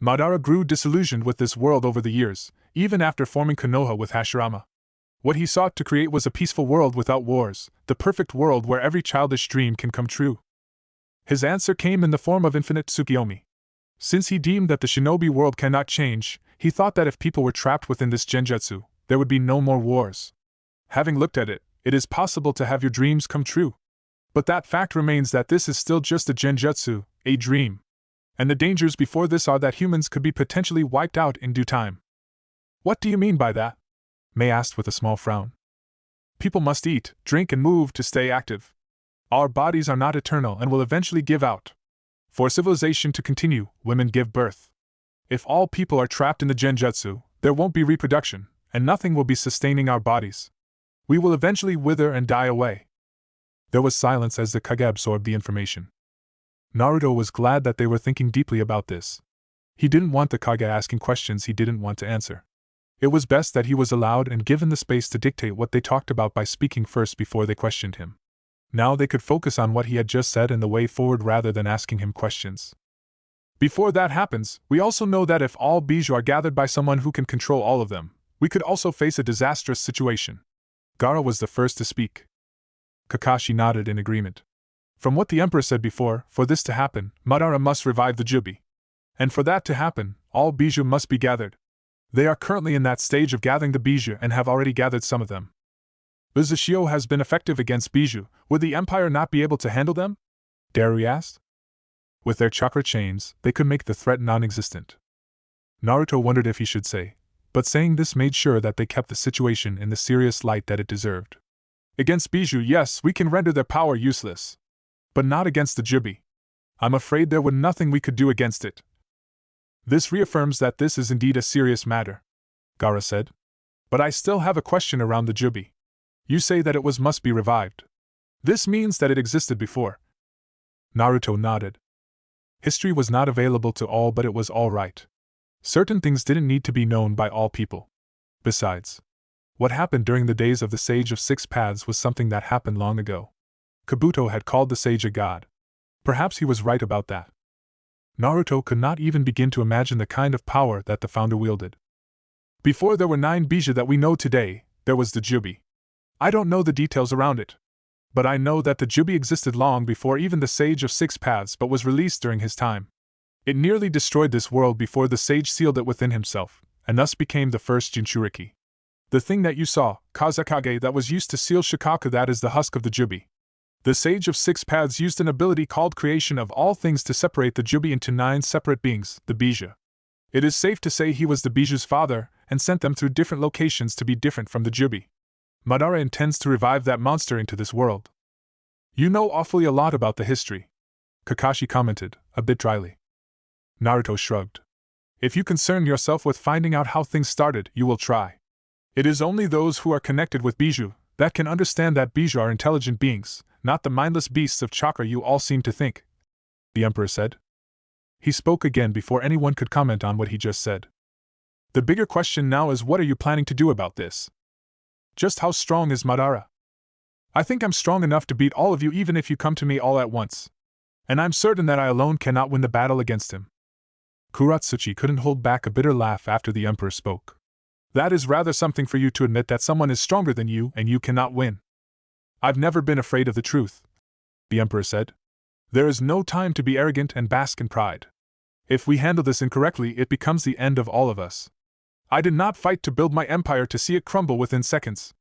A: Madara grew disillusioned with this world over the years, even after forming Konoha with Hashirama. What he sought to create was a peaceful world without wars, the perfect world where every childish dream can come true. His answer came in the form of infinite Tsukiyomi. Since he deemed that the shinobi world cannot change, he thought that if people were trapped within this genjutsu, there would be no more wars. Having looked at it, it is possible to have your dreams come true. But that fact remains that this is still just a genjutsu, a dream. And the dangers before this are that humans could be potentially wiped out in due time. What do you mean by that? Mei asked with a small frown. People must eat, drink and move to stay active. Our bodies are not eternal and will eventually give out. For civilization to continue, women give birth. If all people are trapped in the genjutsu, there won't be reproduction, and nothing will be sustaining our bodies. We will eventually wither and die away. There was silence as the Kage absorbed the information. Naruto was glad that they were thinking deeply about this. He didn't want the Kage asking questions he didn't want to answer. It was best that he was allowed and given the space to dictate what they talked about by speaking first before they questioned him. Now they could focus on what he had just said and the way forward rather than asking him questions. Before that happens, we also know that if all bijou are gathered by someone who can control all of them, we could also face a disastrous situation. Gaara was the first to speak. Kakashi nodded in agreement. From what the Emperor said before, for this to happen, Madara must revive the Jubi. And for that to happen, all bijou must be gathered. They are currently in that stage of gathering the bijou and have already gathered some of them. Uzushio has been effective against bijou, would the Empire not be able to handle them? Darui asked. With their chakra chains, they could make the threat non-existent. Naruto wondered if he should say, but saying this made sure that they kept the situation in the serious light that it deserved. Against bijou, yes, we can render their power useless. But not against the Jubi. I'm afraid there would nothing we could do against it. This reaffirms that this is indeed a serious matter, Gaara said. But I still have a question around the Jubi. You say that it must be revived. This means that it existed before. Naruto nodded. History was not available to all, but it was all right. Certain things didn't need to be known by all people. Besides, what happened during the days of the Sage of Six Paths was something that happened long ago. Kabuto had called the sage a god. Perhaps he was right about that. Naruto could not even begin to imagine the kind of power that the founder wielded. Before there were 9 Bija that we know today, there was the Jubi. I don't know the details around it. But I know that the Jubi existed long before even the Sage of Six Paths but was released during his time. It nearly destroyed this world before the sage sealed it within himself, and thus became the first Jinchuriki. The thing that you saw, Kazekage, that was used to seal Shikaku, that is the husk of the Jubi. The Sage of Six Paths used an ability called Creation of All Things to separate the Jubi into 9 separate beings, the Bija. It is safe to say he was the Bija's father, and sent them through different locations to be different from the Jubi. Madara intends to revive that monster into this world. You know awfully a lot about the history, Kakashi commented, a bit dryly. Naruto shrugged. If you concern yourself with finding out how things started, you will try. It is only those who are connected with Biju that can understand that Biju are intelligent beings, not the mindless beasts of chakra you all seem to think, the Emperor said. He spoke again before anyone could comment on what he just said. The bigger question now is, what are you planning to do about this? Just how strong is Madara? I think I'm strong enough to beat all of you even if you come to me all at once. And I'm certain that I alone cannot win the battle against him. Kurotsuchi couldn't hold back a bitter laugh after the Emperor spoke. That is rather something for you to admit that someone is stronger than you and you cannot win. I've never been afraid of the truth, the Emperor said. There is no time to be arrogant and bask in pride. If we handle this incorrectly, it becomes the end of all of us. I did not fight to build my empire to see it crumble within seconds.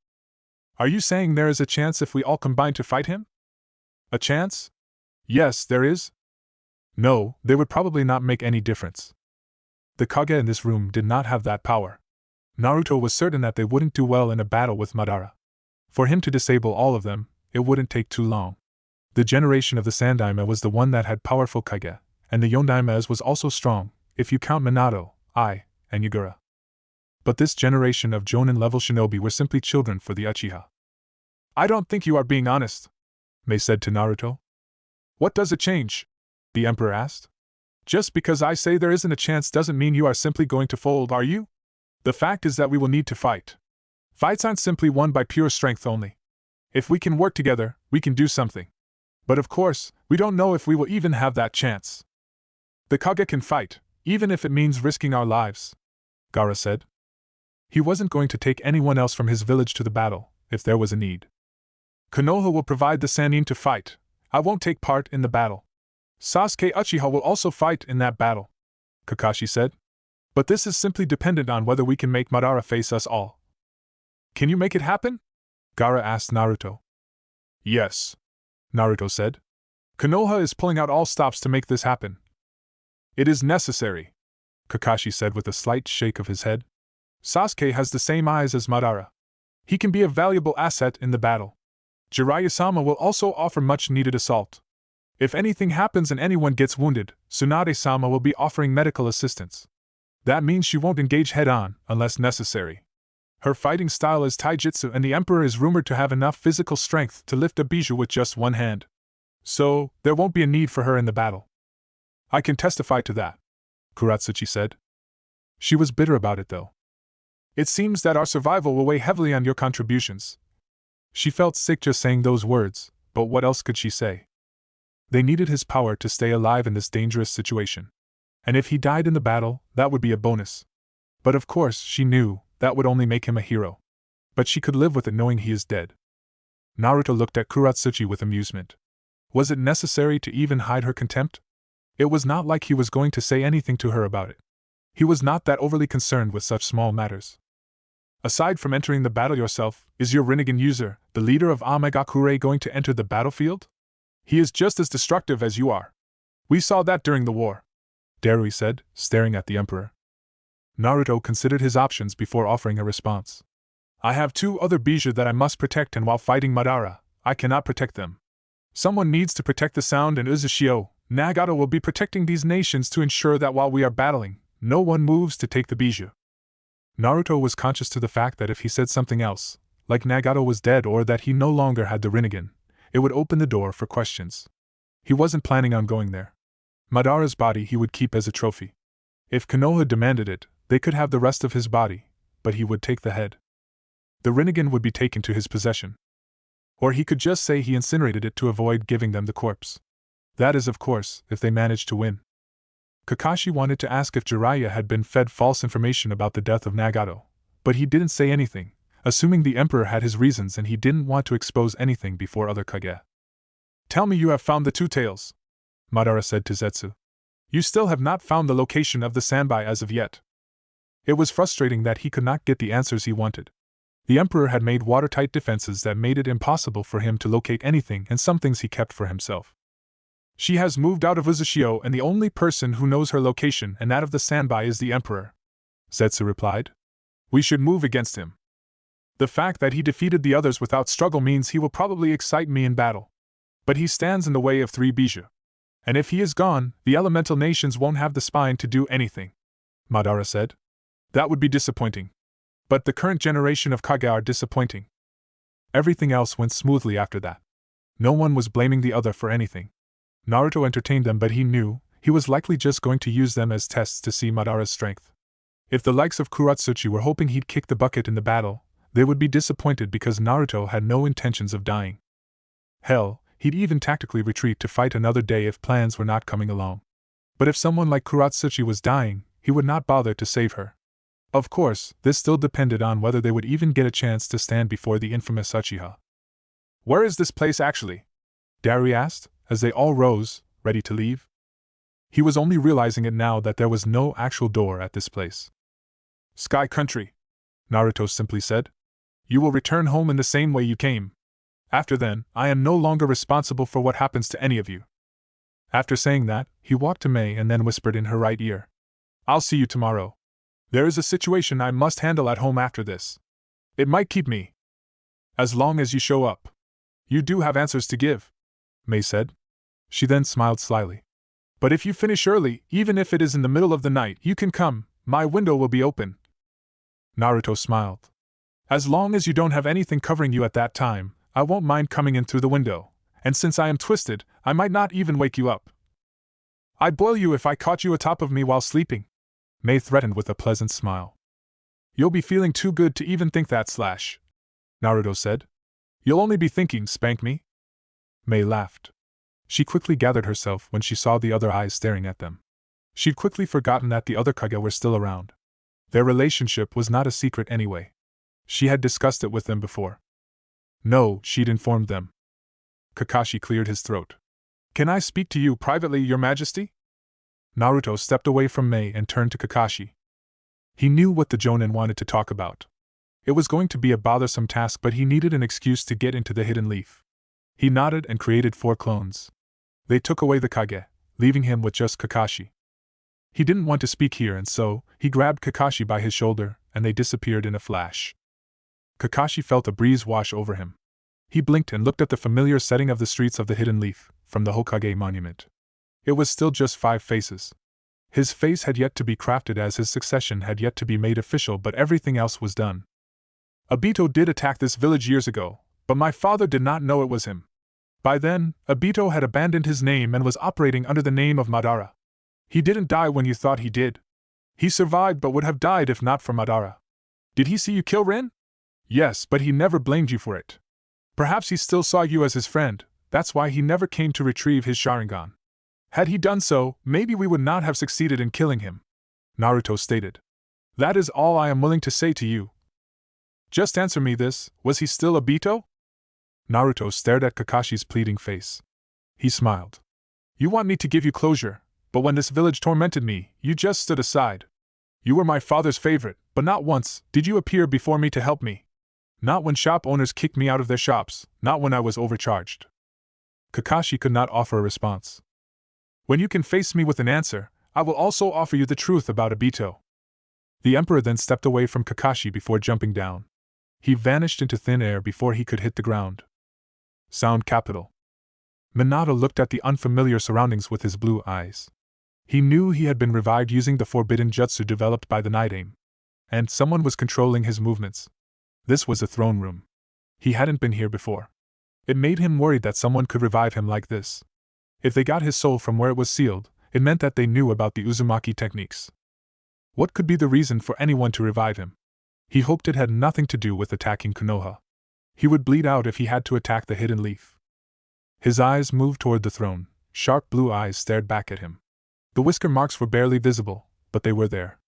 A: Are you saying there is a chance if we all combine to fight him? A chance? Yes, there is. No, they would probably not make any difference. The Kage in this room did not have that power. Naruto was certain that they wouldn't do well in a battle with Madara. For him to disable all of them, it wouldn't take too long. The generation of the Sandaime was the one that had powerful Kage, and the Yondaimes was also strong, if you count Minato, and Yagura. But this generation of Jonin-level shinobi were simply children for the Uchiha. I don't think you are being honest, Mei said to Naruto. What does it change? The Emperor asked. Just because I say there isn't a chance doesn't mean you are simply going to fold, are you? The fact is that we will need to fight. Fights aren't simply won by pure strength only. If we can work together, we can do something. But of course, we don't know if we will even have that chance. The Kage can fight, even if it means risking our lives, Gaara said. He wasn't going to take anyone else from his village to the battle, if there was a need. Konoha will provide the Sannin to fight. I won't take part in the battle. Sasuke Uchiha will also fight in that battle, Kakashi said. But this is simply dependent on whether we can make Madara face us all. Can you make it happen? Gaara asked Naruto. Yes, Naruto said. Konoha is pulling out all stops to make this happen. It is necessary, Kakashi said with a slight shake of his head. Sasuke has the same eyes as Madara. He can be a valuable asset in the battle. Jiraiya-sama will also offer much-needed assault. If anything happens and anyone gets wounded, Tsunade-sama will be offering medical assistance. That means she won't engage head-on, unless necessary. Her fighting style is taijutsu, and the Emperor is rumored to have enough physical strength to lift a Biju with just one hand. So, there won't be a need for her in the battle. I can testify to that, Kurotsuchi said. She was bitter about it though. It seems that our survival will weigh heavily on your contributions. She felt sick just saying those words, but what else could she say? They needed his power to stay alive in this dangerous situation. And if he died in the battle, that would be a bonus. But of course, she knew, that would only make him a hero. But she could live with it knowing he is dead. Naruto looked at Kurotsuchi with amusement. Was it necessary to even hide her contempt? It was not like he was going to say anything to her about it. He was not that overly concerned with such small matters. Aside from entering the battle yourself, is your Rinnegan user, the leader of Omegakure, going to enter the battlefield? He is just as destructive as you are. We saw that during the war, Darui said, staring at the Emperor. Naruto considered his options before offering a response. I have 2 other Bija that I must protect, and while fighting Madara, I cannot protect them. Someone needs to protect the Sound, and Uzushio, Nagato will be protecting these nations to ensure that while we are battling, no one moves to take the bijou. Naruto was conscious to the fact that if he said something else, like Nagato was dead or that he no longer had the Rinnegan, it would open the door for questions. He wasn't planning on going there. Madara's body he would keep as a trophy. If Konoha demanded it, they could have the rest of his body, but he would take the head. The Rinnegan would be taken to his possession. Or he could just say he incinerated it to avoid giving them the corpse. That is, of course, if they managed to win. Kakashi wanted to ask if Jiraiya had been fed false information about the death of Nagato, but he didn't say anything, assuming the Emperor had his reasons and he didn't want to expose anything before other Kage. "Tell me you have found the two tails," Madara said to Zetsu. "You still have not found the location of the Sanbai as of yet." It was frustrating that he could not get the answers he wanted. The Emperor had made watertight defenses that made it impossible for him to locate anything, and some things he kept for himself. "She has moved out of Uzushio, and the only person who knows her location and that of the Sanbai is the Emperor," Zetsu replied. "We should move against him. The fact that he defeated the others without struggle means he will probably excite me in battle. But he stands in the way of 3 bijou. And if he is gone, the elemental nations won't have the spine to do anything," Madara said. "That would be disappointing. But the current generation of Kage are disappointing." Everything else went smoothly after that. No one was blaming the other for anything. Naruto entertained them, but he knew he was likely just going to use them as tests to see Madara's strength. If the likes of Kurotsuchi were hoping he'd kick the bucket in the battle, they would be disappointed because Naruto had no intentions of dying. Hell, he'd even tactically retreat to fight another day if plans were not coming along. But if someone like Kurotsuchi was dying, he would not bother to save her. Of course, this still depended on whether they would even get a chance to stand before the infamous Uchiha. "Where is this place actually?" Dari asked, as they all rose, ready to leave. He was only realizing it now that there was no actual door at this place. "Sky Country," Naruto simply said. "You will return home in the same way you came. After then, I am no longer responsible for what happens to any of you." After saying that, he walked to Mei and then whispered in her right ear, "I'll see you tomorrow. There is a situation I must handle at home after this. It might keep me. As long as you show up. You do have answers to give," Mei said. She then smiled slyly. "But if you finish early, even if it is in the middle of the night, you can come, my window will be open." Naruto smiled. "As long as you don't have anything covering you at that time, I won't mind coming in through the window, and since I am twisted, I might not even wake you up. I'd boil you if I caught you atop of me while sleeping," Mei threatened with a pleasant smile. "You'll be feeling too good to even think that, Naruto said. "You'll only be thinking, spank me?" Mei laughed. She quickly gathered herself when she saw the other eyes staring at them. She'd quickly forgotten that the other Kage were still around. Their relationship was not a secret anyway. She had discussed it with them before. No, she'd informed them. Kakashi cleared his throat. "Can I speak to you privately, Your Majesty?" Naruto stepped away from Mei and turned to Kakashi. He knew what the Jonin wanted to talk about. It was going to be a bothersome task, but he needed an excuse to get into the hidden leaf. He nodded and created 4 clones. They took away the Kage, leaving him with just Kakashi. He didn't want to speak here, and so he grabbed Kakashi by his shoulder, and they disappeared in a flash. Kakashi felt a breeze wash over him. He blinked and looked at the familiar setting of the streets of the Hidden Leaf, from the Hokage monument. It was still just 5 faces. His face had yet to be crafted as his succession had yet to be made official, but everything else was done. "Obito did attack this village years ago, but my father did not know it was him. By then, Obito had abandoned his name and was operating under the name of Madara. He didn't die when you thought he did. He survived but would have died if not for Madara. Did he see you kill Rin? Yes, but he never blamed you for it. Perhaps he still saw you as his friend, that's why he never came to retrieve his Sharingan. Had he done so, maybe we would not have succeeded in killing him," Naruto stated. "That is all I am willing to say to you. Just answer me this, was he still Obito?" Naruto stared at Kakashi's pleading face. He smiled. "You want me to give you closure, but when this village tormented me, you just stood aside. You were my father's favorite, but not once did you appear before me to help me. Not when shop owners kicked me out of their shops, not when I was overcharged." Kakashi could not offer a response. "When you can face me with an answer, I will also offer you the truth about Obito." The Emperor then stepped away from Kakashi before jumping down. He vanished into thin air before he could hit the ground. Sound capital. Minato looked at the unfamiliar surroundings with his blue eyes. He knew he had been revived using the forbidden jutsu developed by the Night Aim. And someone was controlling his movements. This was a throne room. He hadn't been here before. It made him worried that someone could revive him like this. If they got his soul from where it was sealed, it meant that they knew about the Uzumaki techniques. What could be the reason for anyone to revive him? He hoped it had nothing to do with attacking Konoha. He would bleed out if he had to attack the hidden leaf. His eyes moved toward the throne. Sharp blue eyes stared back at him. The whisker marks were barely visible, but they were there.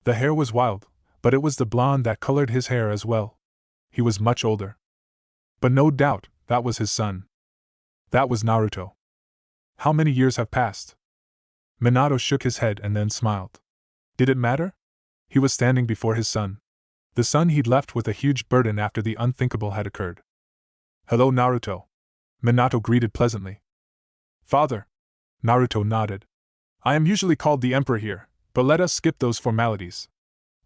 A: The hair was wild, but it was the blonde that colored his hair as well. He was much older. But no doubt, that was his son. That was Naruto. How many years have passed? Minato shook his head and then smiled. Did it matter? He was standing before his son. The son he'd left with a huge burden after the unthinkable had occurred. Hello, Naruto. Minato greeted pleasantly. Father. Naruto nodded. I am usually called the Emperor here, but let us skip those formalities.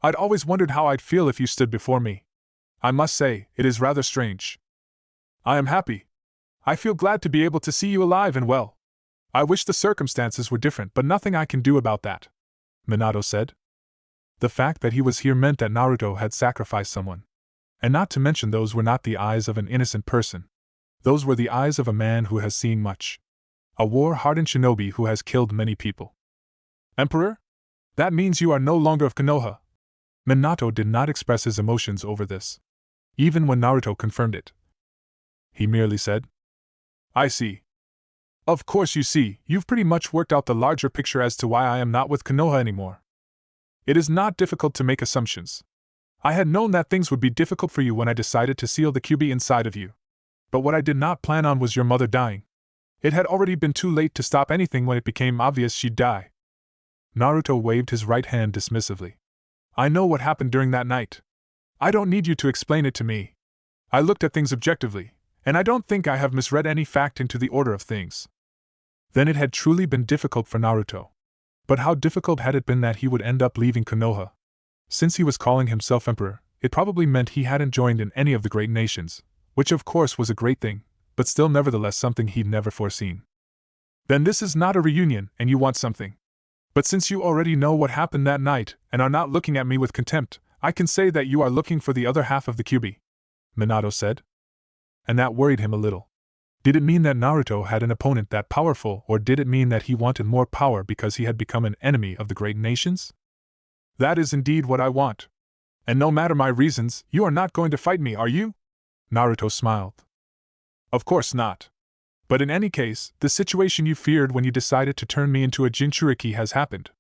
A: I'd always wondered how I'd feel if you stood before me. I must say, it is rather strange. I am happy. I feel glad to be able to see you alive and well. I wish the circumstances were different, but nothing I can do about that, Minato said. The fact that he was here meant that Naruto had sacrificed someone. And not to mention those were not the eyes of an innocent person. Those were the eyes of a man who has seen much. A war-hardened shinobi who has killed many people. Emperor? That means you are no longer of Konoha. Minato did not express his emotions over this. Even when Naruto confirmed it. He merely said, I see. Of course you see, you've pretty much worked out the larger picture as to why I am not with Konoha anymore. It is not difficult to make assumptions. I had known that things would be difficult for you when I decided to seal the Kyuubi inside of you. But what I did not plan on was your mother dying. It had already been too late to stop anything when it became obvious she'd die. Naruto waved his right hand dismissively. I know what happened during that night. I don't need you to explain it to me. I looked at things objectively, and I don't think I have misread any fact into the order of things. Then it had truly been difficult for Naruto. But how difficult had it been that he would end up leaving Konoha? Since he was calling himself emperor, it probably meant he hadn't joined in any of the great nations, which of course was a great thing, but still nevertheless something he'd never foreseen. Then this is not a reunion, and you want something. But since you already know what happened that night, and are not looking at me with contempt, I can say that you are looking for the other half of the Kyuubi, Minato said. And that worried him a little. Did it mean that Naruto had an opponent that powerful, or did it mean that he wanted more power because he had become an enemy of the great nations? That is indeed what I want. And no matter my reasons, you are not going to fight me, are you? Naruto smiled. Of course not. But in any case, the situation you feared when you decided to turn me into a Jinchuriki has happened.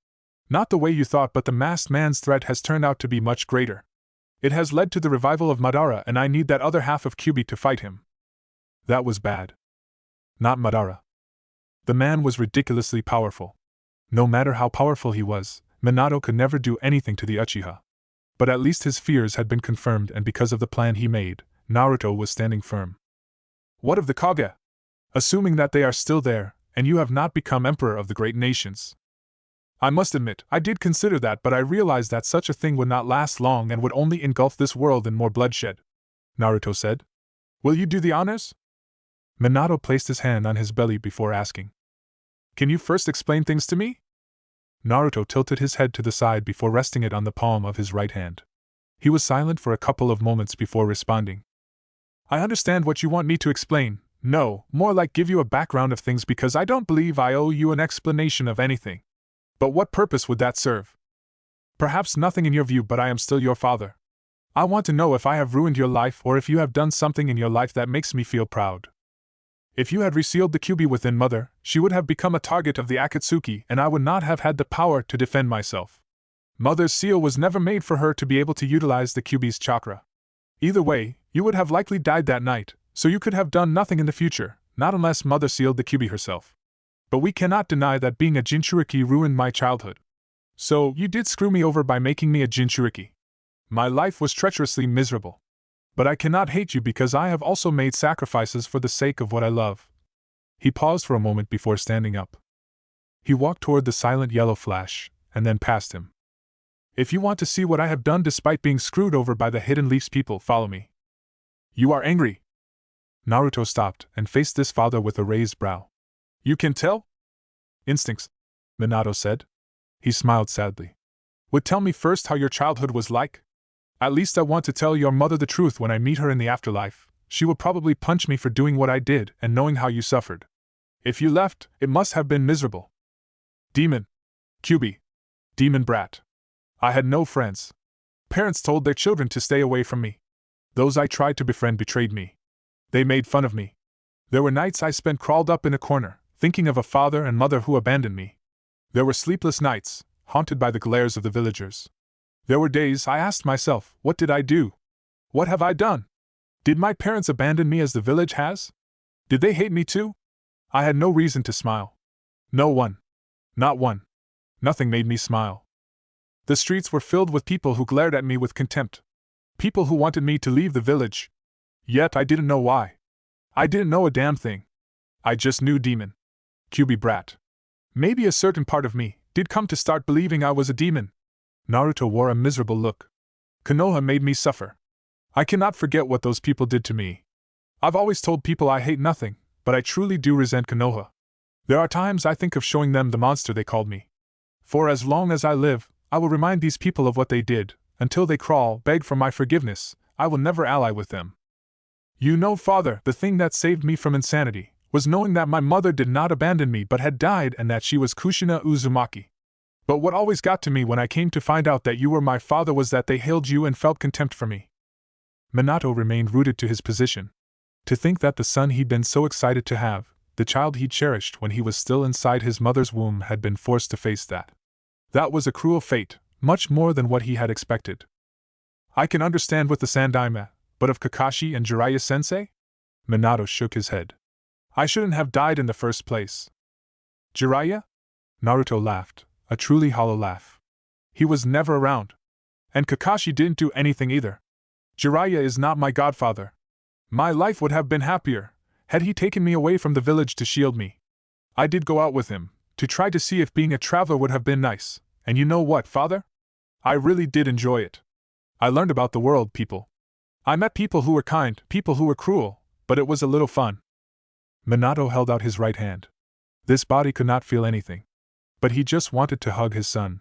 A: Not the way you thought, but the masked man's threat has turned out to be much greater. It has led to the revival of Madara, and I need that other half of Kyuubi to fight him. That was bad. Not Madara. The man was ridiculously powerful. No matter how powerful he was, Minato could never do anything to the Uchiha. But at least his fears had been confirmed, and because of the plan he made, Naruto was standing firm. What of the Kage? Assuming that they are still there, and you have not become emperor of the great nations. I must admit, I did consider that, but I realized that such a thing would not last long and would only engulf this world in more bloodshed, Naruto said. Will you do the honors? Minato placed his hand on his belly before asking. Can you first explain things to me? Naruto tilted his head to the side before resting it on the palm of his right hand. He was silent for a couple of moments before responding. I understand what you want me to explain. No, more like give you a background of things, because I don't believe I owe you an explanation of anything. But what purpose would that serve? Perhaps nothing in your view, but I am still your father. I want to know if I have ruined your life or if you have done something in your life that makes me feel proud. If you had resealed the Kyuubi within Mother, she would have become a target of the Akatsuki, and I would not have had the power to defend myself. Mother's seal was never made for her to be able to utilize the Kyuubi's chakra. Either way, you would have likely died that night, so you could have done nothing in the future, not unless Mother sealed the Kyuubi herself. But we cannot deny that being a Jinchuriki ruined my childhood. So, you did screw me over by making me a Jinchuriki. My life was treacherously miserable. But I cannot hate you because I have also made sacrifices for the sake of what I love. He paused for a moment before standing up. He walked toward the silent yellow flash, and then past him. If you want to see what I have done despite being screwed over by the Hidden Leaf's people, follow me. You are angry. Naruto stopped and faced his father with a raised brow. You can tell? Instincts. Minato said. He smiled sadly. Would tell me first how your childhood was like? At least I want to tell your mother the truth when I meet her in the afterlife. She will probably punch me for doing what I did and knowing how you suffered. If you left, it must have been miserable. Demon. QB. Demon brat. I had no friends. Parents told their children to stay away from me. Those I tried to befriend betrayed me. They made fun of me. There were nights I spent crawled up in a corner, thinking of a father and mother who abandoned me. There were sleepless nights, haunted by the glares of the villagers. There were days I asked myself, what did I do? What have I done? Did my parents abandon me as the village has? Did they hate me too? I had no reason to smile. No one. Not one. Nothing made me smile. The streets were filled with people who glared at me with contempt. People who wanted me to leave the village. Yet I didn't know why. I didn't know a damn thing. I just knew demon. QB brat. Maybe a certain part of me did come to start believing I was a demon. Naruto wore a miserable look. Konoha made me suffer. I cannot forget what those people did to me. I've always told people I hate nothing, but I truly do resent Konoha. There are times I think of showing them the monster they called me. For as long as I live, I will remind these people of what they did. Until they crawl, beg for my forgiveness, I will never ally with them. You know, father, the thing that saved me from insanity was knowing that my mother did not abandon me but had died and that she was Kushina Uzumaki. But what always got to me when I came to find out that you were my father was that they hailed you and felt contempt for me. Minato remained rooted to his position. To think that the son he'd been so excited to have, the child he cherished when he was still inside his mother's womb, had been forced to face that. That was a cruel fate, much more than what he had expected. I can understand with the Sandaime, but of Kakashi and Jiraiya-sensei? Minato shook his head. I shouldn't have died in the first place. Jiraiya? Naruto laughed, a truly hollow laugh. He was never around. And Kakashi didn't do anything either. Jiraiya is not my godfather. My life would have been happier had he taken me away from the village to shield me. I did go out with him, to try to see if being a traveler would have been nice, and you know what, father? I really did enjoy it. I learned about the world, people. I met people who were kind, people who were cruel, but it was a little fun. Minato held out his right hand. This body could not feel anything. But he just wanted to hug his son.